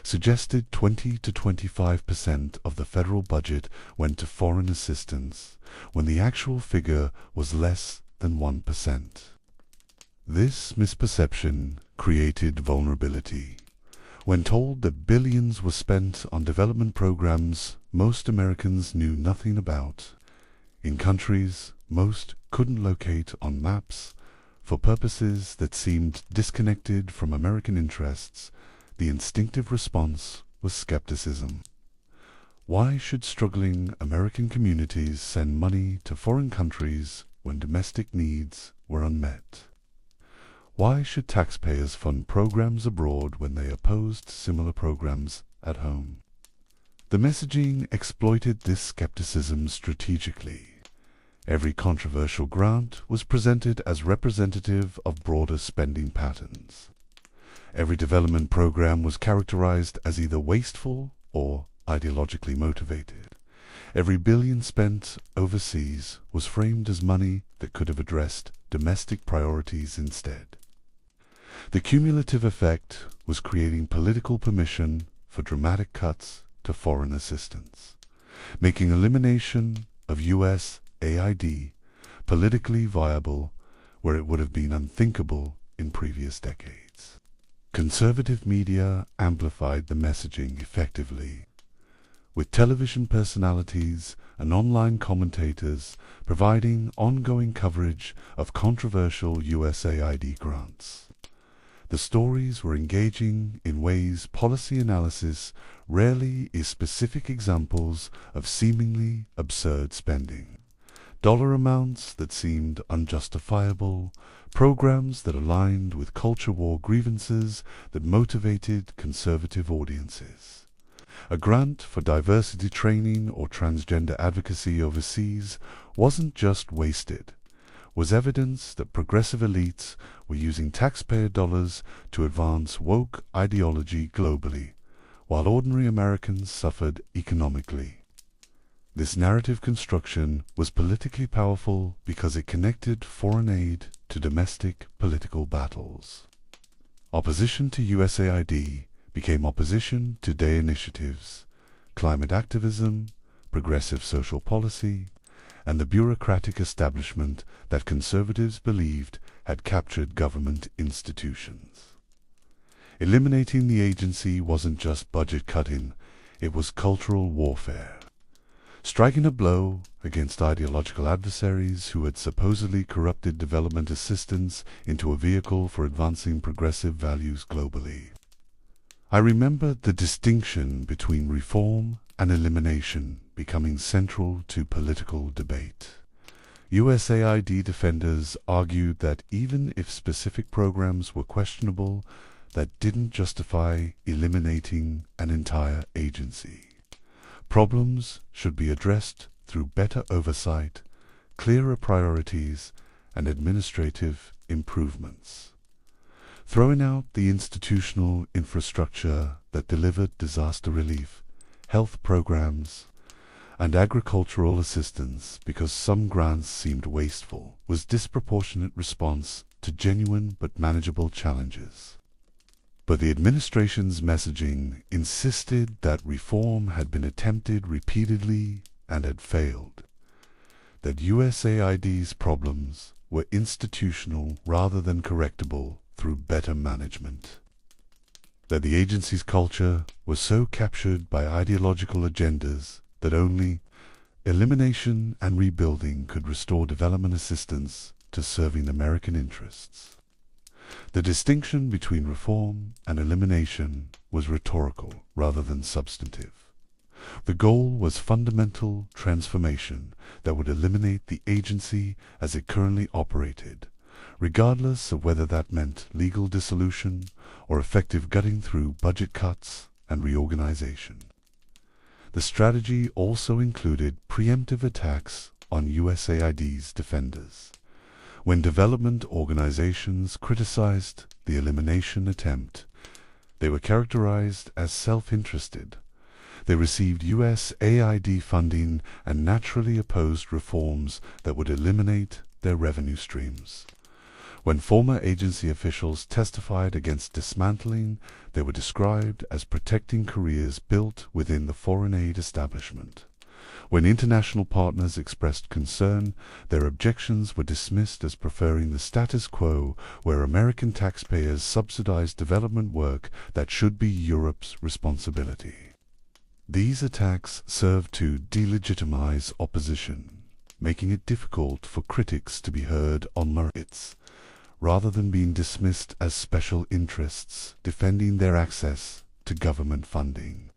Suggested 20 to 25% of the federal budget went to foreign assistance, when the actual figure was less than 1%. This misperception created vulnerability. When told that billions were spent on development programs most Americans knew nothing about, in countries most couldn't locate on maps, for purposes that seemed disconnected from American interests, the instinctive response was skepticism. Why should struggling American communities send money to foreign countries when domestic needs were unmet? Why should taxpayers fund programs abroad when they opposed similar programs at home? The messaging exploited this skepticism strategically. Every controversial grant was presented as representative of broader spending patterns. Every development program was characterized as either wasteful or ideologically motivated. Every billion spent overseas was framed as money that could have addressed domestic priorities instead. The cumulative effect was creating political permission for dramatic cuts to foreign assistance, making elimination of USAID politically viable where it would have been unthinkable in previous decades. Conservative media amplified the messaging effectively, with television personalities and online commentators providing ongoing coverage of controversial USAID grants. The stories were engaging in ways policy analysis rarely is specific examples of seemingly absurd spending. Dollar amounts that seemed unjustifiable, programs that aligned with culture war grievances that motivated conservative audiences. A grant for diversity training or transgender advocacy overseas wasn't just wasted, was evidence that progressive elites were using taxpayer dollars to advance woke ideology globally, while ordinary Americans suffered economically. This narrative construction was politically powerful because it connected foreign aid to domestic political battles. Opposition to USAID became opposition to their initiatives, climate activism, progressive social policy, and the bureaucratic establishment that conservatives believed had captured government institutions. Eliminating the agency wasn't just budget cutting, it was cultural warfare. Striking a blow against ideological adversaries who had supposedly corrupted development assistance into a vehicle for advancing progressive values globally. I remember the distinction between reform and elimination becoming central to political debate. USAID defenders argued that even if specific programs were questionable, that didn't justify eliminating an entire agency. Problems should be addressed through better oversight, clearer priorities, and administrative improvements. Throwing out the institutional infrastructure that delivered disaster relief, health programs, and agricultural assistance because some grants seemed wasteful was disproportionate response to genuine but manageable challenges. But the administration's messaging insisted that reform had been attempted repeatedly and had failed, that USAID's problems were institutional rather than correctable through better management, that the agency's culture was so captured by ideological agendas that only elimination and rebuilding could restore development assistance to serving American interests. The distinction between reform and elimination was rhetorical rather than substantive. The goal was fundamental transformation that would eliminate the agency as it currently operated, regardless of whether that meant legal dissolution or effective gutting through budget cuts and reorganization. The strategy also included preemptive attacks on USAID's defenders. When development organizations criticized the elimination attempt, they were characterized as self-interested. They received USAID funding and naturally opposed reforms that would eliminate their revenue streams. When former agency officials testified against dismantling, they were described as protecting careers built within the foreign aid establishment. When international partners expressed concern, their objections were dismissed as preferring the status quo where American taxpayers subsidized development work that should be Europe's responsibility. These attacks served to delegitimize opposition, making it difficult for critics to be heard on merits, rather than being dismissed as special interests defending their access to government funding.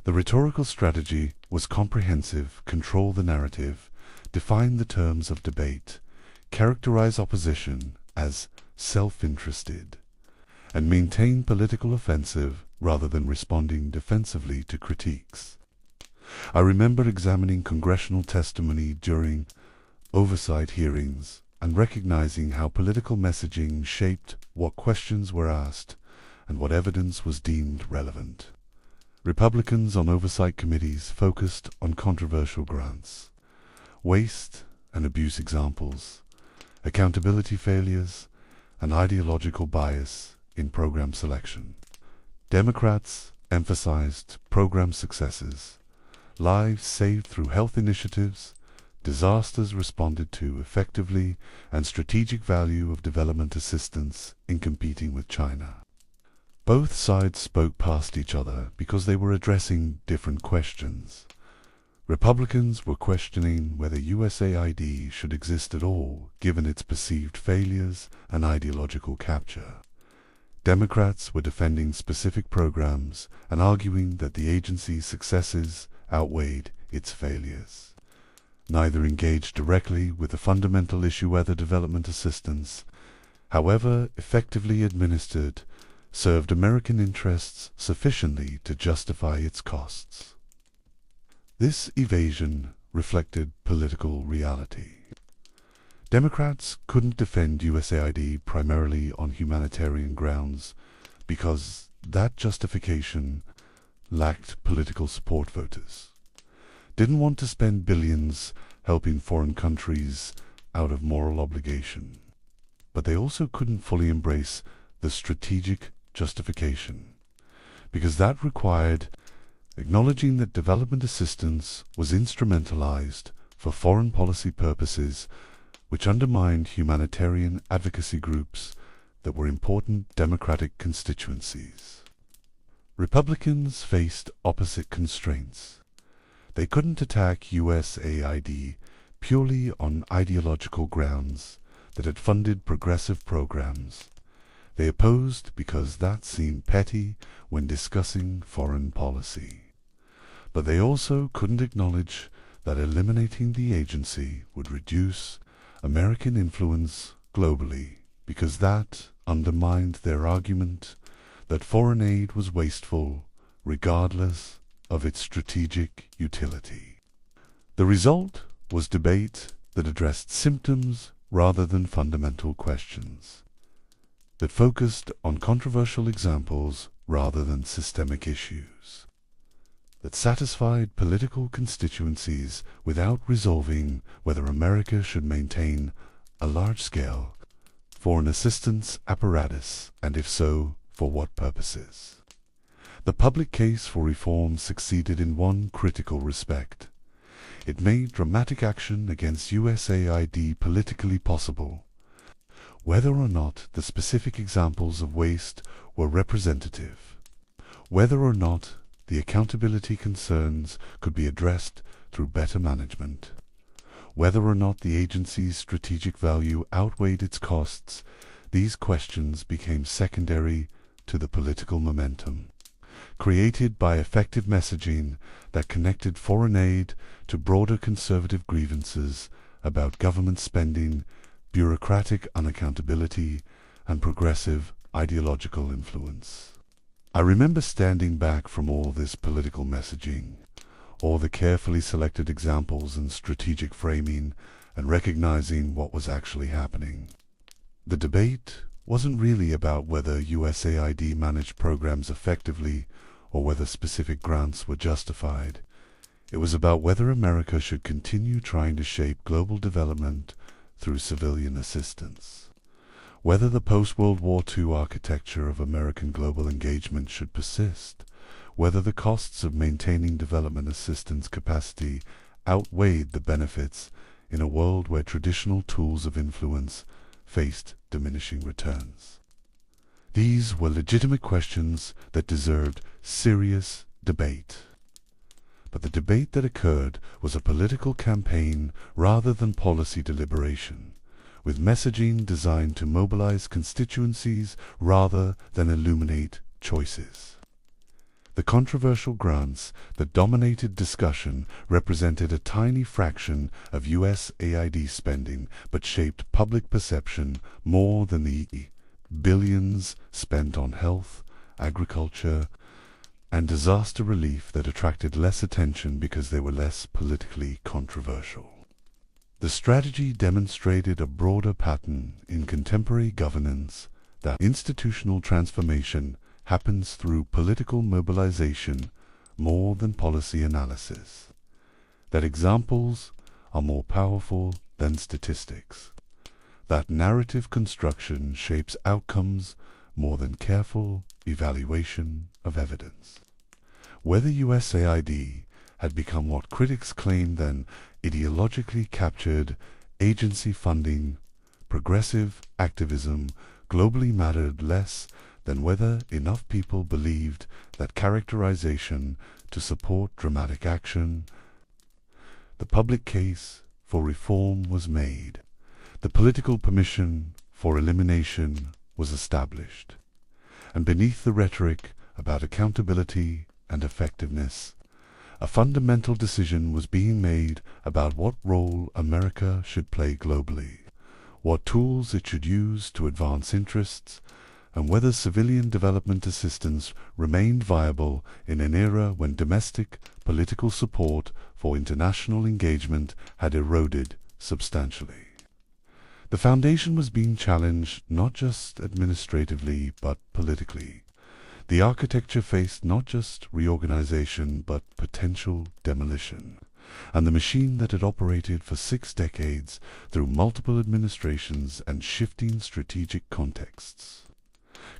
The rhetorical strategy was comprehensive: control the narrative, define the terms of debate, characterize opposition as self-interested, and maintain political offensive rather than responding defensively to critiques. I remember examining congressional testimony during oversight hearings and recognizing how political messaging shaped what questions were asked and what evidence was deemed relevant. Republicans on oversight committees focused on controversial grants, waste and abuse examples, accountability failures, and ideological bias in program selection. Democrats emphasized program successes, lives saved through health initiatives, disasters responded to effectively, and strategic value of development assistance in competing with China. Both sides spoke past each other because they were addressing different questions. Republicans were questioning whether USAID should exist at all given its perceived failures and ideological capture. Democrats were defending specific programs and arguing that the agency's successes outweighed its failures. Neither engaged directly with the fundamental issue whether development assistance, however effectively administered, served American interests sufficiently to justify its costs. This evasion reflected political reality. Democrats couldn't defend USAID primarily on humanitarian grounds because that justification lacked political support. Voters didn't want to spend billions helping foreign countries out of moral obligation, but they also couldn't fully embrace the strategic justification. because that required acknowledging that development assistance was instrumentalized for foreign policy purposes which undermined humanitarian advocacy groups that were important democratic constituencies. Republicans faced opposite constraints. They couldn't attack USAID purely on ideological grounds that it funded progressive programs. They opposed because that seemed petty when discussing foreign policy. But they also couldn't acknowledge that eliminating the agency would reduce American influence globally, because that undermined their argument that foreign aid was wasteful regardless of its strategic utility. The result was debate that addressed symptoms rather than fundamental questions, that focused on controversial examples rather than systemic issues, that satisfied political constituencies without resolving whether America should maintain a large-scale foreign assistance apparatus, and if so, for what purposes. The public case for reform succeeded in one critical respect. It made dramatic action against USAID politically possible, whether or not the specific examples of waste were representative, whether or not the accountability concerns could be addressed through better management, whether or not the agency's strategic value outweighed its costs. These questions became secondary to the political momentum created by effective messaging that connected foreign aid to broader conservative grievances about government spending, bureaucratic unaccountability, and progressive ideological influence. I remember standing back from all this political messaging, all the carefully selected examples and strategic framing, and recognizing what was actually happening. The debate wasn't really about whether USAID managed programs effectively or whether specific grants were justified. It was about whether America should continue trying to shape global development through civilian assistance, whether the post-World War II architecture of American global engagement should persist, whether the costs of maintaining development assistance capacity outweighed the benefits in a world where traditional tools of influence faced diminishing returns. These were legitimate questions that deserved serious debate. But the debate that occurred was a political campaign rather than policy deliberation, with messaging designed to mobilize constituencies rather than illuminate choices. The controversial grants that dominated discussion represented a tiny fraction of USAID spending, but shaped public perception more than the billions spent on health, agriculture, and disaster relief that attracted less attention because they were less politically controversial. The strategy demonstrated a broader pattern in contemporary governance, that institutional transformation happens through political mobilization more than policy analysis, that examples are more powerful than statistics, that narrative construction shapes outcomes more than careful evaluation of evidence. Whether USAID had become what critics claimed an ideologically captured agency funding, progressive activism globally mattered less than whether enough people believed that characterization to support dramatic action. The public case for reform was made. The political permission for elimination was established. And beneath the rhetoric about accountability and effectiveness, a fundamental decision was being made about what role America should play globally, what tools it should use to advance interests, and whether civilian development assistance remained viable in an era when domestic political support for international engagement had eroded substantially. The foundation was being challenged not just administratively but politically. The architecture faced not just reorganization but potential demolition, and the machine that had operated for 6 decades through multiple administrations and shifting strategic contexts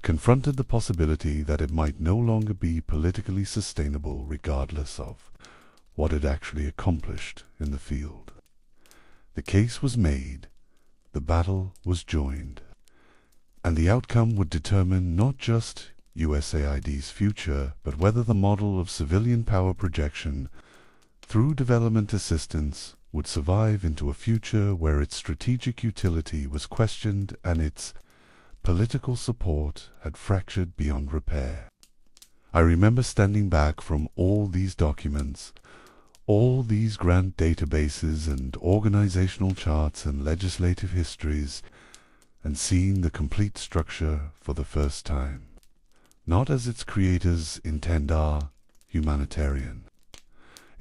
confronted the possibility that it might no longer be politically sustainable regardless of what it actually accomplished in the field. The case was made, the battle was joined, and the outcome would determine not just USAID's future, but whether the model of civilian power projection through development assistance would survive into a future where its strategic utility was questioned and its political support had fractured beyond repair. I remember standing back from all these documents, all these grant databases and organizational charts and legislative histories, and seeing the complete structure for the first time. Not as its creators intend are, humanitarian.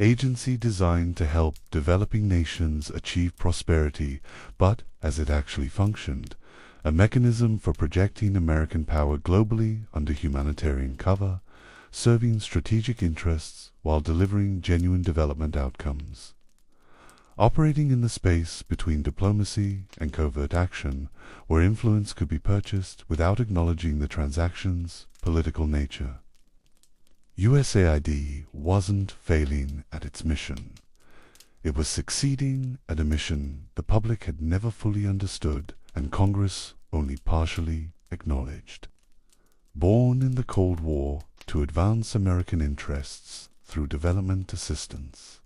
Agency designed to help developing nations achieve prosperity, but as it actually functioned, a mechanism for projecting American power globally under humanitarian cover, serving strategic interests while delivering genuine development outcomes. Operating in the space between diplomacy and covert action, where influence could be purchased without acknowledging the transaction's political nature. USAID wasn't failing at its mission. It was succeeding at a mission the public had never fully understood and Congress only partially acknowledged. Born in the Cold War to advance American interests through development assistance,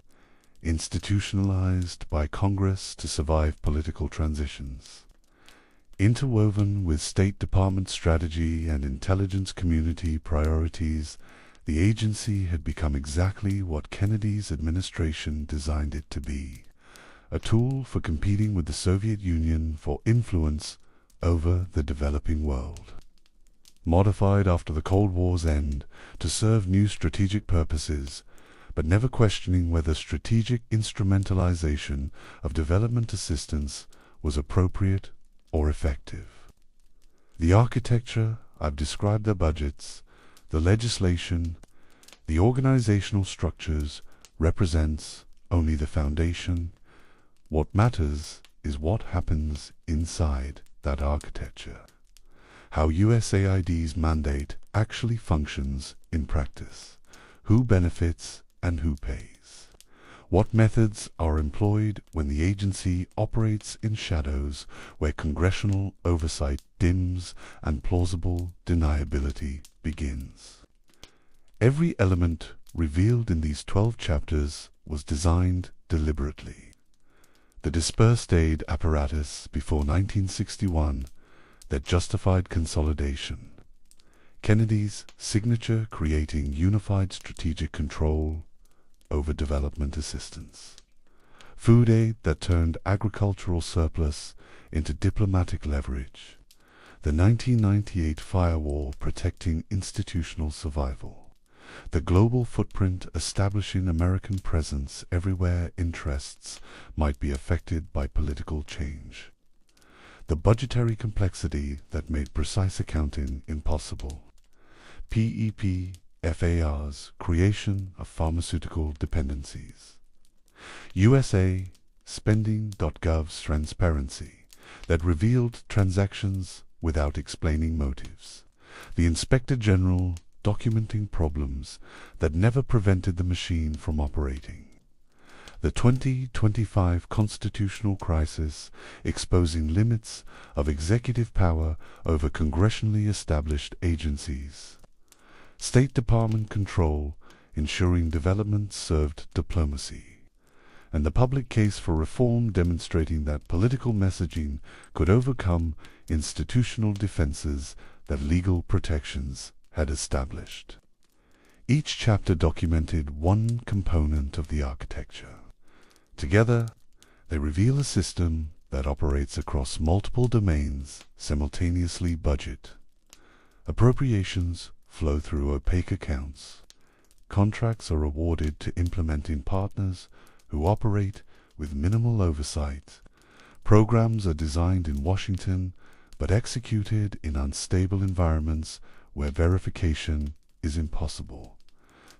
institutionalized by Congress to survive political transitions, interwoven with State Department strategy and intelligence community priorities, the agency had become exactly what Kennedy's administration designed it to be, a tool for competing with the Soviet Union for influence over the developing world. Modified after the Cold War's end to serve new strategic purposes, but never questioning whether strategic instrumentalization of development assistance was appropriate or effective. The architecture, I've described the budgets, the legislation, the organizational structures represents only the foundation. What matters is what happens inside that architecture, how USAID's mandate actually functions in practice, who benefits and who pays, what methods are employed when the agency operates in shadows where congressional oversight dims and plausible deniability begins. Every element revealed in these 12 chapters was designed deliberately. The dispersed aid apparatus before 1961 that justified consolidation. Kennedy's signature creating unified strategic control over development assistance. Food aid that turned agricultural surplus into diplomatic leverage. The 1998 firewall protecting institutional survival. The global footprint establishing American presence everywhere interests might be affected by political change. The budgetary complexity that made precise accounting impossible. PEPFAR's creation of pharmaceutical dependencies. USA Spending.gov's transparency that revealed transactions without explaining motives. The Inspector General documenting problems that never prevented the machine from operating. The 2025 constitutional crisis exposing limits of executive power over congressionally established agencies. State Department control ensuring development served diplomacy. And the public case for reform demonstrating that political messaging could overcome institutional defenses that legal protections had established. Each chapter documented one component of the architecture. Together, they reveal a system that operates across multiple domains simultaneously. Budget. Appropriations flow through opaque accounts. Contracts are awarded to implementing partners who operate with minimal oversight. Programs are designed in Washington but executed in unstable environments where verification is impossible.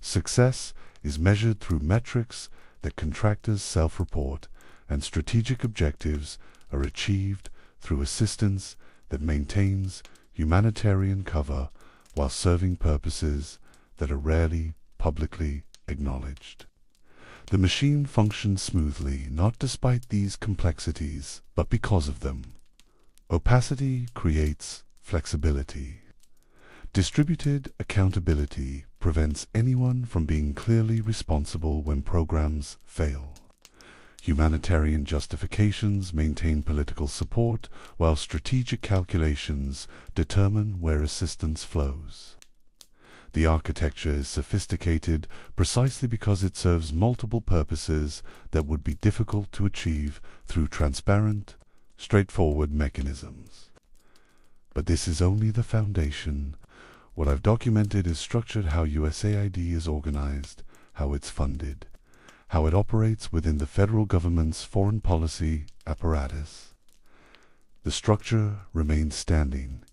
Success is measured through metrics that contractors self-report, and strategic objectives are achieved through assistance that maintains humanitarian cover while serving purposes that are rarely publicly acknowledged. The machine functions smoothly, not despite these complexities, but because of them. Opacity creates flexibility. Distributed accountability prevents anyone from being clearly responsible when programs fail. Humanitarian justifications maintain political support, while strategic calculations determine where assistance flows. The architecture is sophisticated precisely because it serves multiple purposes that would be difficult to achieve through transparent, straightforward mechanisms. But this is only the foundation. What I've documented is structured how USAID is organized, how it's funded, how it operates within the federal government's foreign policy apparatus. The structure remains standing,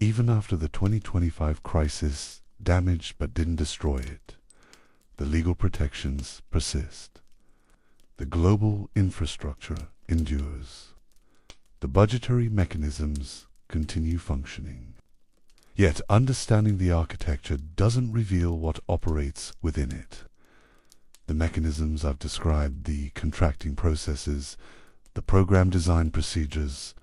even after the 2025 crisis damaged but didn't destroy it. The legal protections persist. The global infrastructure endures. The budgetary mechanisms continue functioning. Yet understanding the architecture doesn't reveal what operates within it. The mechanisms I've described, the contracting processes, the program design procedures,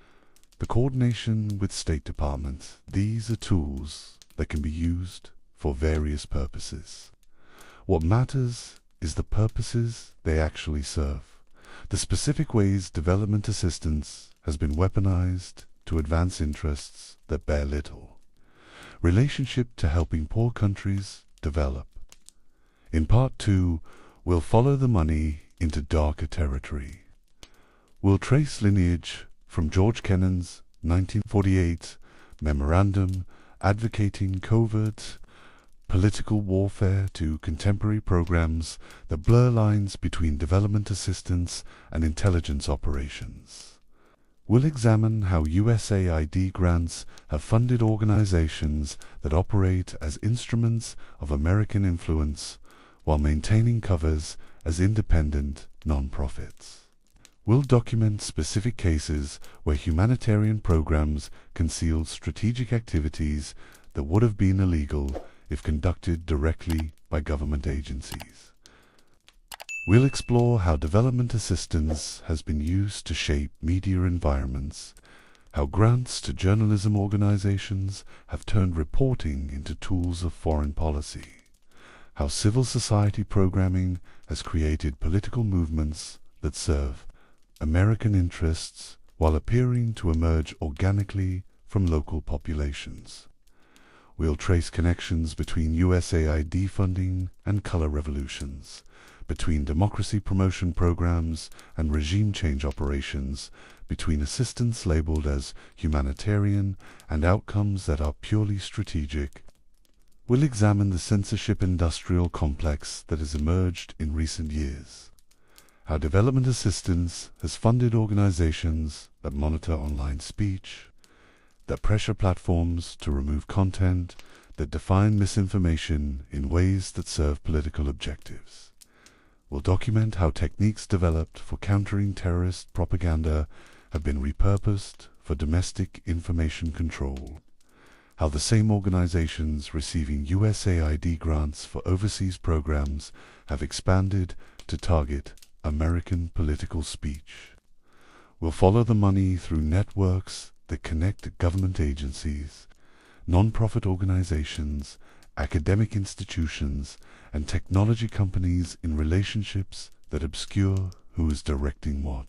the coordination with State Departments, these are tools that can be used for various purposes. What matters is the purposes they actually serve, the specific ways development assistance has been weaponized to advance interests that bear little. Relationship to helping poor countries develop. In Part 2, we'll follow the money into darker territory. We'll trace lineage from George Kennan's 1948 memorandum advocating covert political warfare to contemporary programs that blur lines between development assistance and intelligence operations. We'll examine how USAID grants have funded organizations that operate as instruments of American influence while maintaining covers as independent nonprofits. We'll document specific cases where humanitarian programs concealed strategic activities that would have been illegal if conducted directly by government agencies. We'll explore how development assistance has been used to shape media environments, how grants to journalism organizations have turned reporting into tools of foreign policy, how civil society programming has created political movements that serve American interests while appearing to emerge organically from local populations. We'll trace connections between USAID funding and color revolutions, between democracy promotion programs and regime change operations, between assistance labeled as humanitarian and outcomes that are purely strategic. We'll examine the censorship industrial complex that has emerged in recent years, how development assistance has funded organizations that monitor online speech, that pressure platforms to remove content, that define misinformation in ways that serve political objectives. We'll document how techniques developed for countering terrorist propaganda have been repurposed for domestic information control, how the same organizations receiving USAID grants for overseas programs have expanded to target American political speech. We'll follow the money through networks that connect government agencies, non-profit organizations, academic institutions, and technology companies in relationships that obscure who is directing what,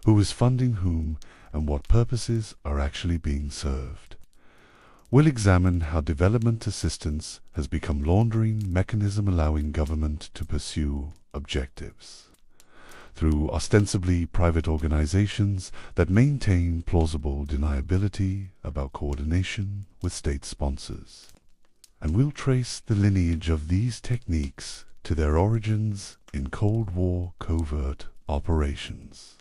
who is funding whom, and what purposes are actually being served. We'll examine how development assistance has become laundering mechanism allowing government to pursue objectives through ostensibly private organizations that maintain plausible deniability about coordination with state sponsors. And we'll trace the lineage of these techniques to their origins in Cold War covert operations,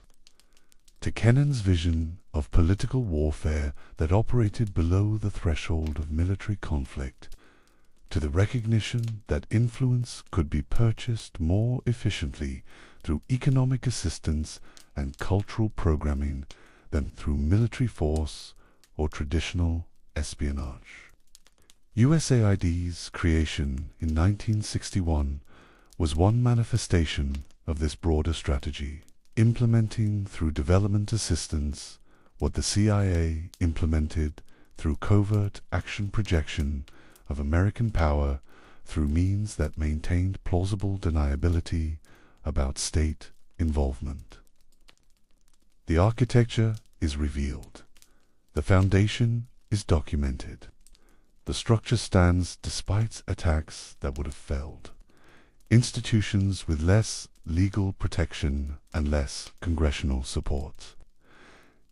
to Kennan's vision of political warfare that operated below the threshold of military conflict, to the recognition that influence could be purchased more efficiently through economic assistance and cultural programming than through military force or traditional espionage. USAID's creation in 1961 was one manifestation of this broader strategy, implementing through development assistance what the CIA implemented through covert action projection of American power through means that maintained plausible deniability about state involvement. The architecture is revealed. The foundation is documented. The structure stands despite attacks that would have failed. Institutions with less legal protection and less congressional support.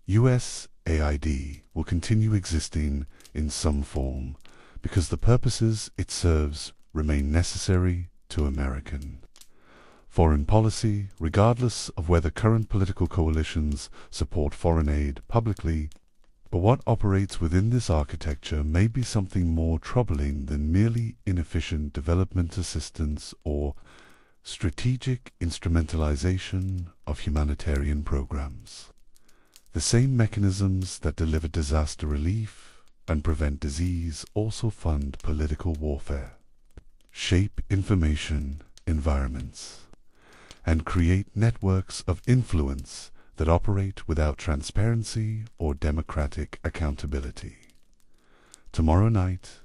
USAID will continue existing in some form because the purposes it serves remain necessary to American foreign policy, regardless of whether current political coalitions support foreign aid publicly. But what operates within this architecture may be something more troubling than merely inefficient development assistance or strategic instrumentalization of humanitarian programs. The same mechanisms that deliver disaster relief and prevent disease also fund political warfare, shape information environments, and create networks of influence that operate without transparency or democratic accountability. Tomorrow night,